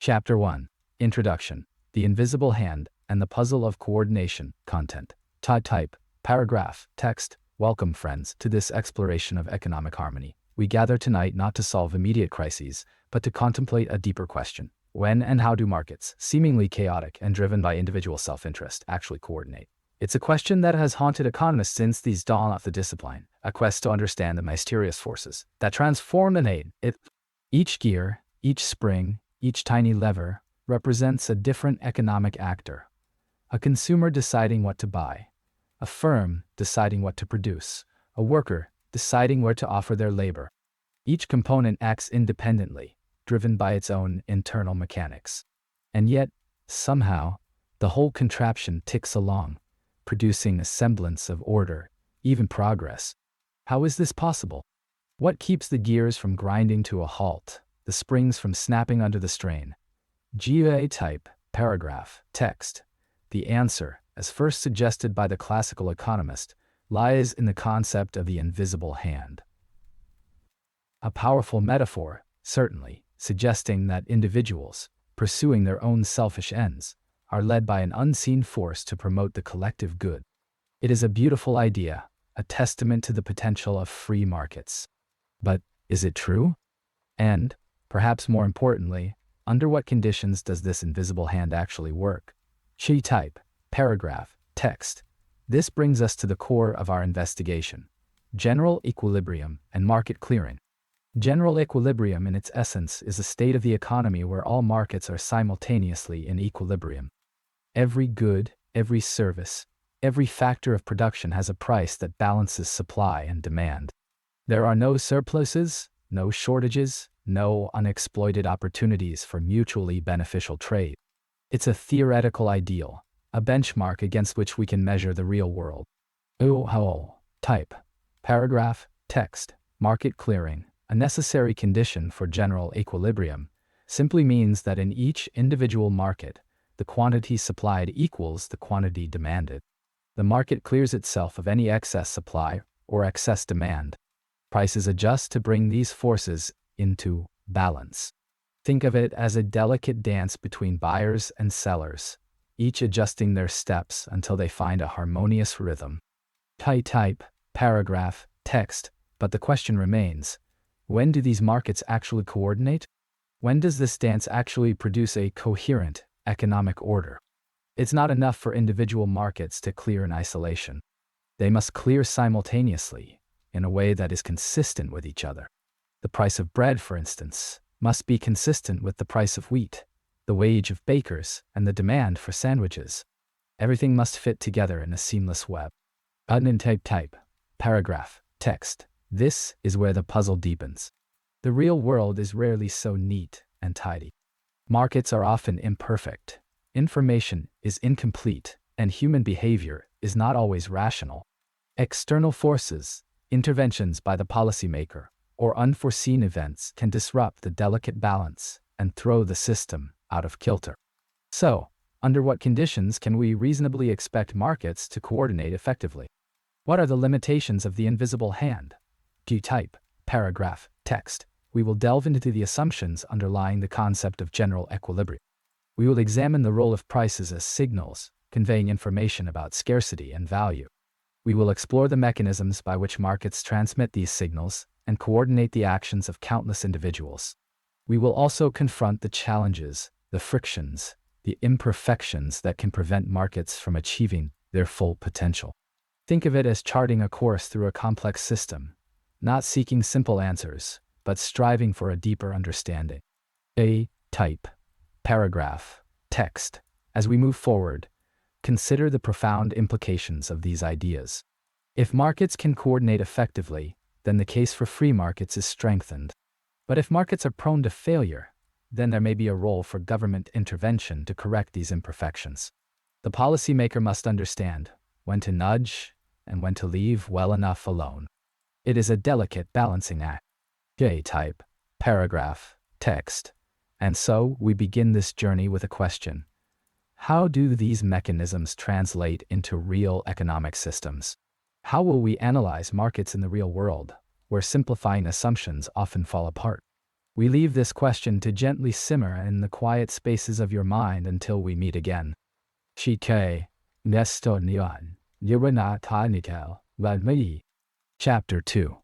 Chapter 1. Introduction. The Invisible Hand and the Puzzle of Coordination. Content. Type. Paragraph. Text. Welcome, friends, to this exploration of economic harmony. We gather tonight not to solve immediate crises, but to contemplate a deeper question. When and how do markets, seemingly chaotic and driven by individual self-interest, actually coordinate? It's a question that has haunted economists since the dawn of the discipline, a quest to understand the mysterious forces that transform and aid it. Each gear, each spring, each tiny lever represents a different economic actor. A consumer deciding what to buy, a firm deciding what to produce, a worker deciding where to offer their labor. Each component acts independently, driven by its own internal mechanics. And yet, somehow, the whole contraption ticks along, producing a semblance of order, even progress. How is this possible? What keeps the gears from grinding to a halt, the springs from snapping under the strain? Type. Paragraph. Text. The answer, as first suggested by the classical economist, lies in the concept of the invisible hand. A powerful metaphor, certainly, suggesting that individuals, pursuing their own selfish ends, are led by an unseen force to promote the collective good. It is a beautiful idea, a testament to the potential of free markets. But is it true? And, perhaps more importantly, under what conditions does this invisible hand actually work? Type. Paragraph. Text. This brings us to the core of our investigation: general equilibrium and market clearing. General equilibrium in its essence is a state of the economy where all markets are simultaneously in equilibrium. Every good, every service, every factor of production has a price that balances supply and demand. There are no surpluses, no shortages, no unexploited opportunities for mutually beneficial trade. It's a theoretical ideal, a benchmark against which we can measure the real world. Type. Paragraph. Text. Market clearing, a necessary condition for general equilibrium, simply means that in each individual market, the quantity supplied equals the quantity demanded. The market clears itself of any excess supply or excess demand. Prices adjust to bring these forces into balance. Think of it as a delicate dance between buyers and sellers, each adjusting their steps until they find a harmonious rhythm. Type. Paragraph. Text. But the question remains, when do these markets actually coordinate? When does this dance actually produce a coherent economic order? It's not enough for individual markets to clear in isolation. They must clear simultaneously, in a way that is consistent with each other. The price of bread, for instance, must be consistent with the price of wheat, the wage of bakers, and the demand for sandwiches. Everything must fit together in a seamless web. Type. Paragraph. Text. This is where the puzzle deepens. The real world is rarely so neat and tidy. Markets are often imperfect. Information is incomplete, and human behavior is not always rational. External forces, interventions by the policymaker, or unforeseen events can disrupt the delicate balance and throw the system out of kilter. So, under what conditions can we reasonably expect markets to coordinate effectively? What are the limitations of the invisible hand? Type. Paragraph. Text. We will delve into the assumptions underlying the concept of general equilibrium. We will examine the role of prices as signals, conveying information about scarcity and value. We will explore the mechanisms by which markets transmit these signals and coordinate the actions of countless individuals. We will also confront the challenges, the frictions, the imperfections that can prevent markets from achieving their full potential. Think of it as charting a course through a complex system, not seeking simple answers, but striving for a deeper understanding. Type. Paragraph. Text. As we move forward, consider the profound implications of these ideas. If markets can coordinate effectively, then the case for free markets is strengthened. But if markets are prone to failure, then there may be a role for government intervention to correct these imperfections. The policymaker must understand when to nudge and when to leave well enough alone. It is a delicate balancing act. Type. Paragraph. Text. And so we begin this journey with a question. How do these mechanisms translate into real economic systems? How will we analyze markets in the real world, where simplifying assumptions often fall apart? We leave this question to gently simmer in the quiet spaces of your mind until we meet again. Shike, Nesto Nyan, Yirana Tanikel, Vadmai. Chapter 2.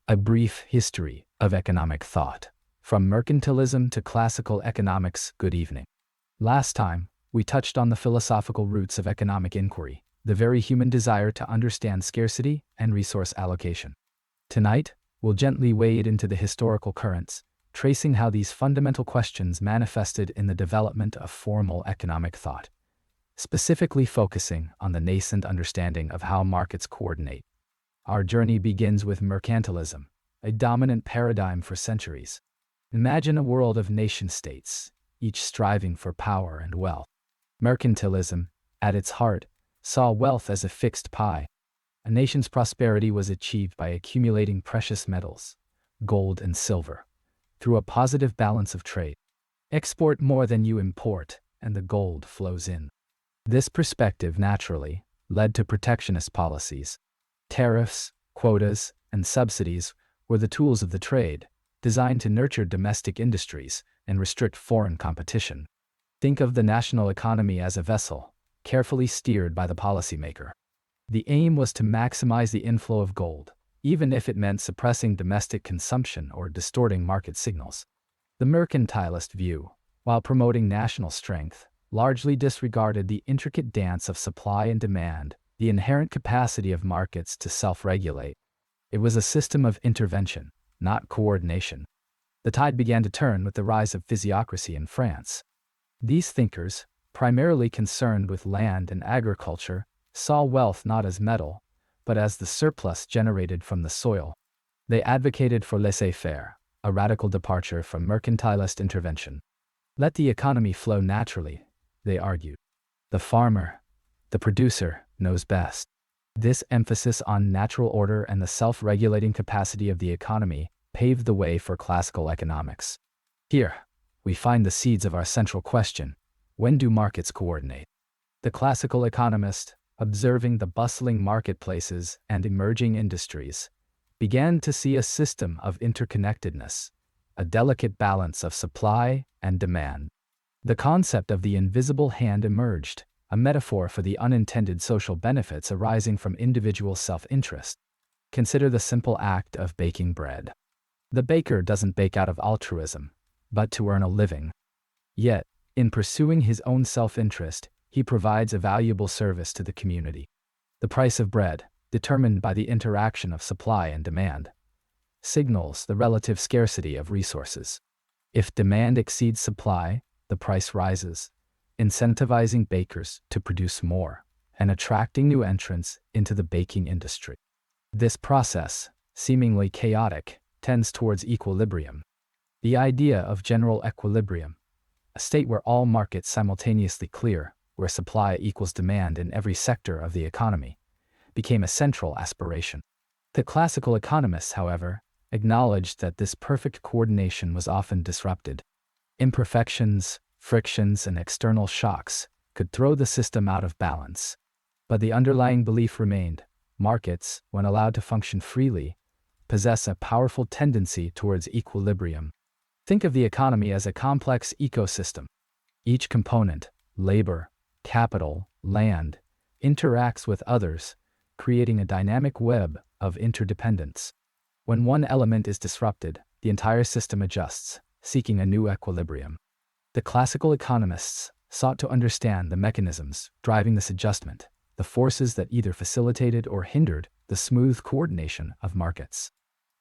A Brief History of Economic Thought. From Mercantilism to Classical Economics. Good evening. Last time, we touched on the philosophical roots of economic inquiry, the very human desire to understand scarcity and resource allocation. Tonight, we'll gently wade into the historical currents, tracing how these fundamental questions manifested in the development of formal economic thought, specifically focusing on the nascent understanding of how markets coordinate. Our journey begins with mercantilism, a dominant paradigm for centuries. Imagine a world of nation-states, each striving for power and wealth. Mercantilism, at its heart, saw wealth as a fixed pie. A nation's prosperity was achieved by accumulating precious metals, gold and silver, through a positive balance of trade. Export more than you import, and the gold flows in. This perspective naturally led to protectionist policies. Tariffs, quotas, and subsidies were the tools of the trade, designed to nurture domestic industries and restrict foreign competition. Think of the national economy as a vessel, carefully steered by the policymaker. The aim was to maximize the inflow of gold, even if it meant suppressing domestic consumption or distorting market signals. The mercantilist view, while promoting national strength, largely disregarded the intricate dance of supply and demand, the inherent capacity of markets to self-regulate. It was a system of intervention, not coordination. The tide began to turn with the rise of physiocracy in France. These thinkers, primarily concerned with land and agriculture, saw wealth not as metal, but as the surplus generated from the soil. They advocated for laissez-faire, a radical departure from mercantilist intervention. Let the economy flow naturally, they argued. The farmer, the producer, knows best. This emphasis on natural order and the self-regulating capacity of the economy paved the way for classical economics. Here, we find the seeds of our central question: when do markets coordinate? The classical economist, observing the bustling marketplaces and emerging industries, began to see a system of interconnectedness, a delicate balance of supply and demand. The concept of the invisible hand emerged, a metaphor for the unintended social benefits arising from individual self-interest. Consider the simple act of baking bread. The baker doesn't bake out of altruism, but to earn a living. Yet, in pursuing his own self-interest, he provides a valuable service to the community. The price of bread, determined by the interaction of supply and demand, signals the relative scarcity of resources. If demand exceeds supply, the price rises, incentivizing bakers to produce more and attracting new entrants into the baking industry. This process, seemingly chaotic, tends towards equilibrium. The idea of general equilibrium, a state where all markets simultaneously clear, where supply equals demand in every sector of the economy, became a central aspiration. The classical economists, however, acknowledged that this perfect coordination was often disrupted. Imperfections, frictions, and external shocks could throw the system out of balance. But the underlying belief remained: markets, when allowed to function freely, possess a powerful tendency towards equilibrium. Think of the economy as a complex ecosystem. Each component, labor, capital, land, interacts with others, creating a dynamic web of interdependence. When one element is disrupted, the entire system adjusts, seeking a new equilibrium. The classical economists sought to understand the mechanisms driving this adjustment, the forces that either facilitated or hindered the smooth coordination of markets.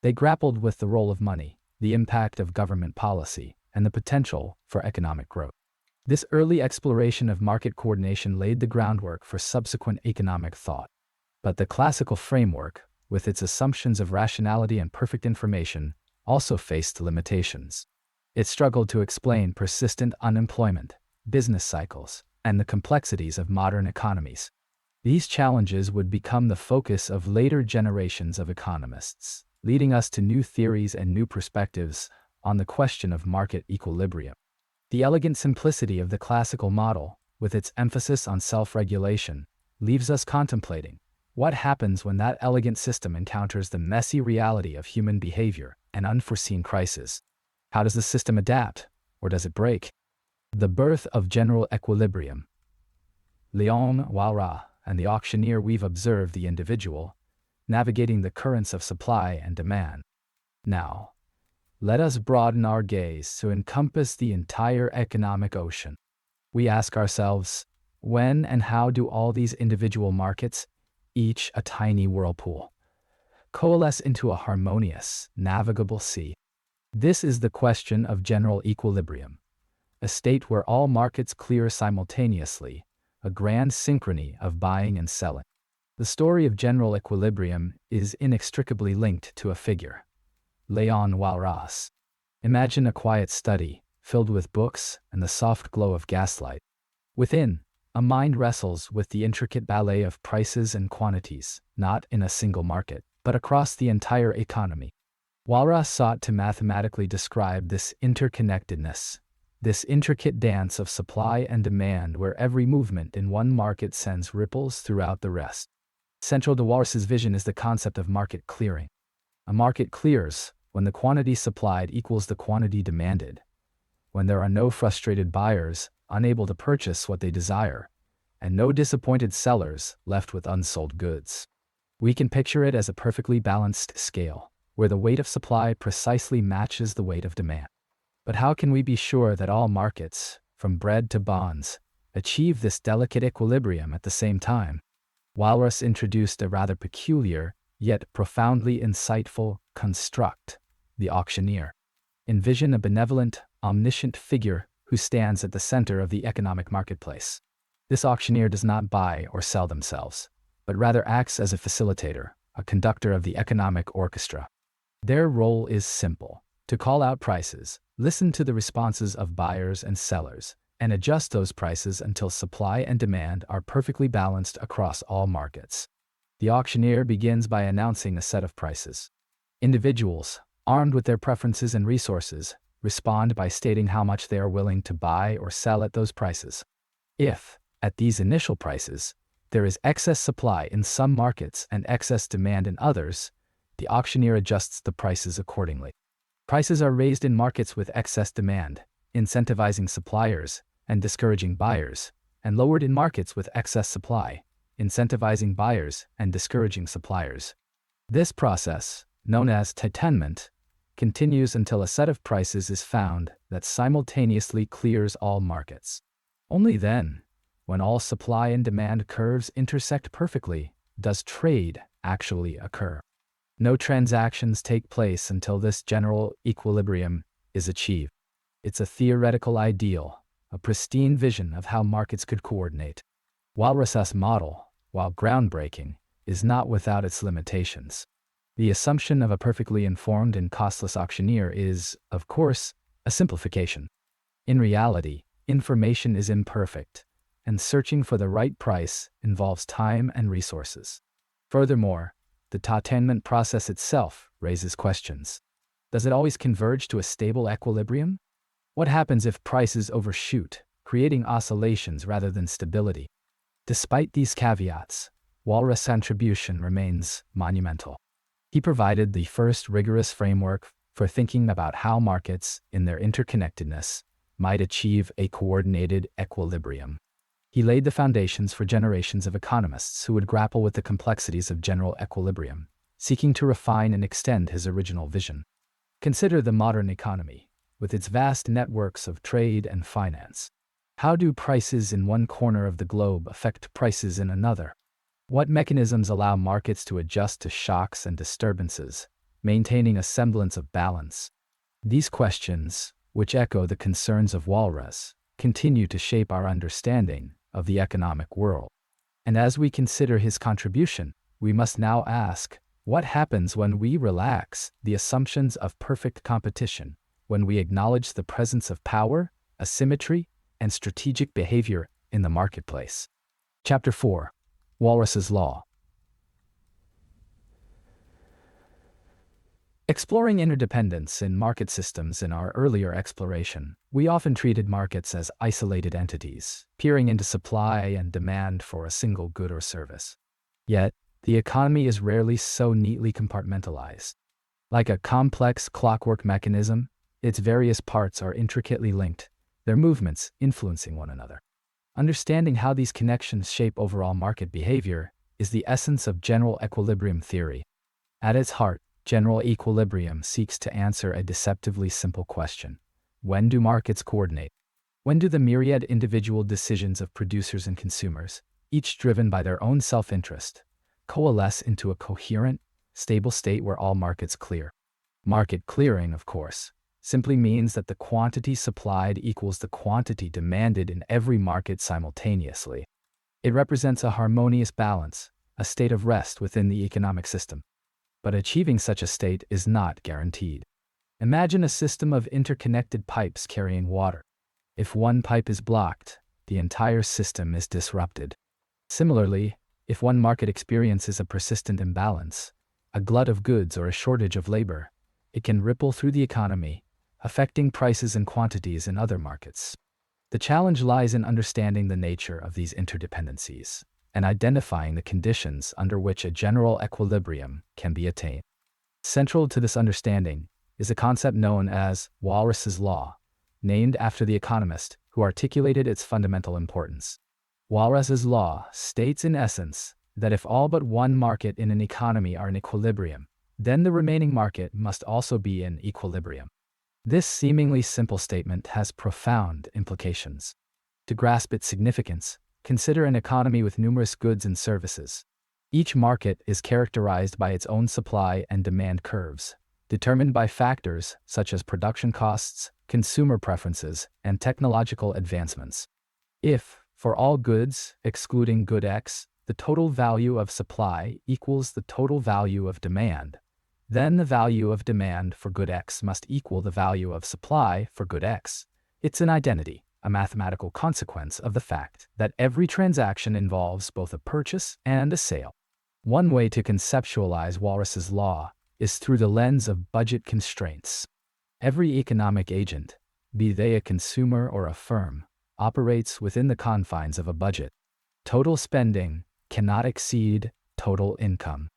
They grappled with the role of money, the impact of government policy, and the potential for economic growth. This early exploration of market coordination laid the groundwork for subsequent economic thought. But the classical framework, with its assumptions of rationality and perfect information, also faced limitations. It struggled to explain persistent unemployment, business cycles, and the complexities of modern economies. These challenges would become the focus of later generations of economists, leading us to new theories and new perspectives on the question of market equilibrium. The elegant simplicity of the classical model, with its emphasis on self-regulation, leaves us contemplating what happens when that elegant system encounters the messy reality of human behavior and unforeseen crises. How does the system adapt, or does it break? The birth of general equilibrium. Leon Walras and the auctioneer we've observed the individual, navigating the currents of supply and demand. Now, let us broaden our gaze to encompass the entire economic ocean. We ask ourselves, when and how do all these individual markets, each a tiny whirlpool, coalesce into a harmonious, navigable sea? This is the question of general equilibrium, a state where all markets clear simultaneously, a grand synchrony of buying and selling. The story of general equilibrium is inextricably linked to a figure, Leon Walras. Imagine a quiet study, filled with books and the soft glow of gaslight. Within, a mind wrestles with the intricate ballet of prices and quantities, not in a single market, but across the entire economy. Walras sought to mathematically describe this interconnectedness, this intricate dance of supply and demand where every movement in one market sends ripples throughout the rest. Central to Walras's vision is the concept of market clearing. A market clears when the quantity supplied equals the quantity demanded, when there are no frustrated buyers unable to purchase what they desire, and no disappointed sellers left with unsold goods. We can picture it as a perfectly balanced scale, where the weight of supply precisely matches the weight of demand. But how can we be sure that all markets, from bread to bonds, achieve this delicate equilibrium at the same time? Walras introduced a rather peculiar, yet profoundly insightful construct, the auctioneer. Envision a benevolent, omniscient figure who stands at the center of the economic marketplace. This auctioneer does not buy or sell themselves, but rather acts as a facilitator, a conductor of the economic orchestra. Their role is simple: to call out prices, listen to the responses of buyers and sellers, and adjust those prices until supply and demand are perfectly balanced across all markets. The auctioneer begins by announcing a set of prices. Individuals, armed with their preferences and resources, respond by stating how much they are willing to buy or sell at those prices. If, at these initial prices, there is excess supply in some markets and excess demand in others, the auctioneer adjusts the prices accordingly. Prices are raised in markets with excess demand, incentivizing suppliers and discouraging buyers, and lowered in markets with excess supply, incentivizing buyers and discouraging suppliers. This process, known as titanement, continues until a set of prices is found that simultaneously clears all markets. Only then, when all supply and demand curves intersect perfectly, does trade actually occur. No transactions take place until this general equilibrium is achieved. It's a theoretical ideal, a pristine vision of how markets could coordinate. Walras's model, while groundbreaking, is not without its limitations. The assumption of a perfectly informed and costless auctioneer is, of course, a simplification. In reality, information is imperfect, and searching for the right price involves time and resources. Furthermore, the titanement process itself raises questions. Does it always converge to a stable equilibrium? What happens if prices overshoot, creating oscillations rather than stability? Despite these caveats, Walras' contribution remains monumental. He provided the first rigorous framework for thinking about how markets, in their interconnectedness, might achieve a coordinated equilibrium. He laid the foundations for generations of economists who would grapple with the complexities of general equilibrium, seeking to refine and extend his original vision. Consider the modern economy, with its vast networks of trade and finance. How do prices in one corner of the globe affect prices in another? What mechanisms allow markets to adjust to shocks and disturbances, maintaining a semblance of balance? These questions, which echo the concerns of Walras, continue to shape our understanding of the economic world. And as we consider his contribution, we must now ask, what happens when we relax the assumptions of perfect competition, when we acknowledge the presence of power, asymmetry, and strategic behavior in the marketplace? Chapter 4. Walras's Law. Exploring interdependence in market systems in our earlier exploration, we often treated markets as isolated entities, peering into supply and demand for a single good or service. Yet, the economy is rarely so neatly compartmentalized. Like a complex clockwork mechanism, Its various parts are intricately linked, their movements influencing one another. Understanding how these connections shape overall market behavior is the essence of general equilibrium theory. At its heart, general equilibrium seeks to answer a deceptively simple question. When do markets coordinate? When do the myriad individual decisions of producers and consumers, each driven by their own self-interest, coalesce into a coherent, stable state where all markets clear? Market clearing, of course, simply means that the quantity supplied equals the quantity demanded in every market simultaneously. It represents a harmonious balance, a state of rest within the economic system. But achieving such a state is not guaranteed. Imagine a system of interconnected pipes carrying water. If one pipe is blocked, the entire system is disrupted. Similarly, if one market experiences a persistent imbalance, a glut of goods or a shortage of labor, it can ripple through the economy, affecting prices and quantities in other markets. The challenge lies in understanding the nature of these interdependencies and identifying the conditions under which a general equilibrium can be attained. Central to this understanding is a concept known as Walras's Law, named after the economist who articulated its fundamental importance. Walras's Law states in essence that if all but one market in an economy are in equilibrium, then the remaining market must also be in equilibrium. This seemingly simple statement has profound implications. To grasp its significance, consider an economy with numerous goods and services. Each market is characterized by its own supply and demand curves, determined by factors such as production costs, consumer preferences, and technological advancements. If, for all goods, excluding good X, the total value of supply equals the total value of demand, then the value of demand for good X must equal the value of supply for good X. It's an identity, a mathematical consequence of the fact that every transaction involves both a purchase and a sale. One way to conceptualize Walras's Law is through the lens of budget constraints. Every economic agent, be they a consumer or a firm, operates within the confines of a budget. Total spending cannot exceed total income.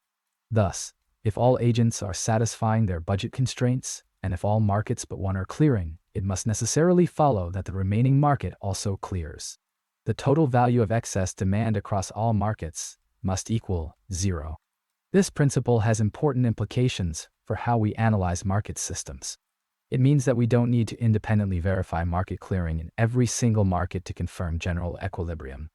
Thus, if all agents are satisfying their budget constraints, and if all markets but one are clearing, it must necessarily follow that the remaining market also clears. The total value of excess demand across all markets must equal zero. This principle has important implications for how we analyze market systems. It means that we don't need to independently verify market clearing in every single market to confirm general equilibrium.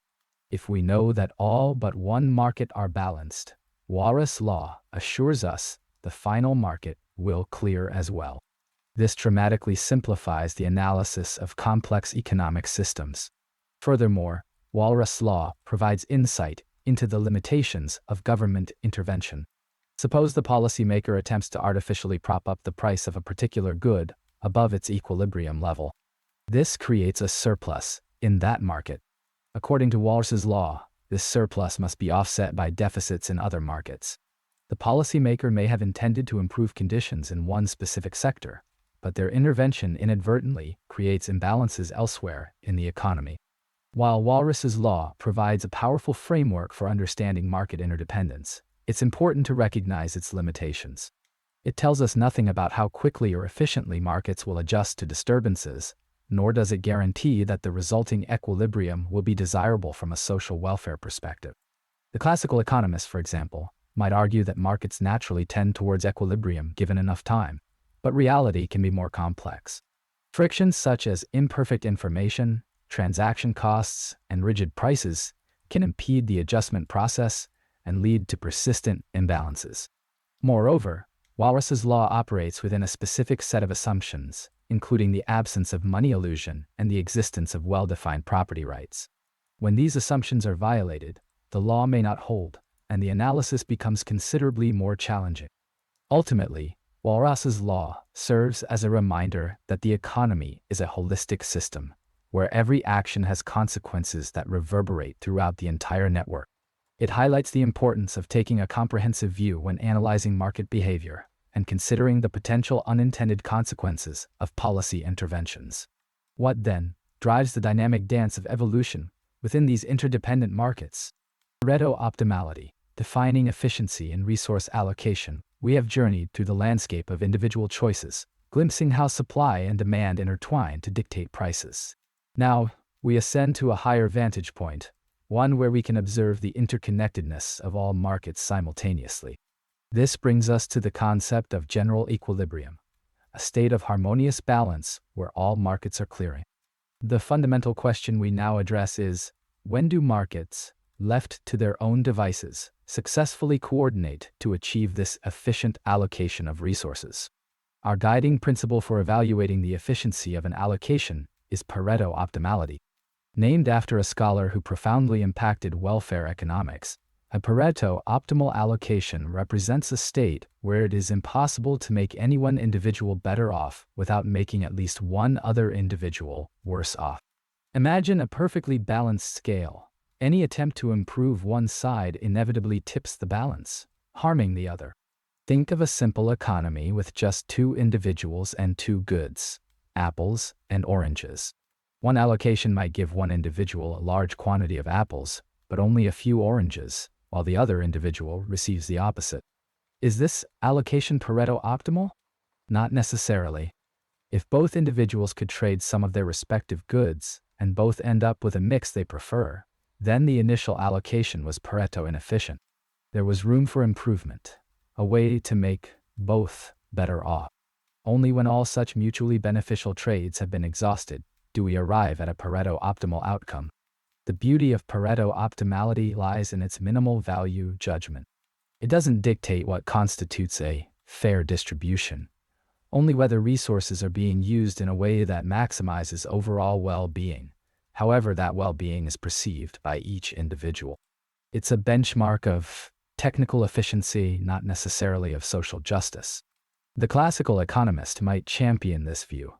If we know that all but one market are balanced, Walras's Law assures us the final market will clear as well. This dramatically simplifies the analysis of complex economic systems. Furthermore, Walras's Law provides insight into the limitations of government intervention. Suppose the policymaker attempts to artificially prop up the price of a particular good above its equilibrium level. This creates a surplus in that market. According to Walras's Law, this surplus must be offset by deficits in other markets. The policymaker may have intended to improve conditions in one specific sector, but their intervention inadvertently creates imbalances elsewhere in the economy. While Walras's Law provides a powerful framework for understanding market interdependence, it's important to recognize its limitations. It tells us nothing about how quickly or efficiently markets will adjust to disturbances, nor does it guarantee that the resulting equilibrium will be desirable from a social welfare perspective. The classical economists, for example, might argue that markets naturally tend towards equilibrium given enough time, but reality can be more complex. Frictions such as imperfect information, transaction costs, and rigid prices can impede the adjustment process and lead to persistent imbalances. Moreover, Walras's Law operates within a specific set of assumptions, including the absence of money illusion and the existence of well-defined property rights. When these assumptions are violated, the law may not hold, and the analysis becomes considerably more challenging. Ultimately, Walras's Law serves as a reminder that the economy is a holistic system, where every action has consequences that reverberate throughout the entire network. It highlights the importance of taking a comprehensive view when analyzing market behavior and considering the potential unintended consequences of policy interventions. What then drives the dynamic dance of evolution within these interdependent markets? Pareto optimality, defining efficiency in resource allocation. We have journeyed through the landscape of individual choices, glimpsing how supply and demand intertwine to dictate prices. Now, we ascend to a higher vantage point, one where we can observe the interconnectedness of all markets simultaneously. This brings us to the concept of general equilibrium, a state of harmonious balance where all markets are clearing. The fundamental question we now address is, when do markets, left to their own devices, successfully coordinate to achieve this efficient allocation of resources? Our guiding principle for evaluating the efficiency of an allocation is Pareto optimality. Named after a scholar who profoundly impacted welfare economics, a Pareto optimal allocation represents a state where it is impossible to make any one individual better off without making at least one other individual worse off. Imagine a perfectly balanced scale. Any attempt to improve one side inevitably tips the balance, harming the other. Think of a simple economy with just two individuals and two goods, apples and oranges. One allocation might give one individual a large quantity of apples, but only a few oranges, while the other individual receives the opposite. Is this allocation Pareto optimal? Not necessarily. If both individuals could trade some of their respective goods, and both end up with a mix they prefer, then the initial allocation was Pareto inefficient. There was room for improvement, a way to make both better off. Only when all such mutually beneficial trades have been exhausted do we arrive at a Pareto optimal outcome. The beauty of Pareto optimality lies in its minimal value judgment. It doesn't dictate what constitutes a fair distribution, only whether resources are being used in a way that maximizes overall well-being, however that well-being is perceived by each individual. It's a benchmark of technical efficiency, not necessarily of social justice. The classical economist might champion this view,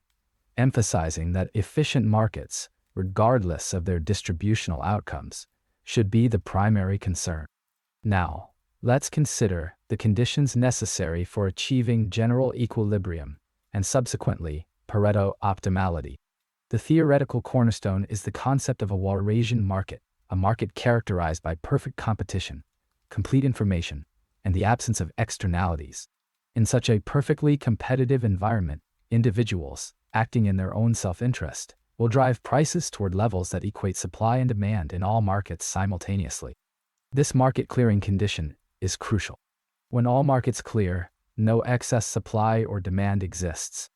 emphasizing that efficient markets, regardless of their distributional outcomes, should be the primary concern. Now, let's consider the conditions necessary for achieving general equilibrium and subsequently Pareto optimality. The theoretical cornerstone is the concept of a Walrasian market, a market characterized by perfect competition, complete information, and the absence of externalities. In such a perfectly competitive environment, individuals, acting in their own self-interest, will drive prices toward levels that equate supply and demand in all markets simultaneously. This market clearing condition is crucial. When all markets clear, no excess supply or demand exists.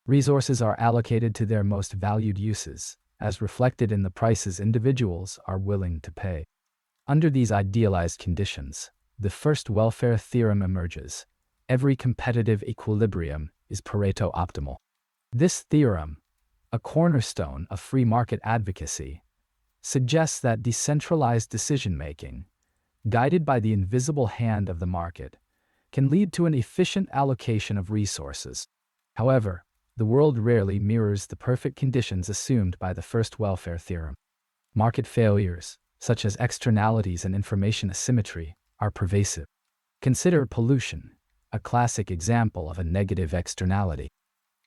Resources are allocated to their most valued uses, as reflected in the prices individuals are willing to pay. Under these idealized conditions, the first welfare theorem emerges. Every competitive equilibrium is Pareto optimal. This theorem, a cornerstone of free market advocacy, suggests that decentralized decision-making, guided by the invisible hand of the market, can lead to an efficient allocation of resources. However, the world rarely mirrors the perfect conditions assumed by the first welfare theorem. Market failures, such as externalities and information asymmetry, are pervasive. Consider pollution, a classic example of a negative externality.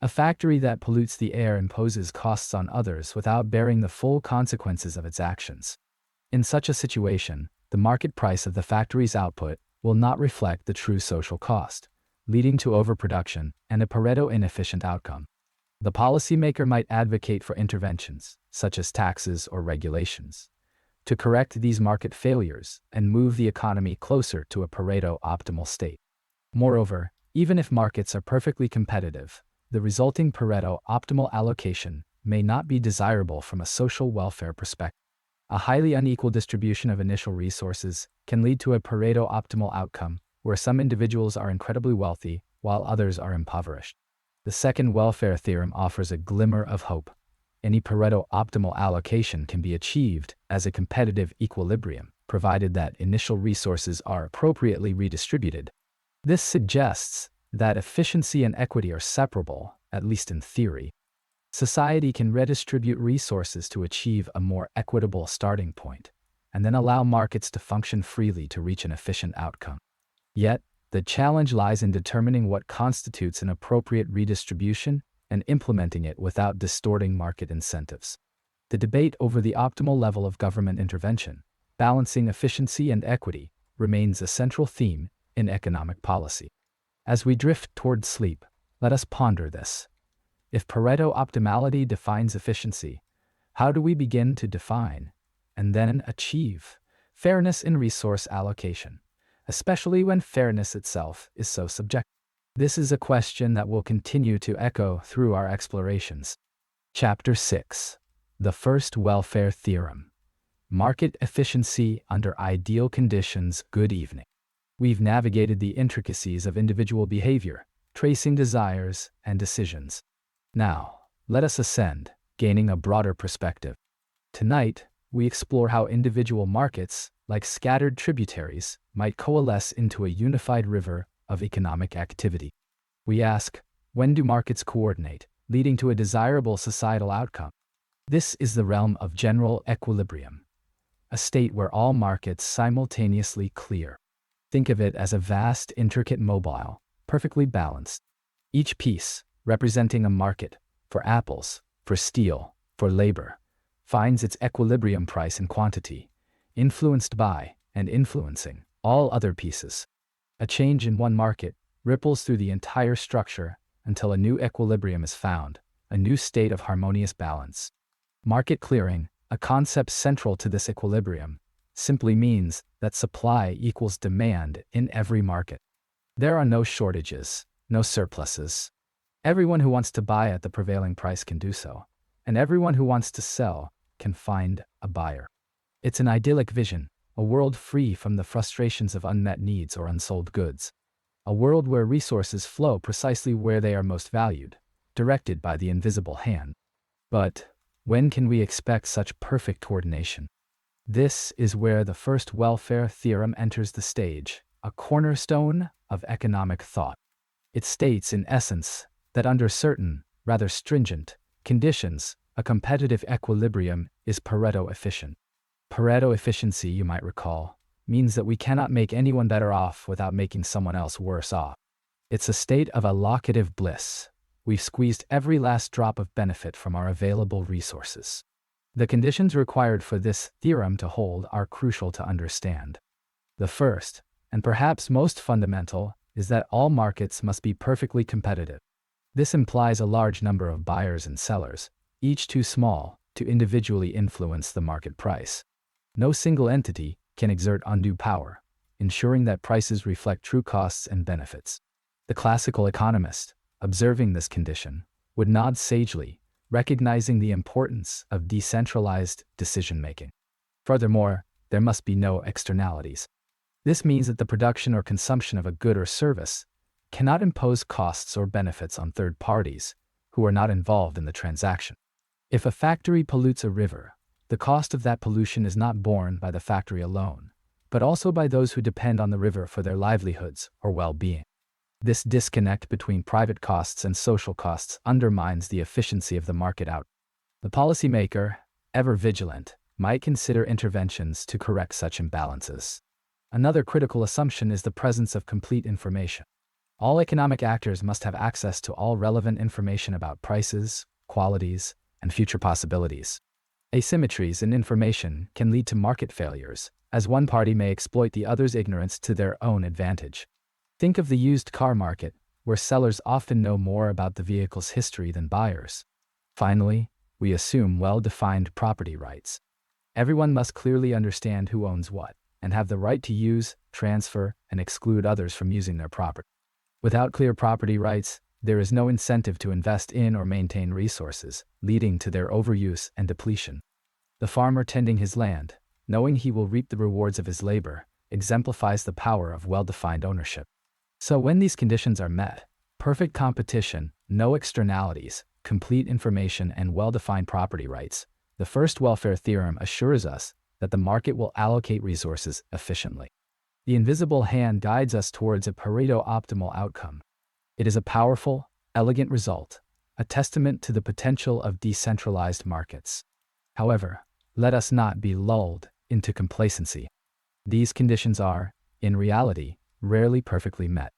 A factory that pollutes the air imposes costs on others without bearing the full consequences of its actions. In such a situation, the market price of the factory's output will not reflect the true social cost, leading to overproduction and a Pareto inefficient outcome. The policymaker might advocate for interventions, such as taxes or regulations, to correct these market failures and move the economy closer to a Pareto optimal state. Moreover, even if markets are perfectly competitive, the resulting Pareto optimal allocation may not be desirable from a social welfare perspective. A highly unequal distribution of initial resources can lead to a Pareto optimal outcome where some individuals are incredibly wealthy while others are impoverished. The second welfare theorem offers a glimmer of hope. Any Pareto optimal allocation can be achieved as a competitive equilibrium, provided that initial resources are appropriately redistributed. This suggests that efficiency and equity are separable, at least in theory. Society can redistribute resources to achieve a more equitable starting point, and then allow markets to function freely to reach an efficient outcome. Yet, the challenge lies in determining what constitutes an appropriate redistribution and implementing it without distorting market incentives. The debate over the optimal level of government intervention, balancing efficiency and equity, remains a central theme in economic policy. As we drift toward sleep, Let us ponder this. If Pareto optimality defines efficiency, how do we begin to define, and then achieve, fairness in resource allocation, especially when fairness itself is so subjective? This is a question that will continue to echo through our explorations. Chapter 6. The First Welfare Theorem. Market Efficiency Under Ideal Conditions. Good evening. We've navigated the intricacies of individual behavior, tracing desires and decisions. Now, let us ascend, gaining a broader perspective. Tonight, we explore how individual markets, like scattered tributaries, might coalesce into a unified river of economic activity. We ask, when do markets coordinate, leading to a desirable societal outcome? This is the realm of general equilibrium, a state where all markets simultaneously clear. Think of it as a vast, intricate mobile, perfectly balanced. Each piece, representing a market, for apples, for steel, for labor, finds its equilibrium price and quantity, influenced by, and influencing, all other pieces. A change in one market ripples through the entire structure until a new equilibrium is found, a new state of harmonious balance. Market clearing, a concept central to this equilibrium, simply means that supply equals demand in every market. There are no shortages, no surpluses. Everyone who wants to buy at the prevailing price can do so, and everyone who wants to sell can find a buyer. It's an idyllic vision, a world free from the frustrations of unmet needs or unsold goods. A world where resources flow precisely where they are most valued, directed by the invisible hand. But when can we expect such perfect coordination? This is where the first welfare theorem enters the stage, a cornerstone of economic thought. It states, in essence, that under certain, rather stringent, conditions, a competitive equilibrium is Pareto efficient. Pareto efficiency, you might recall, means that we cannot make anyone better off without making someone else worse off. It's a state of allocative bliss. We've squeezed every last drop of benefit from our available resources. The conditions required for this theorem to hold are crucial to understand. The first, and perhaps most fundamental, is that all markets must be perfectly competitive. This implies a large number of buyers and sellers, each too small to individually influence the market price. No single entity can exert undue power, ensuring that prices reflect true costs and benefits. The classical economist, observing this condition, would nod sagely, recognizing the importance of decentralized decision-making. Furthermore, there must be no externalities. This means that the production or consumption of a good or service cannot impose costs or benefits on third parties who are not involved in the transaction. If a factory pollutes a river, the cost of that pollution is not borne by the factory alone, but also by those who depend on the river for their livelihoods or well-being. This disconnect between private costs and social costs undermines the efficiency of the market out. The policymaker, ever vigilant, might consider interventions to correct such imbalances. Another critical assumption is the presence of complete information. All economic actors must have access to all relevant information about prices, qualities, and future possibilities. Asymmetries in information can lead to market failures, as one party may exploit the other's ignorance to their own advantage. Think of the used car market, where sellers often know more about the vehicle's history than buyers. Finally, we assume well-defined property rights. Everyone must clearly understand who owns what, and have the right to use, transfer, and exclude others from using their property. Without clear property rights, there is no incentive to invest in or maintain resources, leading to their overuse and depletion. The farmer tending his land, knowing he will reap the rewards of his labor, exemplifies the power of well-defined ownership. So when these conditions are met, perfect competition, no externalities, complete information, and well-defined property rights, the first welfare theorem assures us that the market will allocate resources efficiently. The invisible hand guides us towards a Pareto optimal outcome. It is a powerful, elegant result, a testament to the potential of decentralized markets. However, let us not be lulled into complacency. These conditions are, in reality, rarely perfectly met.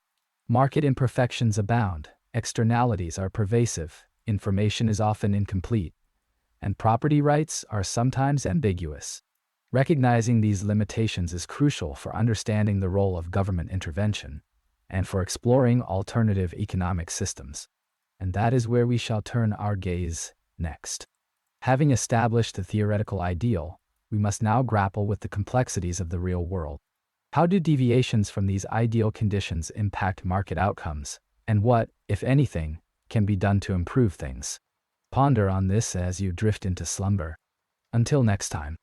Market imperfections abound, externalities are pervasive, information is often incomplete, and property rights are sometimes ambiguous. Recognizing these limitations is crucial for understanding the role of government intervention and for exploring alternative economic systems. And that is where we shall turn our gaze next. Having established the theoretical ideal, we must now grapple with the complexities of the real world. How do deviations from these ideal conditions impact market outcomes, and what, if anything, can be done to improve things? Ponder on this as you drift into slumber. Until next time.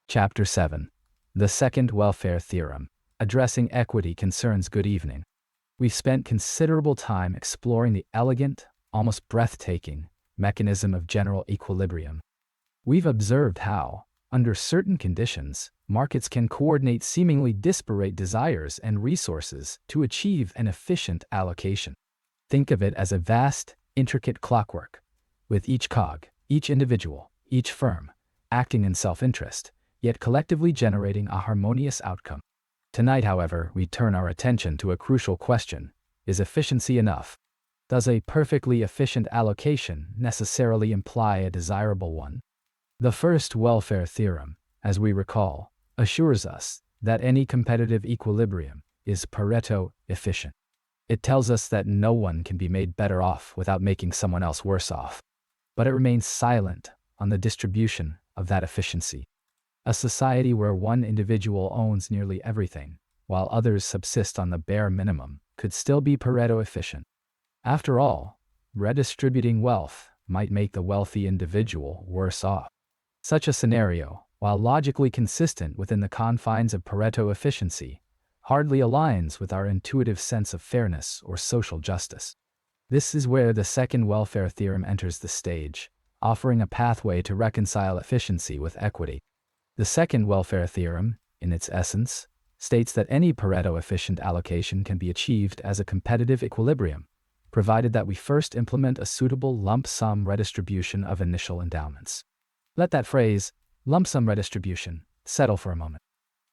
Chapter 7. The Second Welfare Theorem. Addressing Equity Concerns. Good evening. We've spent considerable time exploring the elegant, almost breathtaking, mechanism of general equilibrium. We've observed how, under certain conditions, markets can coordinate seemingly disparate desires and resources to achieve an efficient allocation. Think of it as a vast, intricate clockwork, with each cog, each individual, each firm, acting in self-interest, yet collectively generating a harmonious outcome. Tonight, however, we turn our attention to a crucial question: is efficiency enough? Does a perfectly efficient allocation necessarily imply a desirable one? The first welfare theorem, as we recall, assures us that any competitive equilibrium is Pareto efficient. It tells us that no one can be made better off without making someone else worse off. But it remains silent on the distribution of that efficiency. A society where one individual owns nearly everything, while others subsist on the bare minimum, could still be Pareto efficient. After all, redistributing wealth might make the wealthy individual worse off. Such a scenario, while logically consistent within the confines of Pareto efficiency, hardly aligns with our intuitive sense of fairness or social justice. This is where the second welfare theorem enters the stage, offering a pathway to reconcile efficiency with equity. The second welfare theorem, in its essence, states that any Pareto efficient allocation can be achieved as a competitive equilibrium, provided that we first implement a suitable lump sum redistribution of initial endowments. Let that phrase, lump sum redistribution, settle for a moment.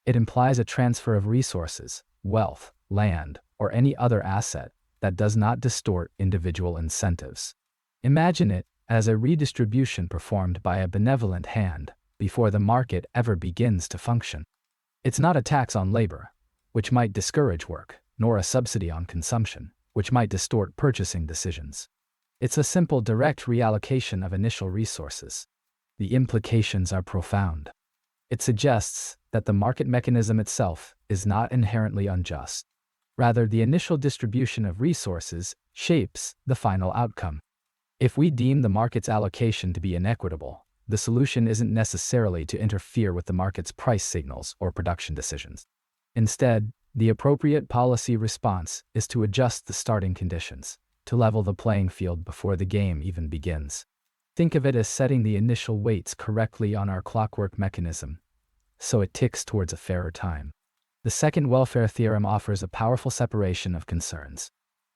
It implies a transfer of resources, wealth, land, or any other asset that does not distort individual incentives. Imagine it as a redistribution performed by a benevolent hand before the market ever begins to function. It's not a tax on labor, which might discourage work, nor a subsidy on consumption, which might distort purchasing decisions. It's a simple direct reallocation of initial resources. The implications are profound. It suggests that the market mechanism itself is not inherently unjust. Rather, the initial distribution of resources shapes the final outcome. If we deem the market's allocation to be inequitable, the solution isn't necessarily to interfere with the market's price signals or production decisions. Instead, the appropriate policy response is to adjust the starting conditions, to level the playing field before the game even begins. Think of it as setting the initial weights correctly on our clockwork mechanism, so it ticks towards a fairer time. The second welfare theorem offers a powerful separation of concerns.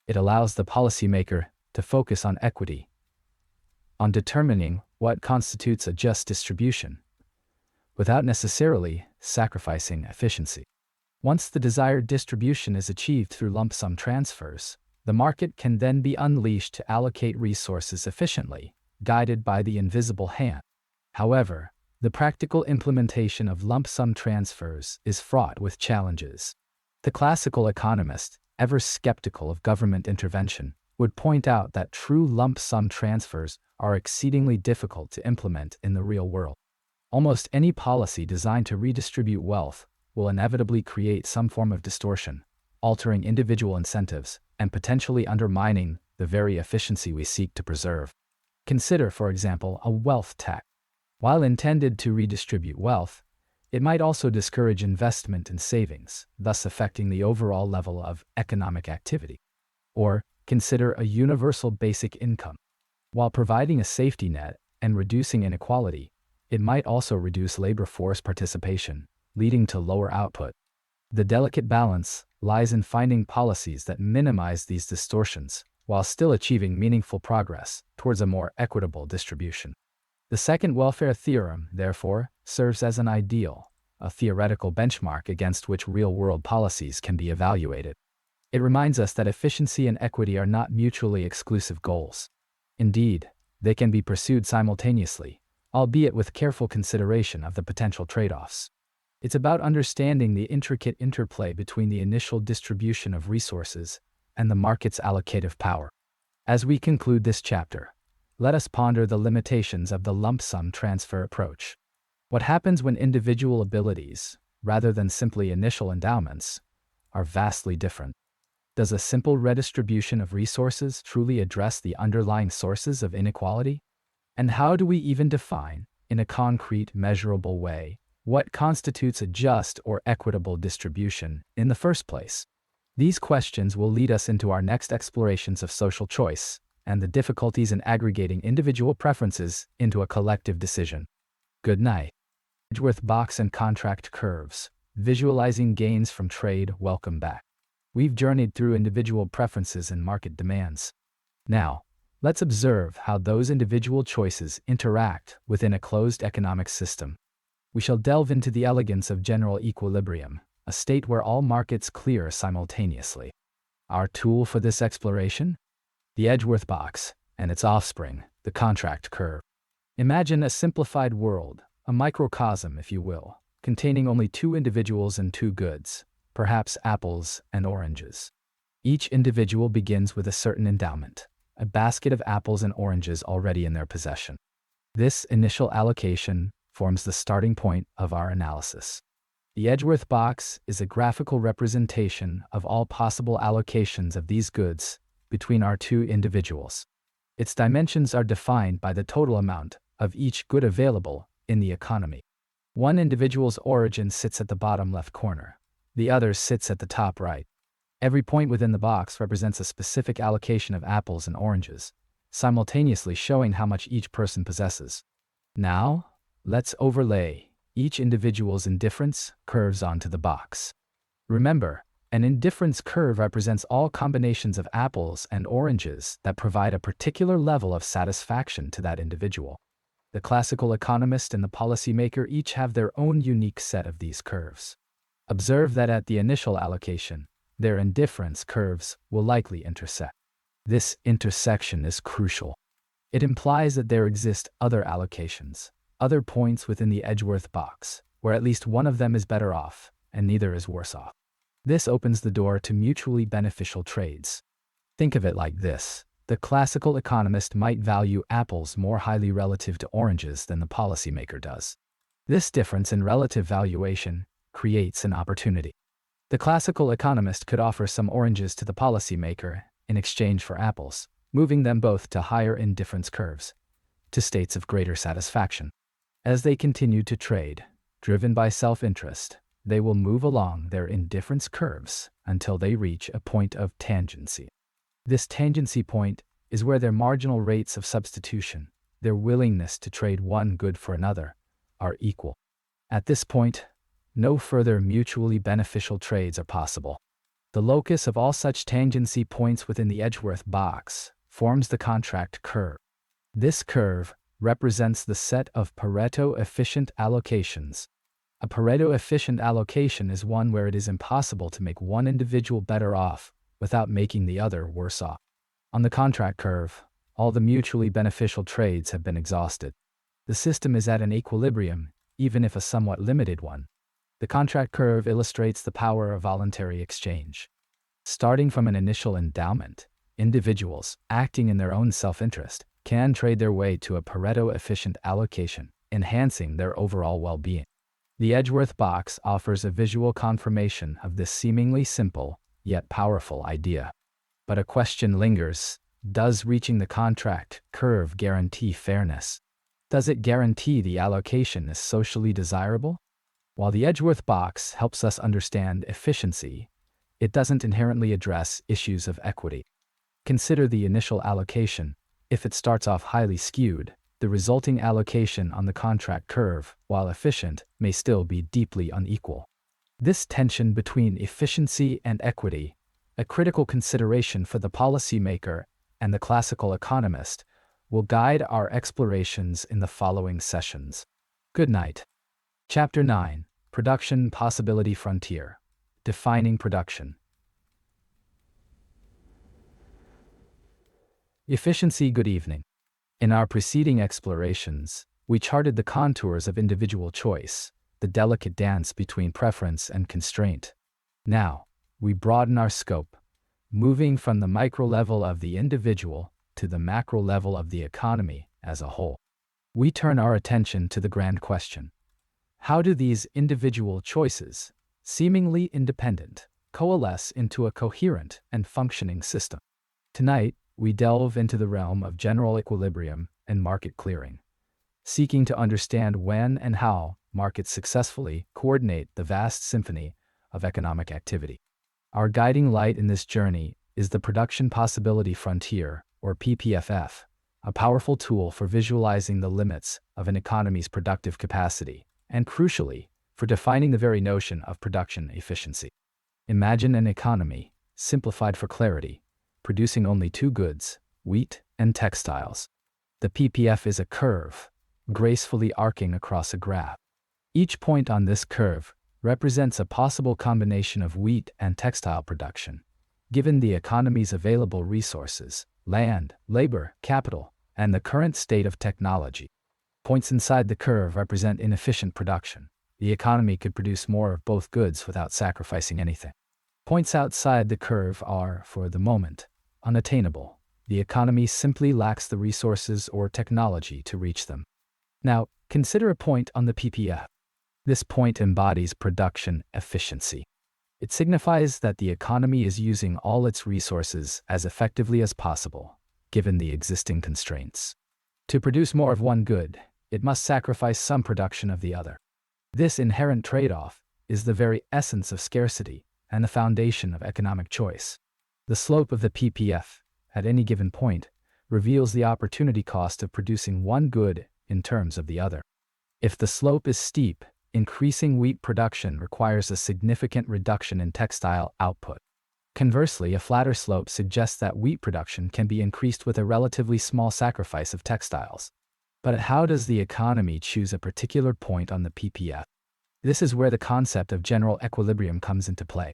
It allows the policymaker to focus on equity, on determining what constitutes a just distribution, without necessarily sacrificing efficiency. Once the desired distribution is achieved through lump sum transfers, the market can then be unleashed to allocate resources efficiently, guided by the invisible hand. However, the practical implementation of lump sum transfers is fraught with challenges. The classical economist, ever skeptical of government intervention, would point out that true lump sum transfers are exceedingly difficult to implement in the real world. Almost any policy designed to redistribute wealth will inevitably create some form of distortion, altering individual incentives and potentially undermining the very efficiency we seek to preserve. Consider, for example, a wealth tax. While intended to redistribute wealth, it might also discourage investment and savings, thus affecting the overall level of economic activity. Or, consider a universal basic income. While providing a safety net and reducing inequality, it might also reduce labor force participation, leading to lower output. The delicate balance lies in finding policies that minimize these distortions while still achieving meaningful progress towards a more equitable distribution. The second welfare theorem, therefore, serves as an ideal, a theoretical benchmark against which real-world policies can be evaluated. It reminds us that efficiency and equity are not mutually exclusive goals. Indeed, they can be pursued simultaneously, albeit with careful consideration of the potential trade-offs. It's about understanding the intricate interplay between the initial distribution of resources and the market's allocative power. As we conclude this chapter, let us ponder the limitations of the lump sum transfer approach. What happens when individual abilities, rather than simply initial endowments, are vastly different? Does a simple redistribution of resources truly address the underlying sources of inequality? And how do we even define, in a concrete, measurable way, what constitutes a just or equitable distribution in the first place? These questions will lead us into our next explorations of social choice and the difficulties in aggregating individual preferences into a collective decision. Good night. Edgeworth box and contract curves. Visualizing gains from trade. Welcome back. We've journeyed through individual preferences and market demands. Now, let's observe how those individual choices interact within a closed economic system. We shall delve into the elegance of general equilibrium, a state where all markets clear simultaneously. Our tool for this exploration? The Edgeworth box and its offspring, the contract curve. Imagine a simplified world, a microcosm if you will, containing only two individuals and two goods, perhaps apples and oranges. Each individual begins with a certain endowment, a basket of apples and oranges already in their possession. This initial allocation forms the starting point of our analysis. The Edgeworth box is a graphical representation of all possible allocations of these goods between our two individuals. Its dimensions are defined by the total amount of each good available in the economy. One individual's origin sits at the bottom left corner. The other sits at the top right. Every point within the box represents a specific allocation of apples and oranges, simultaneously showing how much each person possesses. Now, let's overlay each individual's indifference curves onto the box. Remember, an indifference curve represents all combinations of apples and oranges that provide a particular level of satisfaction to that individual. The classical economist and the policymaker each have their own unique set of these curves. Observe that at the initial allocation, their indifference curves will likely intersect. This intersection is crucial. It implies that there exist other allocations, other points within the Edgeworth box, where at least one of them is better off, and neither is worse off. This opens the door to mutually beneficial trades. Think of it like this. The classical economist might value apples more highly relative to oranges than the policymaker does. This difference in relative valuation creates an opportunity. The classical economist could offer some oranges to the policymaker in exchange for apples, moving them both to higher indifference curves, to states of greater satisfaction. As they continue to trade, driven by self-interest, they will move along their indifference curves until they reach a point of tangency. This tangency point is where their marginal rates of substitution, their willingness to trade one good for another, are equal. At this point, no further mutually beneficial trades are possible. The locus of all such tangency points within the Edgeworth box forms the contract curve. This curve represents the set of Pareto-efficient allocations. A Pareto-efficient allocation is one where it is impossible to make one individual better off without making the other worse off. On the contract curve, all the mutually beneficial trades have been exhausted. The system is at an equilibrium, even if a somewhat limited one. The contract curve illustrates the power of voluntary exchange. Starting from an initial endowment, individuals, acting in their own self-interest, can trade their way to a Pareto-efficient allocation, enhancing their overall well-being. The Edgeworth box offers a visual confirmation of this seemingly simple, yet powerful idea. But a question lingers: does reaching the contract curve guarantee fairness? Does it guarantee the allocation is socially desirable? While the Edgeworth box helps us understand efficiency, it doesn't inherently address issues of equity. Consider the initial allocation. If it starts off highly skewed, the resulting allocation on the contract curve, while efficient, may still be deeply unequal. This tension between efficiency and equity, a critical consideration for the policymaker and the classical economist, will guide our explorations in the following sessions. Good night. Chapter 9, Production Possibility Frontier. Defining production. Efficiency. Good evening. In our preceding explorations, we charted the contours of individual choice, the delicate dance between preference and constraint. Now, we broaden our scope, moving from the micro level of the individual to the macro level of the economy as a whole. We turn our attention to the grand question: how do these individual choices, seemingly independent, coalesce into a coherent and functioning system? Tonight, we delve into the realm of general equilibrium and market clearing, seeking to understand when and how markets successfully coordinate the vast symphony of economic activity. Our guiding light in this journey is the Production Possibility Frontier, or PPFF, a powerful tool for visualizing the limits of an economy's productive capacity, and crucially, for defining the very notion of production efficiency. Imagine an economy, simplified for clarity, producing only two goods, wheat and textiles. The PPF is a curve, gracefully arcing across a graph. Each point on this curve represents a possible combination of wheat and textile production, given the economy's available resources, land, labor, capital, and the current state of technology. Points inside the curve represent inefficient production. The economy could produce more of both goods without sacrificing anything. Points outside the curve are, for the moment, unattainable. The economy simply lacks the resources or technology to reach them. Now, consider a point on the PPF. This point embodies production efficiency. It signifies that the economy is using all its resources as effectively as possible, given the existing constraints. To produce more of one good, it must sacrifice some production of the other. This inherent trade-off is the very essence of scarcity and the foundation of economic choice. The slope of the PPF, at any given point, reveals the opportunity cost of producing one good in terms of the other. If the slope is steep, increasing wheat production requires a significant reduction in textile output. Conversely, a flatter slope suggests that wheat production can be increased with a relatively small sacrifice of textiles. But how does the economy choose a particular point on the PPF? This is where the concept of general equilibrium comes into play.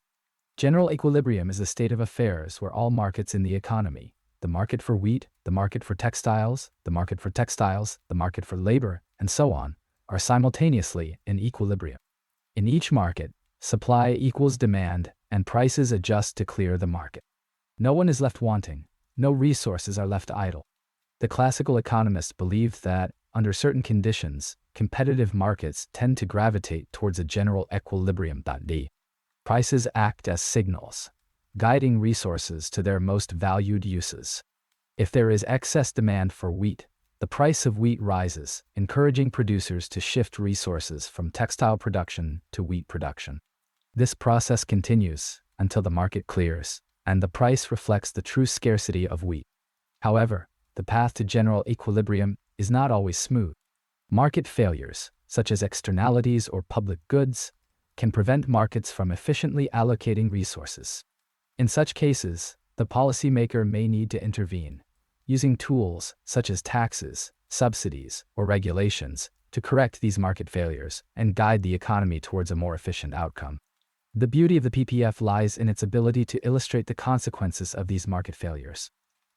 General equilibrium is a state of affairs where all markets in the economy, the market for wheat, the market for textiles, the market for textiles, the market for labor, and so on, are simultaneously in equilibrium. In each market, supply equals demand, and prices adjust to clear the market. No one is left wanting, no resources are left idle. The classical economists believed that, under certain conditions, competitive markets tend to gravitate towards a general equilibrium. Prices act as signals, guiding resources to their most valued uses. If there is excess demand for wheat, the price of wheat rises, encouraging producers to shift resources from textile production to wheat production. This process continues until the market clears, and the price reflects the true scarcity of wheat. However, the path to general equilibrium is not always smooth. Market failures, such as externalities or public goods, can prevent markets from efficiently allocating resources. In such cases, the policymaker may need to intervene, using tools such as taxes, subsidies, or regulations to correct these market failures and guide the economy towards a more efficient outcome. The beauty of the PPF lies in its ability to illustrate the consequences of these market failures.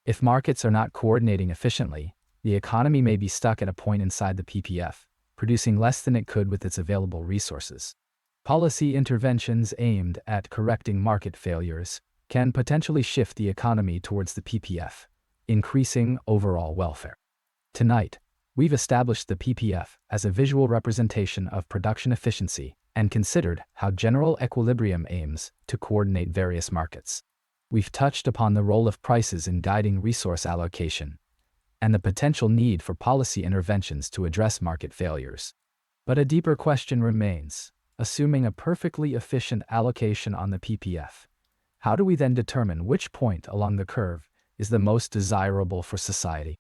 If markets are not coordinating efficiently, the economy may be stuck at a point inside the PPF, producing less than it could with its available resources. Policy interventions aimed at correcting market failures can potentially shift the economy towards the PPF, increasing overall welfare. Tonight, we've established the PPF as a visual representation of production efficiency and considered how general equilibrium aims to coordinate various markets. We've touched upon the role of prices in guiding resource allocation and the potential need for policy interventions to address market failures. But a deeper question remains: assuming a perfectly efficient allocation on the PPF, how do we then determine which point along the curve is the most desirable for society?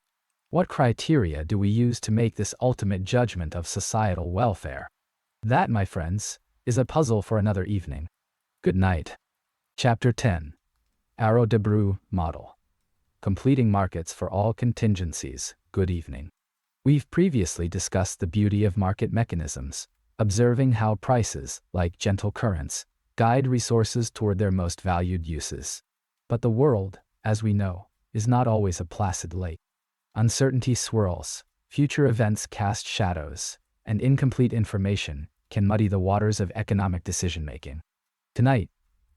What criteria do we use to make this ultimate judgment of societal welfare? That, my friends, is a puzzle for another evening. Good night. Chapter 10. Arrow de Breu Model. Completing markets for all contingencies. Good evening. We've previously discussed the beauty of market mechanisms, observing how prices, like gentle currents, guide resources toward their most valued uses. But the world, as we know, is not always a placid lake. Uncertainty swirls, future events cast shadows, and incomplete information can muddy the waters of economic decision-making. Tonight,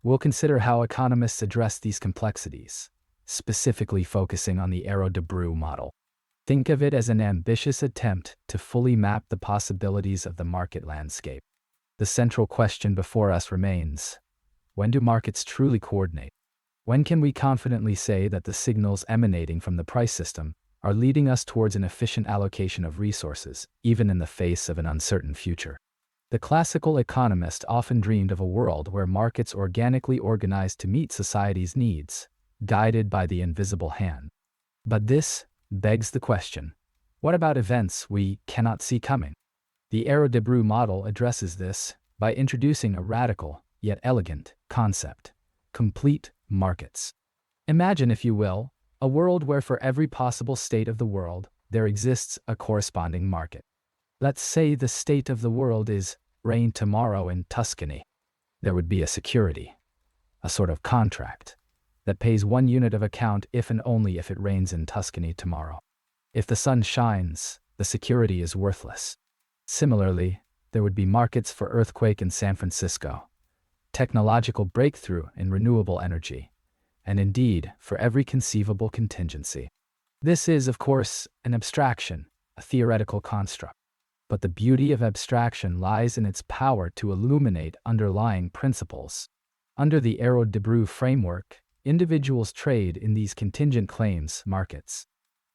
We'll consider how economists address these complexities, specifically focusing on the Arrow-Debreu model. Think of it as an ambitious attempt to fully map the possibilities of the market landscape. The central question before us remains: when do markets truly coordinate? When can we confidently say that the signals emanating from the price system are leading us towards an efficient allocation of resources, even in the face of an uncertain future? The classical economist often dreamed of a world where markets organically organized to meet society's needs, guided by the invisible hand. But this begs the question: what about events we cannot see coming? The Arrow-Debreu model addresses this by introducing a radical, yet elegant, concept: complete markets. Imagine, if you will, a world where for every possible state of the world, there exists a corresponding market. Let's say the state of the world is rain tomorrow in Tuscany. There would be a security, a sort of contract, that pays 1 unit of account if and only if it rains in Tuscany tomorrow. If the sun shines, the security is worthless. Similarly, there would be markets for earthquake in San Francisco, technological breakthrough in renewable energy, and indeed, for every conceivable contingency. This is, of course, an abstraction, a theoretical construct. But the beauty of abstraction lies in its power to illuminate underlying principles. Under the Arrow-Debreu framework, individuals trade in these contingent claims markets.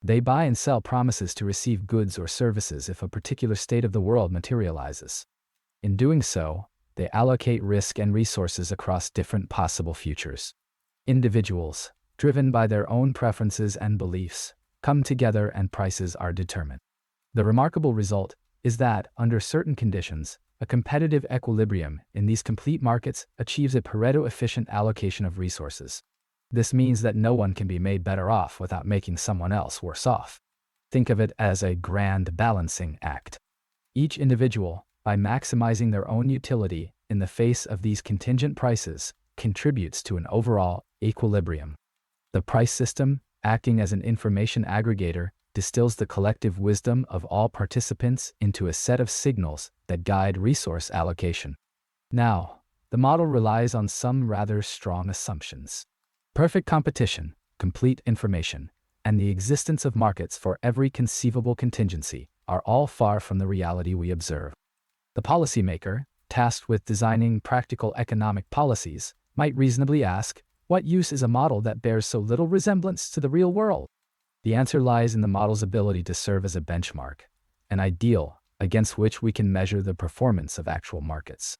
They buy and sell promises to receive goods or services if a particular state of the world materializes. In doing so, they allocate risk and resources across different possible futures. Individuals, driven by their own preferences and beliefs, come together and prices are determined. The remarkable result is that, under certain conditions, a competitive equilibrium in these complete markets achieves a Pareto-efficient allocation of resources. This means that no one can be made better off without making someone else worse off. Think of it as a grand balancing act. Each individual, by maximizing their own utility in the face of these contingent prices, contributes to an overall equilibrium. The price system, acting as an information aggregator, distills the collective wisdom of all participants into a set of signals that guide resource allocation. Now, the model relies on some rather strong assumptions. Perfect competition, complete information, and the existence of markets for every conceivable contingency are all far from the reality we observe. The policymaker, tasked with designing practical economic policies, might reasonably ask, what use is a model that bears so little resemblance to the real world? The answer lies in the model's ability to serve as a benchmark, an ideal against which we can measure the performance of actual markets.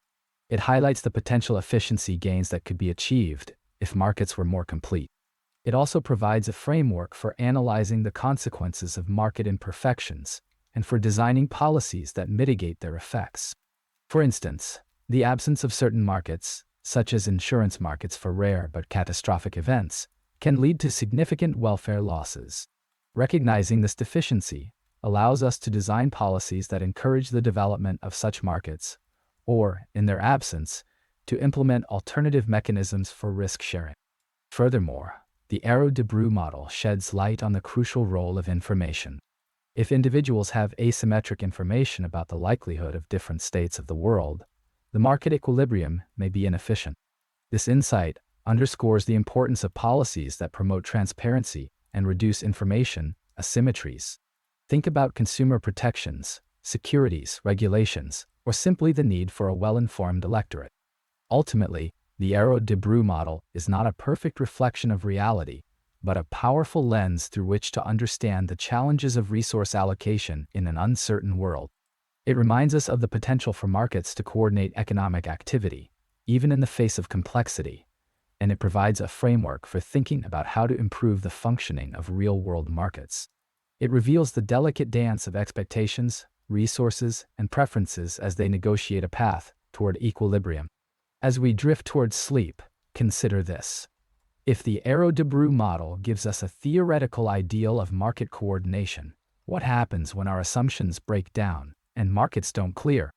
It highlights the potential efficiency gains that could be achieved if markets were more complete. It also provides a framework for analyzing the consequences of market imperfections and for designing policies that mitigate their effects. For instance, the absence of certain markets, such as insurance markets for rare but catastrophic events, can lead to significant welfare losses. Recognizing this deficiency allows us to design policies that encourage the development of such markets, or, in their absence, to implement alternative mechanisms for risk sharing. Furthermore, the Arrow-Debreu model sheds light on the crucial role of information. If individuals have asymmetric information about the likelihood of different states of the world, the market equilibrium may be inefficient. This insight underscores the importance of policies that promote transparency and reduce information asymmetries. Think about consumer protections, securities, regulations, or simply the need for a well-informed electorate. Ultimately, the Arrow-Debreu model is not a perfect reflection of reality, but a powerful lens through which to understand the challenges of resource allocation in an uncertain world. It reminds us of the potential for markets to coordinate economic activity, even in the face of complexity, and it provides a framework for thinking about how to improve the functioning of real-world markets. It reveals the delicate dance of expectations, resources, and preferences as they negotiate a path toward equilibrium. As we drift towards sleep, consider this. If the Arrow-Debreu model gives us a theoretical ideal of market coordination, what happens when our assumptions break down and markets don't clear?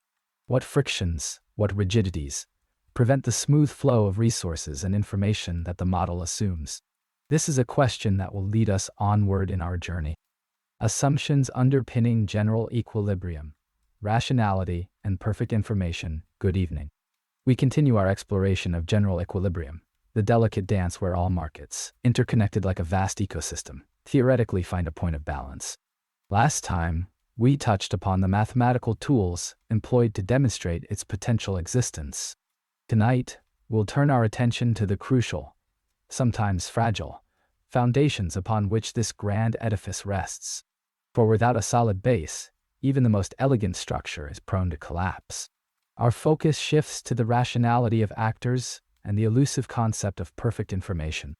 What frictions, what rigidities, prevent the smooth flow of resources and information that the model assumes? This is a question that will lead us onward in our journey. Assumptions underpinning general equilibrium, rationality, and perfect information. Good evening. We continue our exploration of general equilibrium, the delicate dance where all markets, interconnected like a vast ecosystem, theoretically find a point of balance. Last time, we touched upon the mathematical tools employed to demonstrate its potential existence. Tonight, we'll turn our attention to the crucial, sometimes fragile, foundations upon which this grand edifice rests. For without a solid base, even the most elegant structure is prone to collapse. Our focus shifts to the rationality of actors and the elusive concept of perfect information.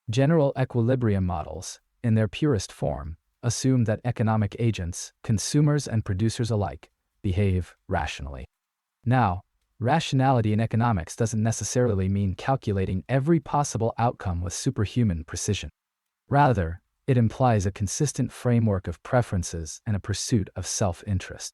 General equilibrium models, in their purest form, assume that economic agents, consumers and producers alike, behave rationally. Now, rationality in economics doesn't necessarily mean calculating every possible outcome with superhuman precision. Rather, it implies a consistent framework of preferences and a pursuit of self-interest.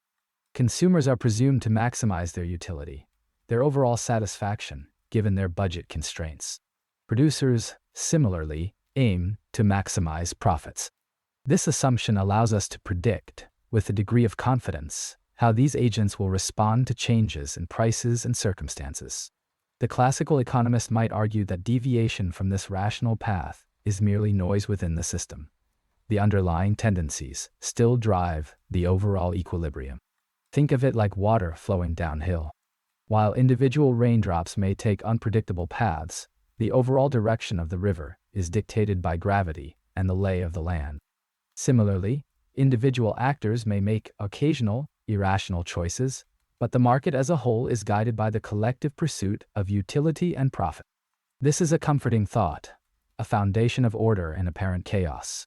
Consumers are presumed to maximize their utility, their overall satisfaction, given their budget constraints. Producers, similarly, aim to maximize profits. This assumption allows us to predict, with a degree of confidence, how these agents will respond to changes in prices and circumstances. The classical economist might argue that deviation from this rational path is merely noise within the system. The underlying tendencies still drive the overall equilibrium. Think of it like water flowing downhill. While individual raindrops may take unpredictable paths, the overall direction of the river is dictated by gravity and the lay of the land. Similarly, individual actors may make occasional, irrational choices, but the market as a whole is guided by the collective pursuit of utility and profit. This is a comforting thought, a foundation of order in apparent chaos.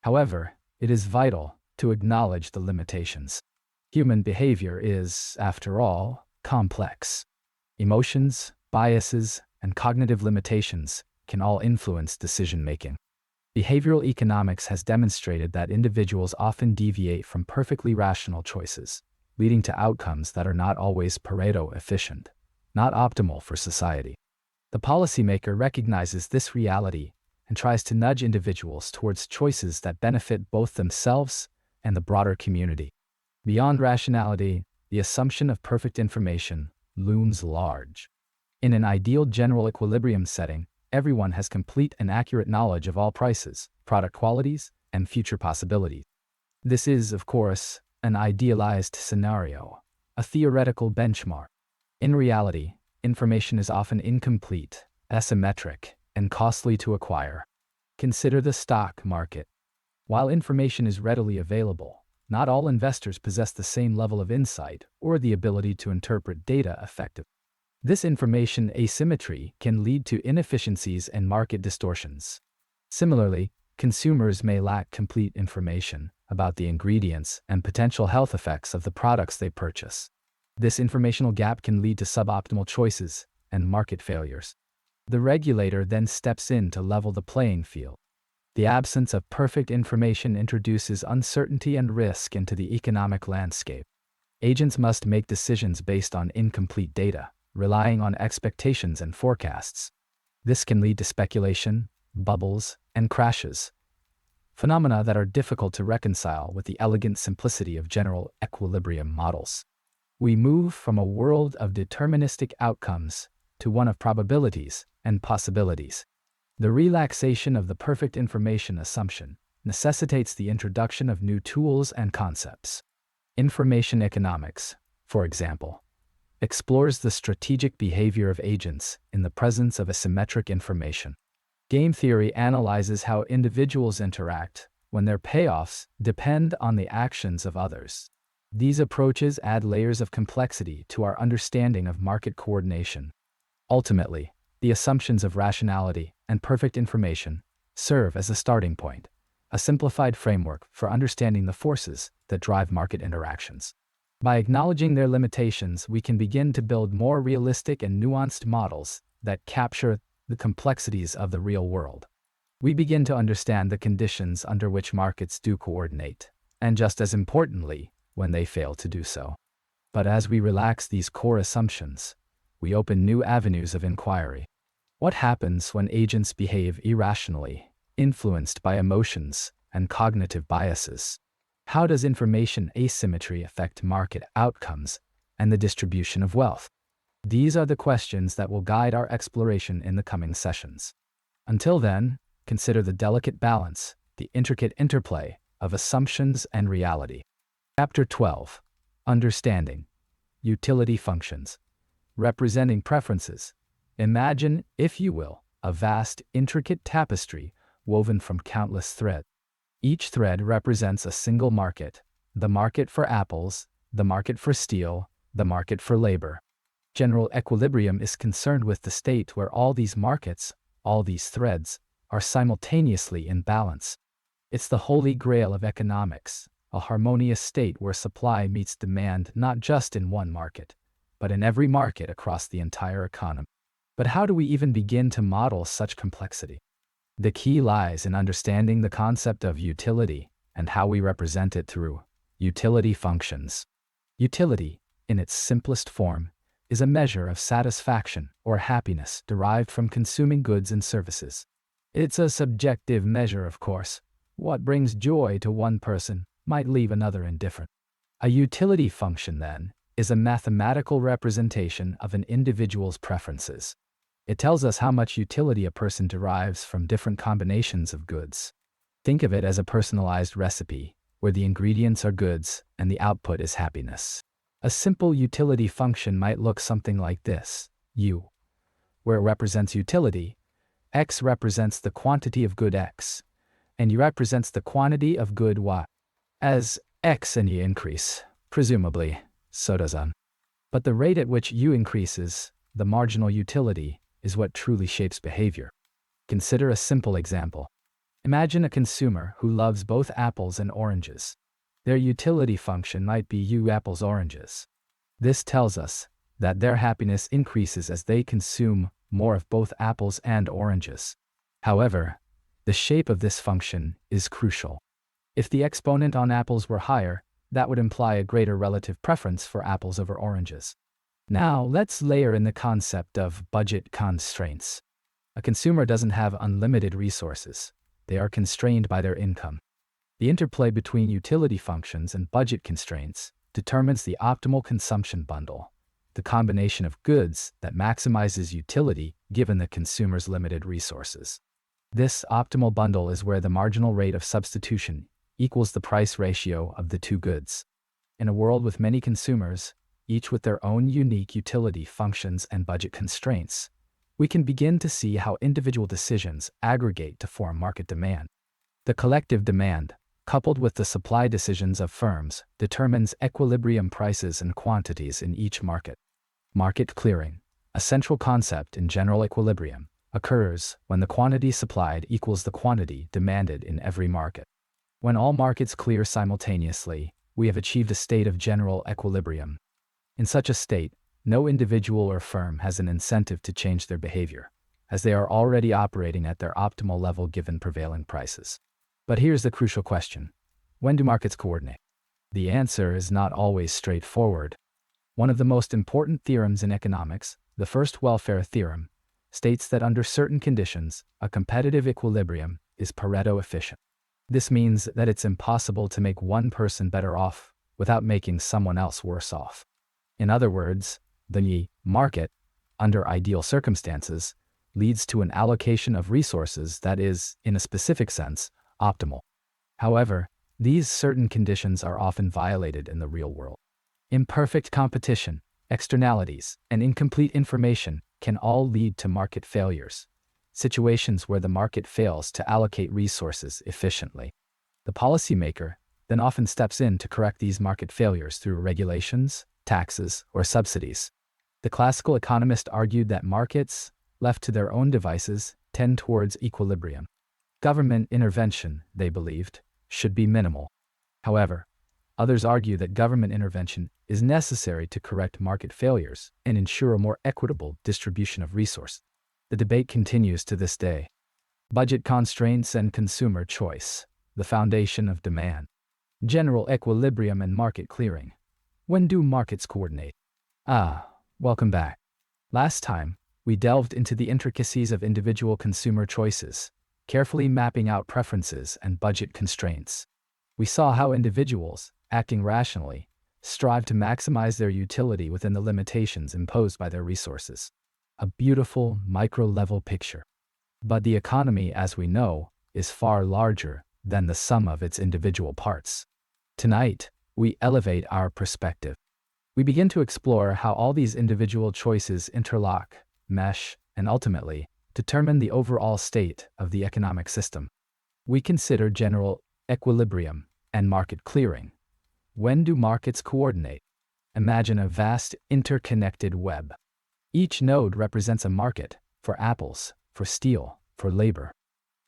However, it is vital to acknowledge the limitations. Human behavior is, after all, complex. Emotions, biases, and cognitive limitations can all influence decision-making. Behavioral economics has demonstrated that individuals often deviate from perfectly rational choices, leading to outcomes that are not always Pareto efficient, not optimal for society. The policymaker recognizes this reality and tries to nudge individuals towards choices that benefit both themselves and the broader community. Beyond rationality, the assumption of perfect information looms large. In an ideal general equilibrium setting, everyone has complete and accurate knowledge of all prices, product qualities, and future possibilities. This is, of course, an idealized scenario, a theoretical benchmark. In reality, information is often incomplete, asymmetric, and costly to acquire. Consider the stock market. While information is readily available, not all investors possess the same level of insight or the ability to interpret data effectively. This information asymmetry can lead to inefficiencies and market distortions. Similarly, consumers may lack complete information about the ingredients and potential health effects of the products they purchase. This informational gap can lead to suboptimal choices and market failures. The regulator then steps in to level the playing field. The absence of perfect information introduces uncertainty and risk into the economic landscape. Agents must make decisions based on incomplete data, relying on expectations and forecasts. This can lead to speculation, bubbles, and crashes, phenomena that are difficult to reconcile with the elegant simplicity of general equilibrium models. We move from a world of deterministic outcomes to one of probabilities and possibilities. The relaxation of the perfect information assumption necessitates the introduction of new tools and concepts. Information economics, for example, explores the strategic behavior of agents in the presence of asymmetric information. Game theory analyzes how individuals interact when their payoffs depend on the actions of others. These approaches add layers of complexity to our understanding of market coordination. Ultimately, the assumptions of rationality and perfect information serve as a starting point, a simplified framework for understanding the forces that drive market interactions. By acknowledging their limitations, we can begin to build more realistic and nuanced models that capture the complexities of the real world. We begin to understand the conditions under which markets do coordinate, and just as importantly, when they fail to do so. But as we relax these core assumptions, we open new avenues of inquiry. What happens when agents behave irrationally, influenced by emotions and cognitive biases? How does information asymmetry affect market outcomes and the distribution of wealth? These are the questions that will guide our exploration in the coming sessions. Until then, consider the delicate balance, the intricate interplay of assumptions and reality. Chapter 12. Understanding. Utility functions. Representing preferences. Imagine, if you will, a vast, intricate tapestry woven from countless threads. Each thread represents a single market: the market for apples, the market for steel, the market for labor. General equilibrium is concerned with the state where all these markets, all these threads, are simultaneously in balance. It's the holy grail of economics, a harmonious state where supply meets demand not just in one market, but in every market across the entire economy. But how do we even begin to model such complexity? The key lies in understanding the concept of utility and how we represent it through utility functions. Utility, in its simplest form, is a measure of satisfaction or happiness derived from consuming goods and services. It's a subjective measure, of course. What brings joy to one person might leave another indifferent. A utility function, then, is a mathematical representation of an individual's preferences. It tells us how much utility a person derives from different combinations of goods. Think of it as a personalized recipe, where the ingredients are goods and the output is happiness. A simple utility function might look something like this: U, where it represents utility, X represents the quantity of good X, and U represents the quantity of good Y. As X and Y increase, presumably, so does U. But the rate at which U increases, the marginal utility, is what truly shapes behavior. Consider a simple example. Imagine a consumer who loves both apples and oranges. Their utility function might be U apples oranges. This tells us that their happiness increases as they consume more of both apples and oranges. However, the shape of this function is crucial. If the exponent on apples were higher, that would imply a greater relative preference for apples over oranges. Now, let's layer in the concept of budget constraints. A consumer doesn't have unlimited resources. They are constrained by their income. The interplay between utility functions and budget constraints determines the optimal consumption bundle, the combination of goods that maximizes utility given the consumer's limited resources. This optimal bundle is where the marginal rate of substitution equals the price ratio of the two goods. In a world with many consumers, each with their own unique utility functions and budget constraints, we can begin to see how individual decisions aggregate to form market demand. The collective demand, coupled with the supply decisions of firms, determines equilibrium prices and quantities in each market. Market clearing, a central concept in general equilibrium, occurs when the quantity supplied equals the quantity demanded in every market. When all markets clear simultaneously, we have achieved a state of general equilibrium. In such a state, no individual or firm has an incentive to change their behavior, as they are already operating at their optimal level given prevailing prices. But here's the crucial question: when do markets coordinate? The answer is not always straightforward. One of the most important theorems in economics, the first welfare theorem, states that under certain conditions, a competitive equilibrium is Pareto efficient. This means that it's impossible to make one person better off without making someone else worse off. In other words, the market, under ideal circumstances, leads to an allocation of resources that is, in a specific sense, optimal. However, these certain conditions are often violated in the real world. Imperfect competition, externalities, and incomplete information can all lead to market failures, situations where the market fails to allocate resources efficiently. The policymaker then often steps in to correct these market failures through regulations, taxes, or subsidies. The classical economist argued that markets, left to their own devices, tend towards equilibrium. Government intervention, they believed, should be minimal. However, others argue that government intervention is necessary to correct market failures and ensure a more equitable distribution of resources. The debate continues to this day. Budget constraints and consumer choice, the foundation of demand. General equilibrium and market clearing. When do markets coordinate? Welcome back. Last time, we delved into the intricacies of individual consumer choices, carefully mapping out preferences and budget constraints. We saw how individuals, acting rationally, strive to maximize their utility within the limitations imposed by their resources. A beautiful micro-level picture. But the economy, as we know, is far larger than the sum of its individual parts. Tonight, we elevate our perspective. We begin to explore how all these individual choices interlock, mesh, and ultimately determine the overall state of the economic system. We consider general equilibrium and market clearing. When do markets coordinate? Imagine a vast interconnected web. Each node represents a market for apples, for steel, for labor.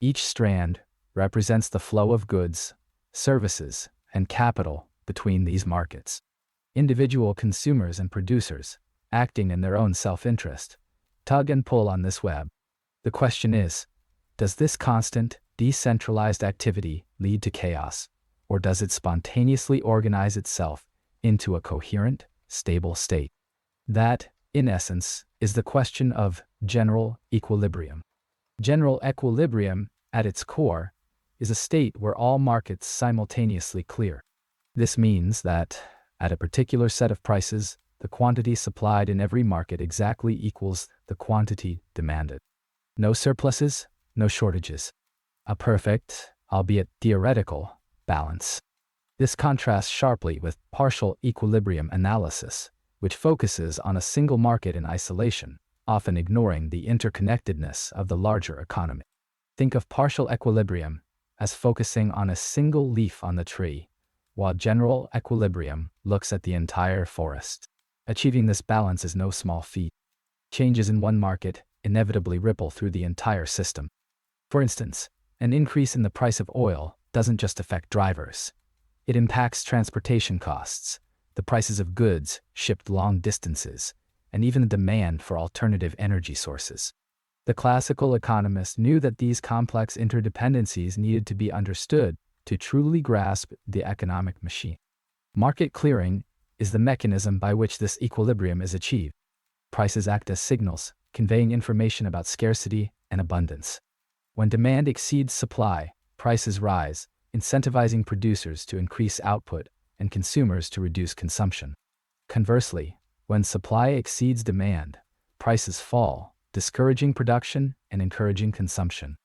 Each strand represents the flow of goods, services, and capital between these markets. Individual consumers and producers, acting in their own self-interest, tug and pull on this web. The question is, does this constant, decentralized activity lead to chaos, or does it spontaneously organize itself into a coherent, stable state? That, in essence, is the question of general equilibrium. General equilibrium, at its core, is a state where all markets simultaneously clear. This means that, at a particular set of prices, the quantity supplied in every market exactly equals the quantity demanded. No surpluses, no shortages. A perfect, albeit theoretical, balance. This contrasts sharply with partial equilibrium analysis, which focuses on a single market in isolation, often ignoring the interconnectedness of the larger economy. Think of partial equilibrium as focusing on a single leaf on the tree, while general equilibrium looks at the entire forest. Achieving this balance is no small feat. Changes in one market inevitably ripple through the entire system. For instance, an increase in the price of oil doesn't just affect drivers. It impacts transportation costs, the prices of goods shipped long distances, and even the demand for alternative energy sources. The classical economists knew that these complex interdependencies needed to be understood to truly grasp the economic machine. Market clearing is the mechanism by which this equilibrium is achieved. Prices act as signals, conveying information about scarcity and abundance. When demand exceeds supply, prices rise, incentivizing producers to increase output and consumers to reduce consumption. Conversely, when supply exceeds demand, prices fall, discouraging production and encouraging consumption.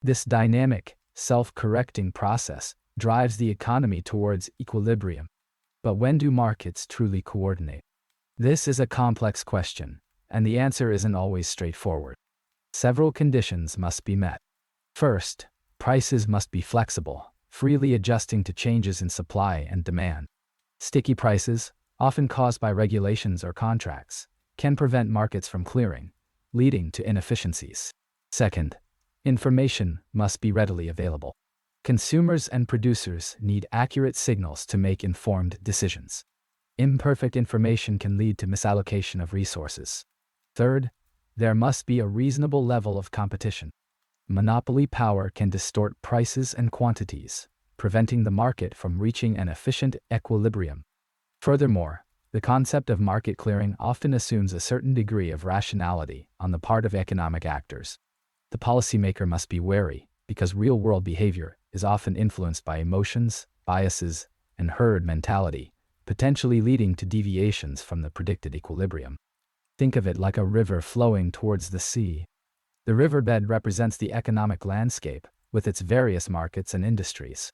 This dynamic, self-correcting process drives the economy towards equilibrium. But when do markets truly coordinate? This is a complex question, and the answer isn't always straightforward. Several conditions must be met. First, prices must be flexible, freely adjusting to changes in supply and demand. Sticky prices, often caused by regulations or contracts, can prevent markets from clearing, leading to inefficiencies. Second, information must be readily available. Consumers and producers need accurate signals to make informed decisions. Imperfect information can lead to misallocation of resources. Third, there must be a reasonable level of competition. Monopoly power can distort prices and quantities, preventing the market from reaching an efficient equilibrium. Furthermore, the concept of market clearing often assumes a certain degree of rationality on the part of economic actors. The policymaker must be wary, because real-world behavior is often influenced by emotions, biases, and herd mentality, potentially leading to deviations from the predicted equilibrium. Think of it like a river flowing towards the sea. The riverbed represents the economic landscape, with its various markets and industries.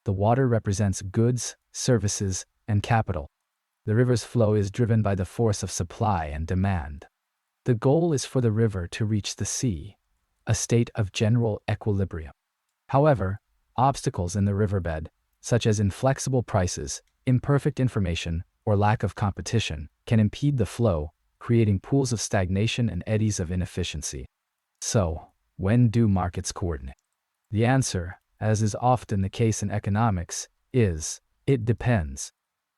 The water represents goods, services, and capital. The river's flow is driven by the force of supply and demand. The goal is for the river to reach the sea, a state of general equilibrium. However, obstacles in the riverbed, such as inflexible prices, imperfect information, or lack of competition, can impede the flow, creating pools of stagnation and eddies of inefficiency. So, when do markets coordinate? The answer, as is often the case in economics, is, it depends.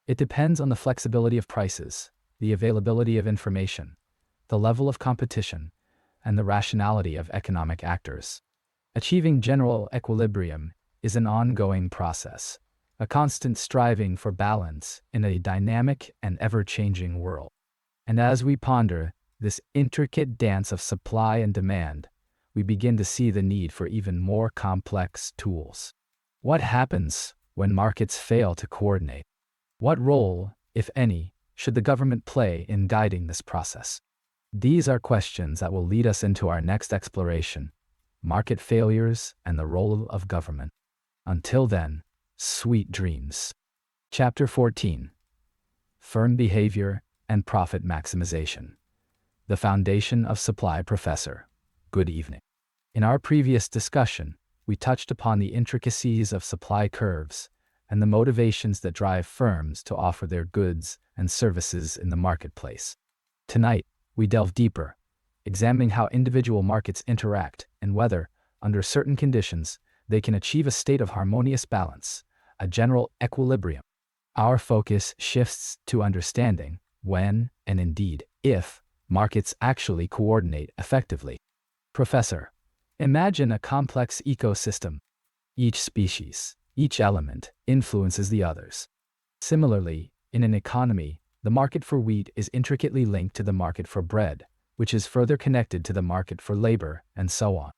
It depends on the flexibility of prices, the availability of information, the level of competition, and the rationality of economic actors. Achieving general equilibrium is an ongoing process, a constant striving for balance in a dynamic and ever-changing world. And as we ponder this intricate dance of supply and demand, we begin to see the need for even more complex tools. What happens when markets fail to coordinate? What role, if any, should the government play in guiding this process? These are questions that will lead us into our next exploration: market failures and the role of government. Until then, sweet dreams. Chapter 14: Firm Behavior and Profit Maximization. The Foundation of Supply. Professor, good evening. In our previous discussion, we touched upon the intricacies of supply curves and the motivations that drive firms to offer their goods and services in the marketplace. Tonight, we delve deeper, examining how individual markets interact and whether, under certain conditions, they can achieve a state of harmonious balance, a general equilibrium. Our focus shifts to understanding when, and indeed if, markets actually coordinate effectively. Professor, imagine a complex ecosystem. Each species, each element, influences the others. Similarly, in an economy, the market for wheat is intricately linked to the market for bread, which is further connected to the market for labor, and so on.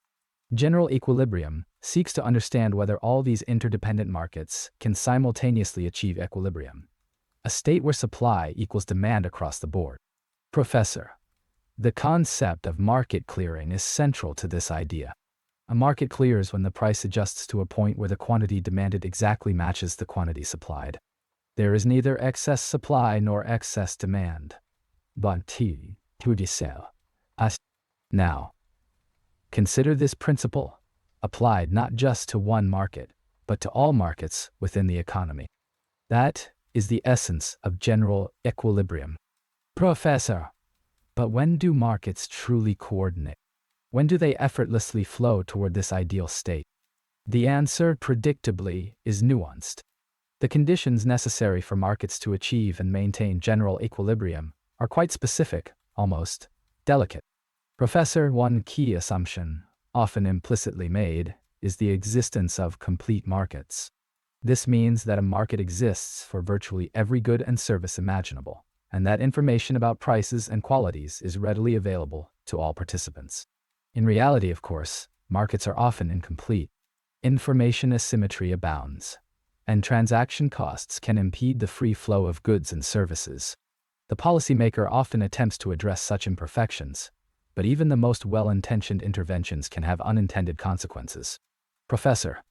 General equilibrium seeks to understand whether all these interdependent markets can simultaneously achieve equilibrium, a state where supply equals demand across the board. Professor, the concept of market clearing is central to this idea. A market clears when the price adjusts to a point where the quantity demanded exactly matches the quantity supplied. There is neither excess supply nor excess demand. But to sell us. Now, consider this principle, applied not just to one market, but to all markets within the economy. That is the essence of general equilibrium. Professor, but when do markets truly coordinate? When do they effortlessly flow toward this ideal state? The answer, predictably, is nuanced. The conditions necessary for markets to achieve and maintain general equilibrium are quite specific, almost delicate. Professor, one key assumption, often implicitly made, is the existence of complete markets. This means that a market exists for virtually every good and service imaginable, and that information about prices and qualities is readily available to all participants. In reality, of course, markets are often incomplete. Information asymmetry abounds, and transaction costs can impede the free flow of goods and services. The policymaker often attempts to address such imperfections, but even the most well-intentioned interventions can have unintended consequences. Professor,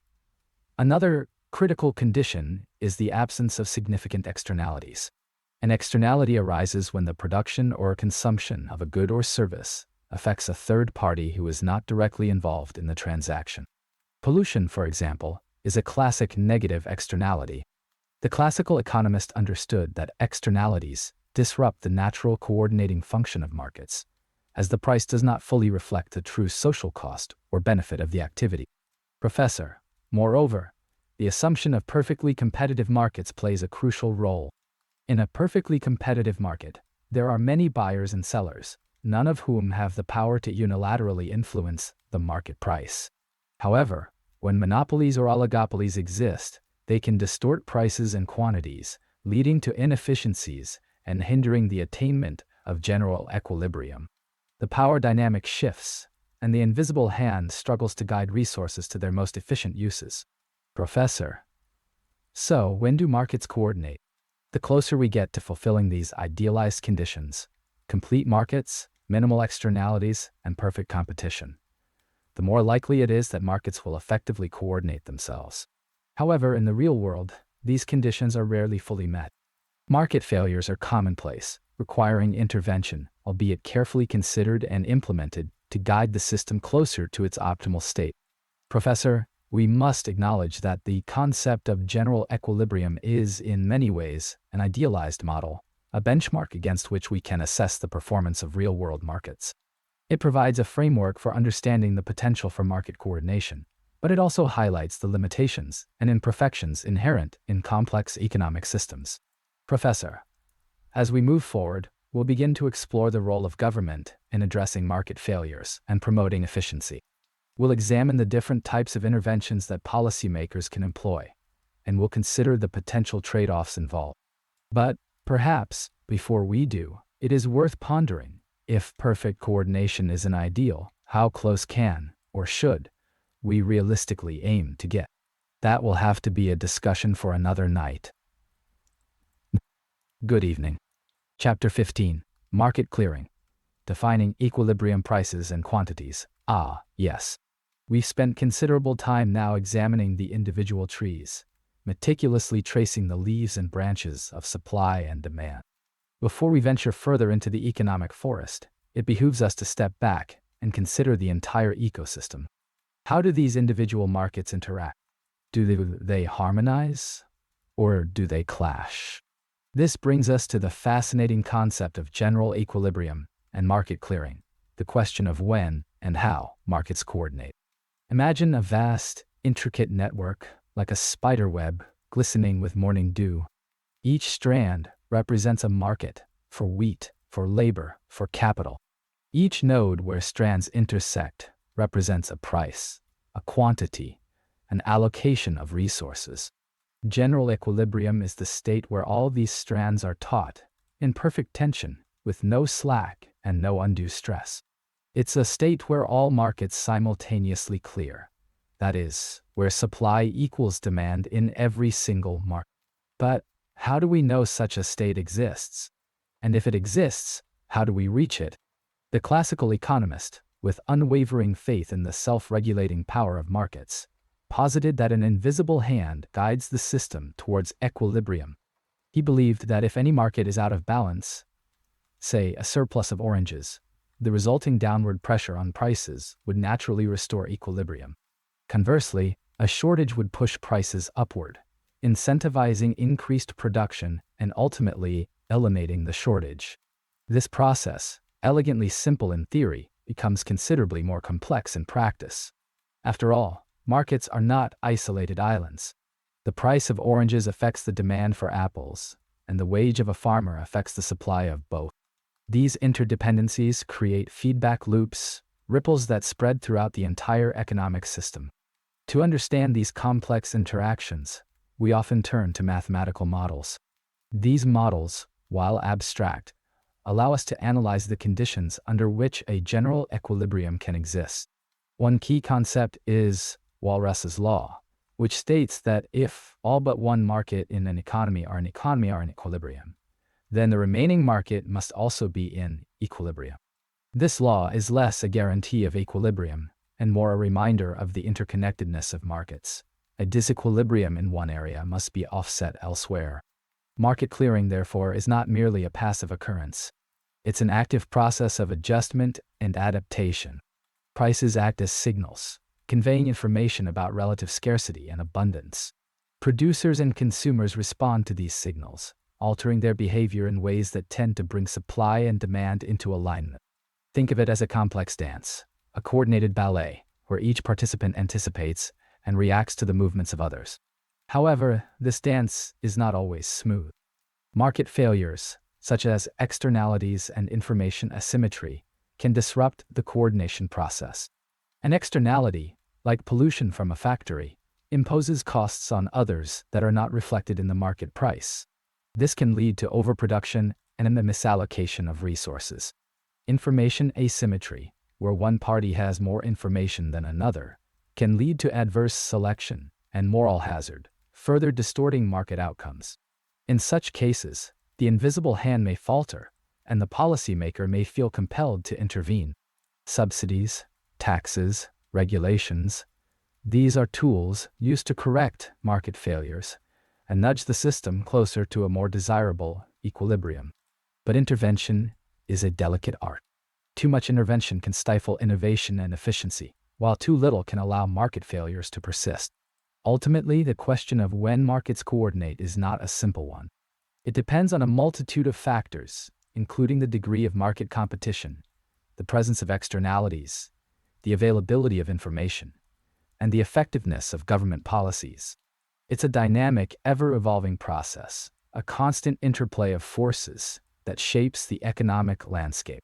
another critical condition is the absence of significant externalities. An externality arises when the production or consumption of a good or service affects a third party who is not directly involved in the transaction. Pollution, for example, is a classic negative externality. The classical economist understood that externalities disrupt the natural coordinating function of markets, as the price does not fully reflect the true social cost or benefit of the activity. Professor, moreover, the assumption of perfectly competitive markets plays a crucial role. In a perfectly competitive market, there are many buyers and sellers, none of whom have the power to unilaterally influence the market price. However, when monopolies or oligopolies exist, they can distort prices and quantities, leading to inefficiencies and hindering the attainment of general equilibrium. The power dynamic shifts, and the invisible hand struggles to guide resources to their most efficient uses. Professor, so when do markets coordinate? The closer we get to fulfilling these idealized conditions, complete markets, minimal externalities, and perfect competition, the more likely it is that markets will effectively coordinate themselves. However, in the real world, these conditions are rarely fully met. Market failures are commonplace, requiring intervention, albeit carefully considered and implemented, to guide the system closer to its optimal state. Professor, we must acknowledge that the concept of general equilibrium is, in many ways, an idealized model, a benchmark against which we can assess the performance of real-world markets. It provides a framework for understanding the potential for market coordination, but it also highlights the limitations and imperfections inherent in complex economic systems. Professor, as we move forward, we'll begin to explore the role of government in addressing market failures and promoting efficiency. We'll examine the different types of interventions that policymakers can employ, and we'll consider the potential trade-offs involved. But, perhaps, before we do, it is worth pondering, if perfect coordination is an ideal, how close can, or should, we realistically aim to get? That will have to be a discussion for another night. Good evening. Chapter 15. Market Clearing. Defining equilibrium prices and quantities. Ah, yes. We've spent considerable time now examining the individual trees, meticulously tracing the leaves and branches of supply and demand. Before we venture further into the economic forest, it behooves us to step back and consider the entire ecosystem. How do these individual markets interact? Do they harmonize, or do they clash? This brings us to the fascinating concept of general equilibrium and market clearing, the question of when and how markets coordinate. Imagine a vast, intricate network, like a spider web, glistening with morning dew. Each strand represents a market for wheat, for labor, for capital. Each node where strands intersect represents a price, a quantity, an allocation of resources. General equilibrium is the state where all these strands are taut, in perfect tension, with no slack and no undue stress. It's a state where all markets simultaneously clear. That is, where supply equals demand in every single market. But how do we know such a state exists? And if it exists, how do we reach it? The classical economist, with unwavering faith in the self-regulating power of markets, posited that an invisible hand guides the system towards equilibrium. He believed that if any market is out of balance, say a surplus of oranges, the resulting downward pressure on prices would naturally restore equilibrium. Conversely, a shortage would push prices upward, incentivizing increased production and ultimately eliminating the shortage. This process, elegantly simple in theory, becomes considerably more complex in practice. After all, markets are not isolated islands. The price of oranges affects the demand for apples, and the wage of a farmer affects the supply of both. These interdependencies create feedback loops, ripples that spread throughout the entire economic system. To understand these complex interactions, we often turn to mathematical models. These models, while abstract, allow us to analyze the conditions under which a general equilibrium can exist. One key concept is Walras's law, which states that if all but one market in an economy are in equilibrium, then the remaining market must also be in equilibrium. This law is less a guarantee of equilibrium and more a reminder of the interconnectedness of markets. A disequilibrium in one area must be offset elsewhere. Market clearing, therefore, is not merely a passive occurrence. It's an active process of adjustment and adaptation. Prices act as signals, conveying information about relative scarcity and abundance. Producers and consumers respond to these signals, altering their behavior in ways that tend to bring supply and demand into alignment. Think of it as a complex dance, a coordinated ballet, where each participant anticipates and reacts to the movements of others. However, this dance is not always smooth. Market failures, such as externalities and information asymmetry, can disrupt the coordination process. An externality, like pollution from a factory, imposes costs on others that are not reflected in the market price. This can lead to overproduction and a misallocation of resources. Information asymmetry, where one party has more information than another, can lead to adverse selection and moral hazard, further distorting market outcomes. In such cases, the invisible hand may falter, and the policymaker may feel compelled to intervene. Subsidies, taxes, regulations, these are tools used to correct market failures and nudge the system closer to a more desirable equilibrium. But intervention is a delicate art. Too much intervention can stifle innovation and efficiency, while too little can allow market failures to persist. Ultimately, the question of when markets coordinate is not a simple one. It depends on a multitude of factors, including the degree of market competition, the presence of externalities, the availability of information, and the effectiveness of government policies. It's a dynamic, ever-evolving process, a constant interplay of forces that shapes the economic landscape.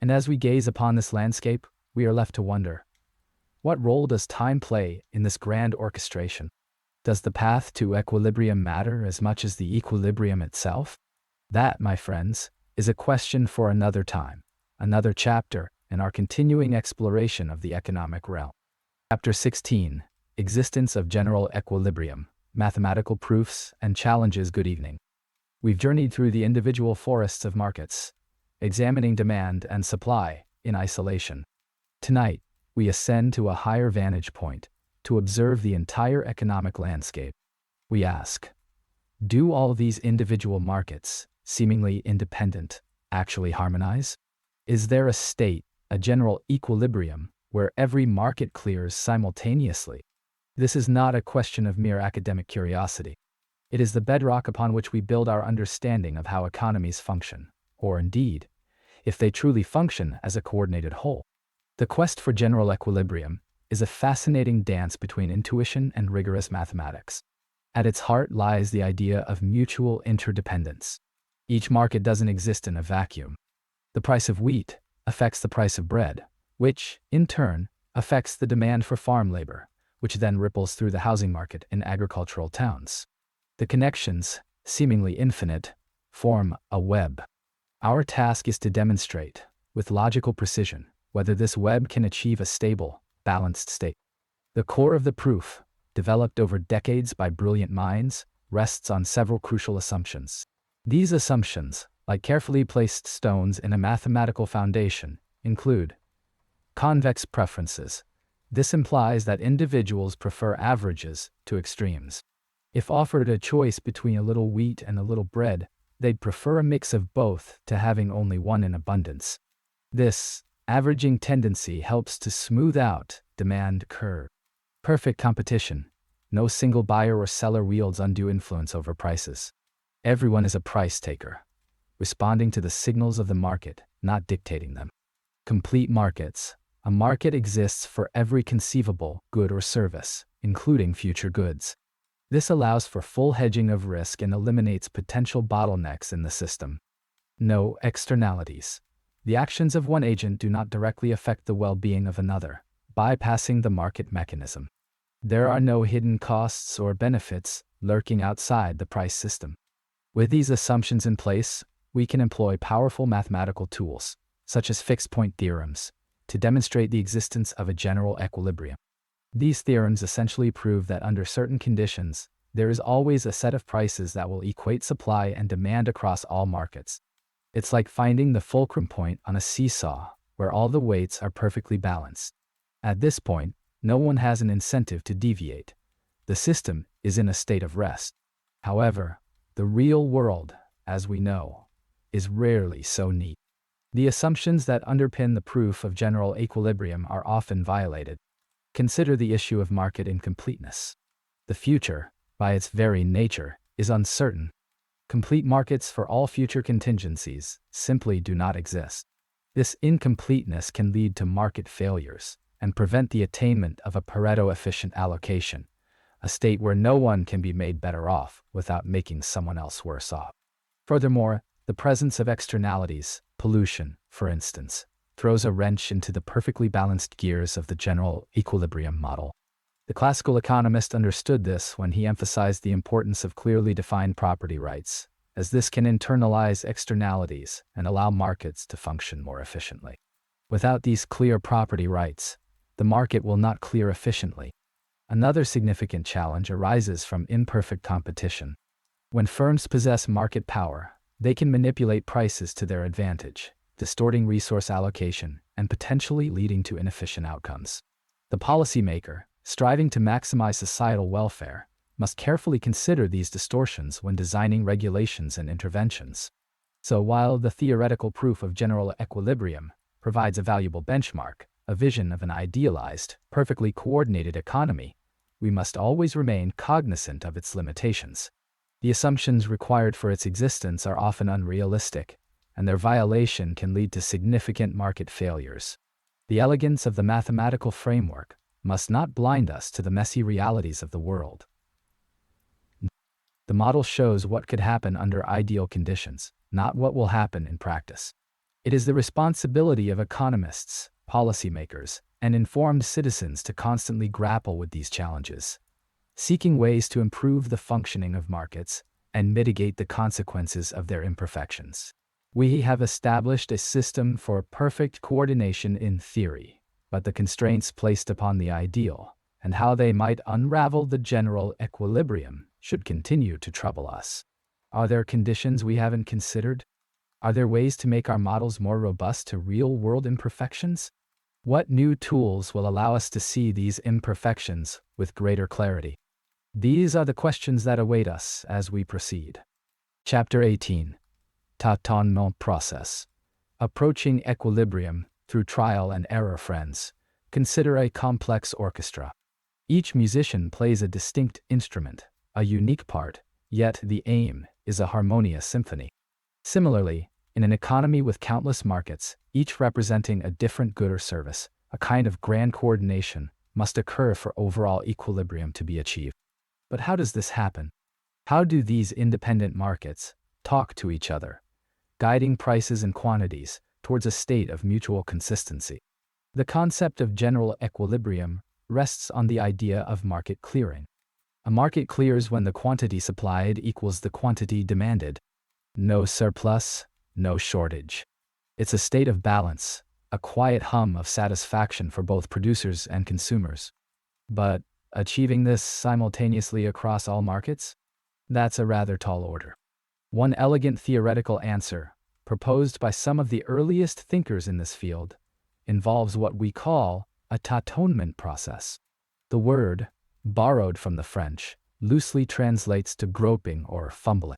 And as we gaze upon this landscape, we are left to wonder, what role does time play in this grand orchestration? Does the path to equilibrium matter as much as the equilibrium itself? That, my friends, is a question for another time, another chapter in our continuing exploration of the economic realm. Chapter 16, Existence of General Equilibrium, Mathematical Proofs and Challenges. Good evening. We've journeyed through the individual forests of markets, examining demand and supply in isolation. Tonight, we ascend to a higher vantage point to observe the entire economic landscape. We ask, do all these individual markets, seemingly independent, actually harmonize? Is there a state, a general equilibrium, where every market clears simultaneously? This is not a question of mere academic curiosity. It is the bedrock upon which we build our understanding of how economies function, or indeed, if they truly function as a coordinated whole. The quest for general equilibrium is a fascinating dance between intuition and rigorous mathematics. At its heart lies the idea of mutual interdependence. Each market doesn't exist in a vacuum. The price of wheat affects the price of bread, which, in turn, affects the demand for farm labor, which then ripples through the housing market in agricultural towns. The connections, seemingly infinite, form a web. Our task is to demonstrate, with logical precision, whether this web can achieve a stable, balanced state. The core of the proof, developed over decades by brilliant minds, rests on several crucial assumptions. These assumptions, like carefully placed stones in a mathematical foundation, include convex preferences. This implies that individuals prefer averages to extremes. If offered a choice between a little wheat and a little bread, they'd prefer a mix of both to having only one in abundance. This averaging tendency helps to smooth out demand curve. Perfect competition. No single buyer or seller wields undue influence over prices. Everyone is a price taker, responding to the signals of the market, not dictating them. Complete markets. A market exists for every conceivable good or service, including future goods. This allows for full hedging of risk and eliminates potential bottlenecks in the system. No externalities. The actions of one agent do not directly affect the well-being of another, bypassing the market mechanism. There are no hidden costs or benefits lurking outside the price system. With these assumptions in place, we can employ powerful mathematical tools, such as fixed-point theorems, to demonstrate the existence of a general equilibrium. These theorems essentially prove that under certain conditions, there is always a set of prices that will equate supply and demand across all markets. It's like finding the fulcrum point on a seesaw, where all the weights are perfectly balanced. At this point, no one has an incentive to deviate. The system is in a state of rest. However, the real world, as we know, is rarely so neat. The assumptions that underpin the proof of general equilibrium are often violated. Consider the issue of market incompleteness. The future, by its very nature, is uncertain. Complete markets for all future contingencies simply do not exist. This incompleteness can lead to market failures and prevent the attainment of a Pareto-efficient allocation, a state where no one can be made better off without making someone else worse off. Furthermore, the presence of externalities, pollution, for instance, throws a wrench into the perfectly balanced gears of the general equilibrium model. The classical economist understood this when he emphasized the importance of clearly defined property rights, as this can internalize externalities and allow markets to function more efficiently. Without these clear property rights, the market will not clear efficiently. Another significant challenge arises from imperfect competition. When firms possess market power, they can manipulate prices to their advantage, distorting resource allocation and potentially leading to inefficient outcomes. The policymaker, striving to maximize societal welfare, must carefully consider these distortions when designing regulations and interventions. So while the theoretical proof of general equilibrium provides a valuable benchmark, a vision of an idealized, perfectly coordinated economy, we must always remain cognizant of its limitations. The assumptions required for its existence are often unrealistic, and their violation can lead to significant market failures. The elegance of the mathematical framework must not blind us to the messy realities of the world. The model shows what could happen under ideal conditions, not what will happen in practice. It is the responsibility of economists, policymakers, and informed citizens to constantly grapple with these challenges, seeking ways to improve the functioning of markets and mitigate the consequences of their imperfections. We have established a system for perfect coordination in theory, but the constraints placed upon the ideal and how they might unravel the general equilibrium should continue to trouble us. Are there conditions we haven't considered? Are there ways to make our models more robust to real-world imperfections? What new tools will allow us to see these imperfections with greater clarity? These are the questions that await us as we proceed. Chapter 18. Tâtonnement Process. Approaching equilibrium through trial and error, friends. Consider a complex orchestra. Each musician plays a distinct instrument, a unique part, yet the aim is a harmonious symphony. Similarly, in an economy with countless markets, each representing a different good or service, a kind of grand coordination must occur for overall equilibrium to be achieved. But how does this happen? How do these independent markets talk to each other, guiding prices and quantities towards a state of mutual consistency? The concept of general equilibrium rests on the idea of market clearing. A market clears when the quantity supplied equals the quantity demanded. No surplus, no shortage. It's a state of balance, a quiet hum of satisfaction for both producers and consumers. But achieving this simultaneously across all markets? That's a rather tall order. One elegant theoretical answer, proposed by some of the earliest thinkers in this field, involves what we call a tâtonnement process. The word, borrowed from the French, loosely translates to groping or fumbling.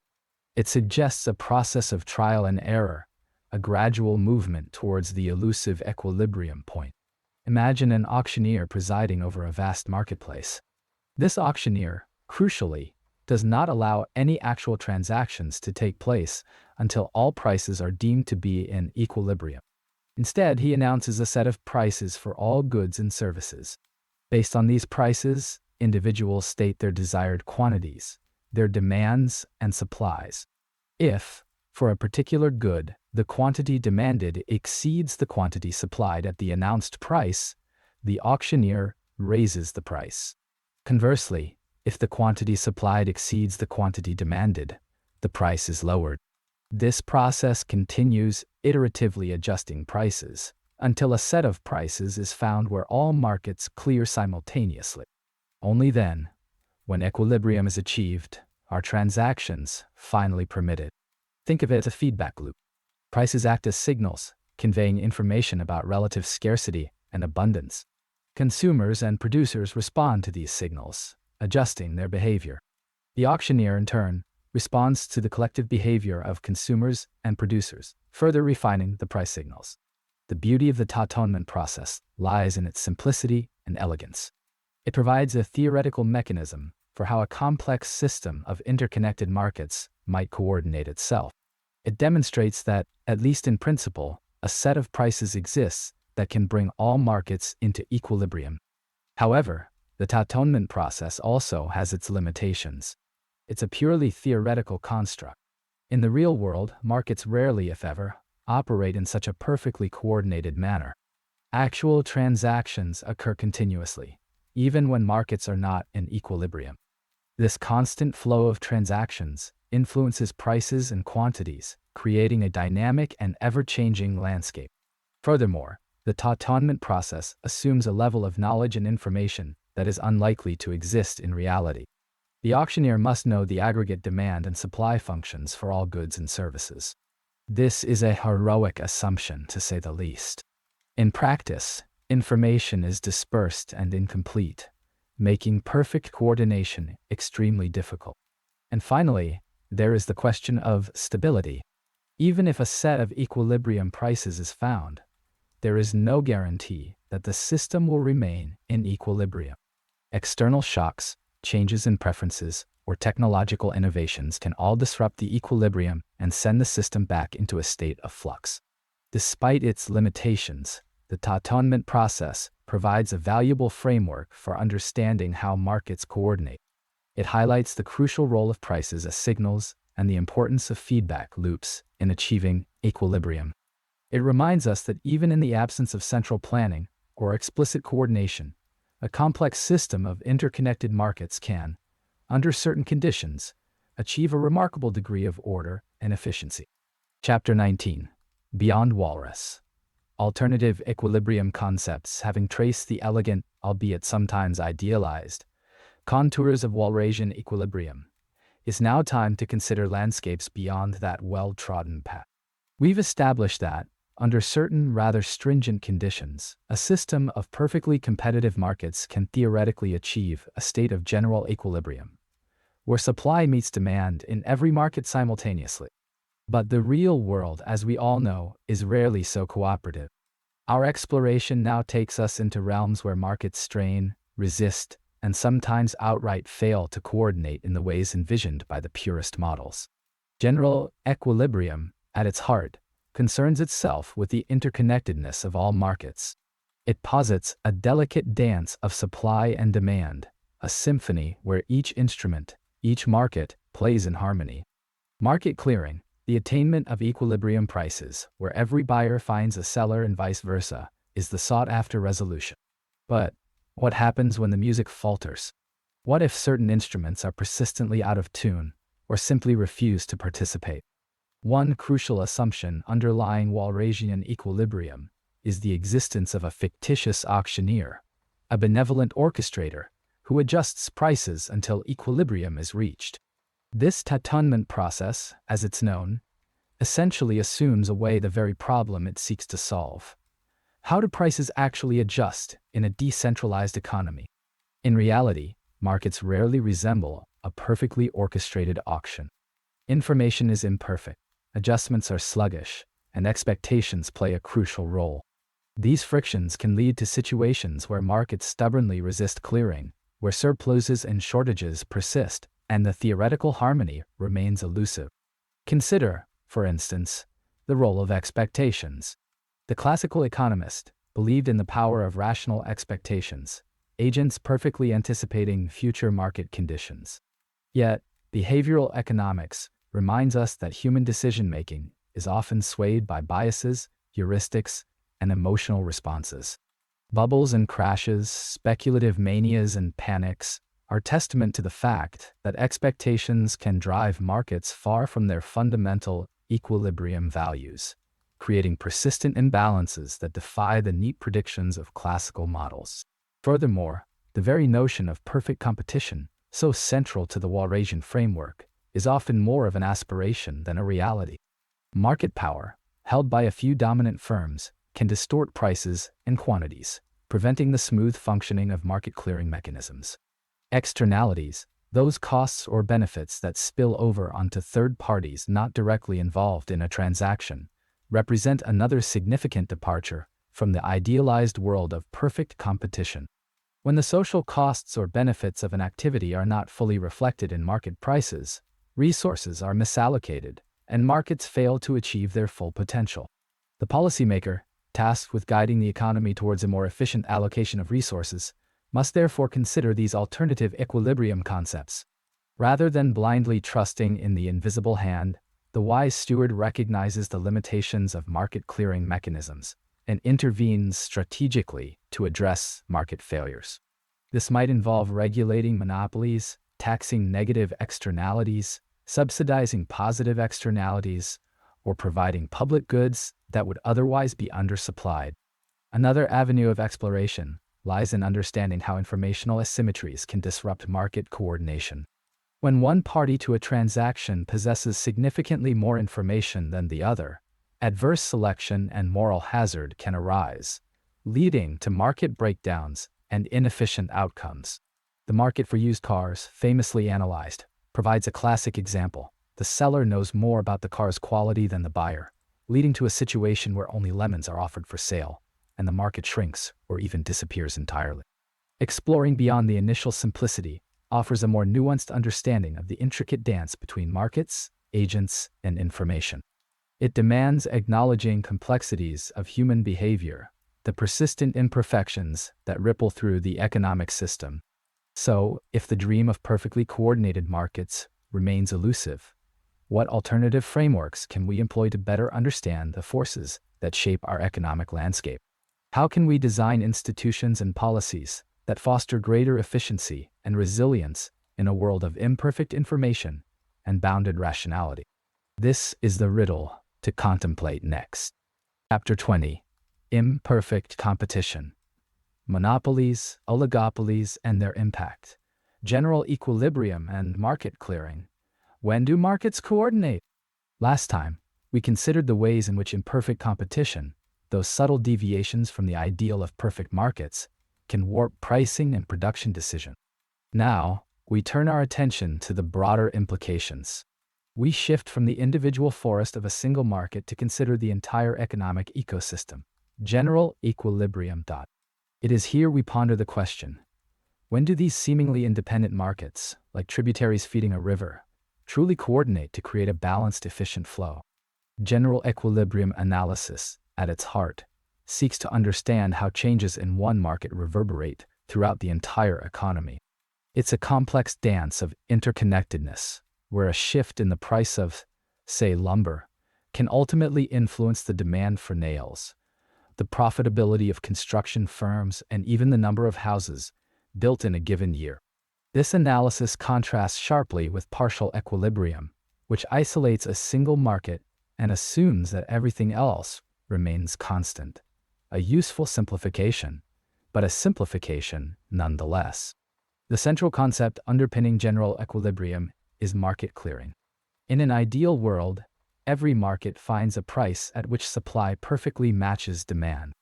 It suggests a process of trial and error, a gradual movement towards the elusive equilibrium point. Imagine an auctioneer presiding over a vast marketplace. This auctioneer, crucially, does not allow any actual transactions to take place until all prices are deemed to be in equilibrium. Instead, he announces a set of prices for all goods and services. Based on these prices, individuals state their desired quantities, their demands and supplies. If, for a particular good, the quantity demanded exceeds the quantity supplied at the announced price, the auctioneer raises the price. Conversely, if the quantity supplied exceeds the quantity demanded, the price is lowered. This process continues, iteratively adjusting prices, until a set of prices is found where all markets clear simultaneously. Only then, when equilibrium is achieved, are transactions finally permitted. Think of it as a feedback loop. Prices act as signals, conveying information about relative scarcity and abundance. Consumers and producers respond to these signals, adjusting their behavior. The auctioneer, in turn, responds to the collective behavior of consumers and producers, further refining the price signals. The beauty of the tâtonnement process lies in its simplicity and elegance. It provides a theoretical mechanism for how a complex system of interconnected markets might coordinate itself. It demonstrates that, at least in principle, a set of prices exists that can bring all markets into equilibrium. However, the tâtonnement process also has its limitations. It's a purely theoretical construct. In the real world, markets rarely, if ever, operate in such a perfectly coordinated manner. Actual transactions occur continuously, even when markets are not in equilibrium. This constant flow of transactions influences prices and quantities, creating a dynamic and ever-changing landscape. Furthermore, the tâtonnement process assumes a level of knowledge and information that is unlikely to exist in reality. The auctioneer must know the aggregate demand and supply functions for all goods and services. This is a heroic assumption, to say the least. In practice, information is dispersed and incomplete, making perfect coordination extremely difficult. And finally, there is the question of stability. Even if a set of equilibrium prices is found, there is no guarantee that the system will remain in equilibrium. External shocks, changes in preferences, or technological innovations can all disrupt the equilibrium and send the system back into a state of flux. Despite its limitations, the tâtonnement process provides a valuable framework for understanding how markets coordinate. It highlights the crucial role of prices as signals and the importance of feedback loops in achieving equilibrium. It reminds us that even in the absence of central planning or explicit coordination, a complex system of interconnected markets can, under certain conditions, achieve a remarkable degree of order and efficiency. Chapter 19. Beyond Walrus. Alternative equilibrium concepts having traced the elegant, albeit sometimes idealized, contours of Walrasian equilibrium. it's now time to consider landscapes beyond that well-trodden path. We've established that, under certain rather stringent conditions, a system of perfectly competitive markets can theoretically achieve a state of general equilibrium, where supply meets demand in every market simultaneously. But the real world, as we all know, is rarely so cooperative. Our exploration now takes us into realms where markets strain, resist, and sometimes outright fail to coordinate in the ways envisioned by the purest models. General equilibrium, at its heart, concerns itself with the interconnectedness of all markets. It posits a delicate dance of supply and demand, a symphony where each instrument, each market, plays in harmony. Market clearing, the attainment of equilibrium prices, where every buyer finds a seller and vice versa, is the sought-after resolution. But what happens when the music falters? What if certain instruments are persistently out of tune, or simply refuse to participate? One crucial assumption underlying Walrasian equilibrium is the existence of a fictitious auctioneer, a benevolent orchestrator, who adjusts prices until equilibrium is reached. This tâtonnement process, as it's known, essentially assumes away the very problem it seeks to solve. How do prices actually adjust in a decentralized economy? In reality, markets rarely resemble a perfectly orchestrated auction. Information is imperfect, adjustments are sluggish, and expectations play a crucial role. These frictions can lead to situations where markets stubbornly resist clearing, where surpluses and shortages persist, and the theoretical harmony remains elusive. Consider, for instance, the role of expectations. The classical economist believed in the power of rational expectations, agents perfectly anticipating future market conditions. Yet, behavioral economics reminds us that human decision-making is often swayed by biases, heuristics, and emotional responses. Bubbles and crashes, speculative manias and panics are testament to the fact that expectations can drive markets far from their fundamental equilibrium values, creating persistent imbalances that defy the neat predictions of classical models. Furthermore, the very notion of perfect competition, so central to the Walrasian framework, is often more of an aspiration than a reality. Market power, held by a few dominant firms, can distort prices and quantities, preventing the smooth functioning of market clearing mechanisms. Externalities, those costs or benefits that spill over onto third parties not directly involved in a transaction, represent another significant departure from the idealized world of perfect competition. When the social costs or benefits of an activity are not fully reflected in market prices, resources are misallocated, and markets fail to achieve their full potential. The policymaker, tasked with guiding the economy towards a more efficient allocation of resources, must therefore consider these alternative equilibrium concepts. Rather than blindly trusting in the invisible hand, the wise steward recognizes the limitations of market clearing mechanisms and intervenes strategically to address market failures. This might involve regulating monopolies, taxing negative externalities, subsidizing positive externalities, or providing public goods that would otherwise be undersupplied. Another avenue of exploration lies in understanding how informational asymmetries can disrupt market coordination. When one party to a transaction possesses significantly more information than the other, adverse selection and moral hazard can arise, leading to market breakdowns and inefficient outcomes. The market for used cars, famously analyzed, provides a classic example. The seller knows more about the car's quality than the buyer, leading to a situation where only lemons are offered for sale, and the market shrinks or even disappears entirely. Exploring beyond the initial simplicity offers a more nuanced understanding of the intricate dance between markets, agents, and information. It demands acknowledging complexities of human behavior, the persistent imperfections that ripple through the economic system. So, if the dream of perfectly coordinated markets remains elusive, what alternative frameworks can we employ to better understand the forces that shape our economic landscape? How can we design institutions and policies that foster greater efficiency and resilience in a world of imperfect information and bounded rationality? This is the riddle to contemplate next. Chapter 20. Imperfect Competition. Monopolies, oligopolies, and their impact. General equilibrium and market clearing. When do markets coordinate? Last time, we considered the ways in which imperfect competition, those subtle deviations from the ideal of perfect markets, can warp pricing and production decisions. Now, we turn our attention to the broader implications. We shift from the individual forest of a single market to consider the entire economic ecosystem, general equilibrium. It is here we ponder the question: when do these seemingly independent markets, like tributaries feeding a river, truly coordinate to create a balanced, efficient flow? General equilibrium analysis, at its heart, seeks to understand how changes in one market reverberate throughout the entire economy. It's a complex dance of interconnectedness, where a shift in the price of, say, lumber, can ultimately influence the demand for nails, the profitability of construction firms, and even the number of houses built in a given year. This analysis contrasts sharply with partial equilibrium, which isolates a single market and assumes that everything else remains constant. A useful simplification, but a simplification nonetheless. The central concept underpinning general equilibrium is market clearing. In an ideal world, every market finds a price at which supply perfectly matches demand.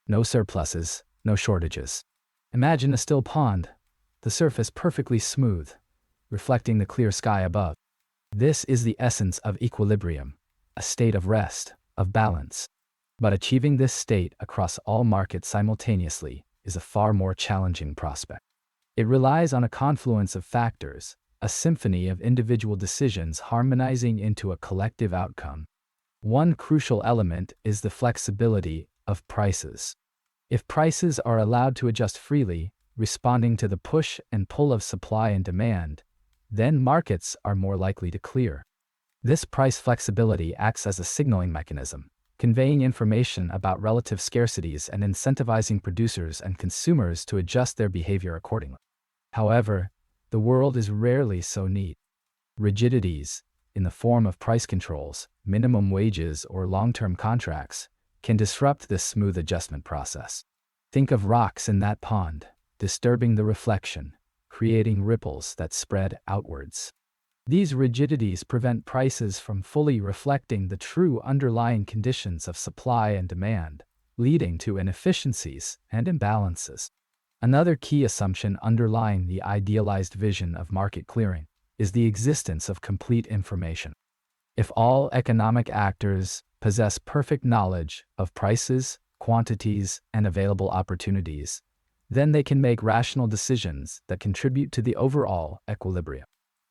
No surpluses, no shortages. Imagine a still pond, the surface perfectly smooth, reflecting the clear sky above. This is the essence of equilibrium, a state of rest, of balance. But achieving this state across all markets simultaneously is a far more challenging prospect. It relies on a confluence of factors, a symphony of individual decisions harmonizing into a collective outcome. One crucial element is the flexibility of prices. If prices are allowed to adjust freely, responding to the push and pull of supply and demand, then markets are more likely to clear. This price flexibility acts as a signaling mechanism, conveying information about relative scarcities and incentivizing producers and consumers to adjust their behavior accordingly. However, the world is rarely so neat. Rigidities, in the form of price controls, minimum wages, or long-term contracts, can disrupt this smooth adjustment process. Think of rocks in that pond, disturbing the reflection, creating ripples that spread outwards. These rigidities prevent prices from fully reflecting the true underlying conditions of supply and demand, leading to inefficiencies and imbalances. Another key assumption underlying the idealized vision of market clearing is the existence of complete information. If all economic actors possess perfect knowledge of prices, quantities, and available opportunities, then they can make rational decisions that contribute to the overall equilibrium.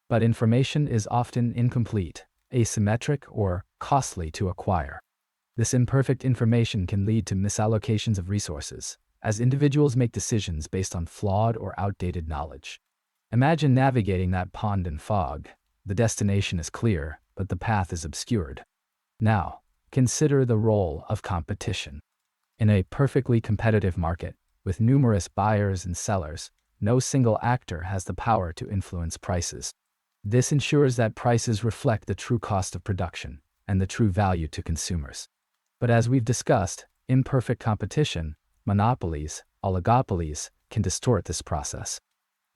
But information is often incomplete, asymmetric, or costly to acquire. This imperfect information can lead to misallocations of resources, as individuals make decisions based on flawed or outdated knowledge. Imagine navigating that pond in fog. The destination is clear, but the path is obscured. Now, consider the role of competition. In a perfectly competitive market, with numerous buyers and sellers, no single actor has the power to influence prices. This ensures that prices reflect the true cost of production and the true value to consumers. But as we've discussed, imperfect competition, monopolies, oligopolies, can distort this process.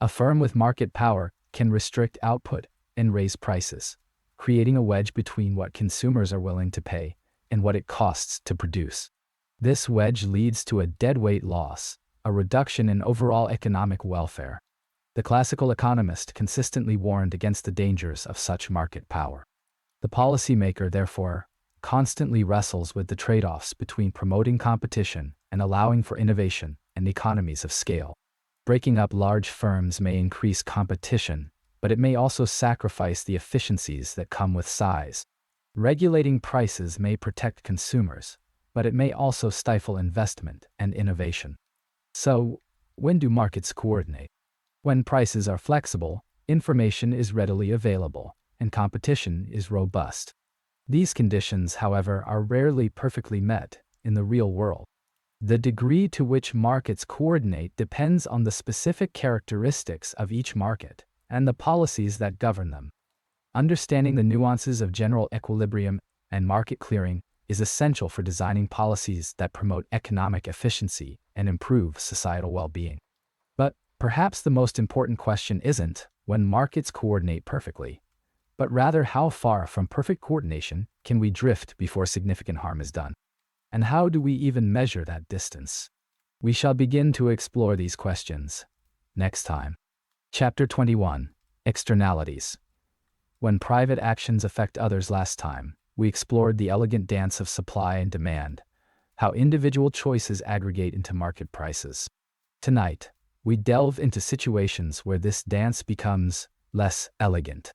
A firm with market power can restrict output and raise prices, creating a wedge between what consumers are willing to pay and what it costs to produce. This wedge leads to a deadweight loss, a reduction in overall economic welfare. The classical economist consistently warned against the dangers of such market power. The policymaker, therefore, constantly wrestles with the trade-offs between promoting competition and allowing for innovation and economies of scale. Breaking up large firms may increase competition, but it may also sacrifice the efficiencies that come with size. Regulating prices may protect consumers, but it may also stifle investment and innovation. So, when do markets coordinate? When prices are flexible, information is readily available, and competition is robust. These conditions, however, are rarely perfectly met in the real world. The degree to which markets coordinate depends on the specific characteristics of each market and the policies that govern them. Understanding the nuances of general equilibrium and market clearing is essential for designing policies that promote economic efficiency and improve societal well-being. But perhaps the most important question isn't when markets coordinate perfectly, but rather how far from perfect coordination can we drift before significant harm is done? And how do we even measure that distance? We shall begin to explore these questions next time. Chapter 21: Externalities. When private actions affect others last time, we explored the elegant dance of supply and demand, how individual choices aggregate into market prices. Tonight, we delve into situations where this dance becomes less elegant.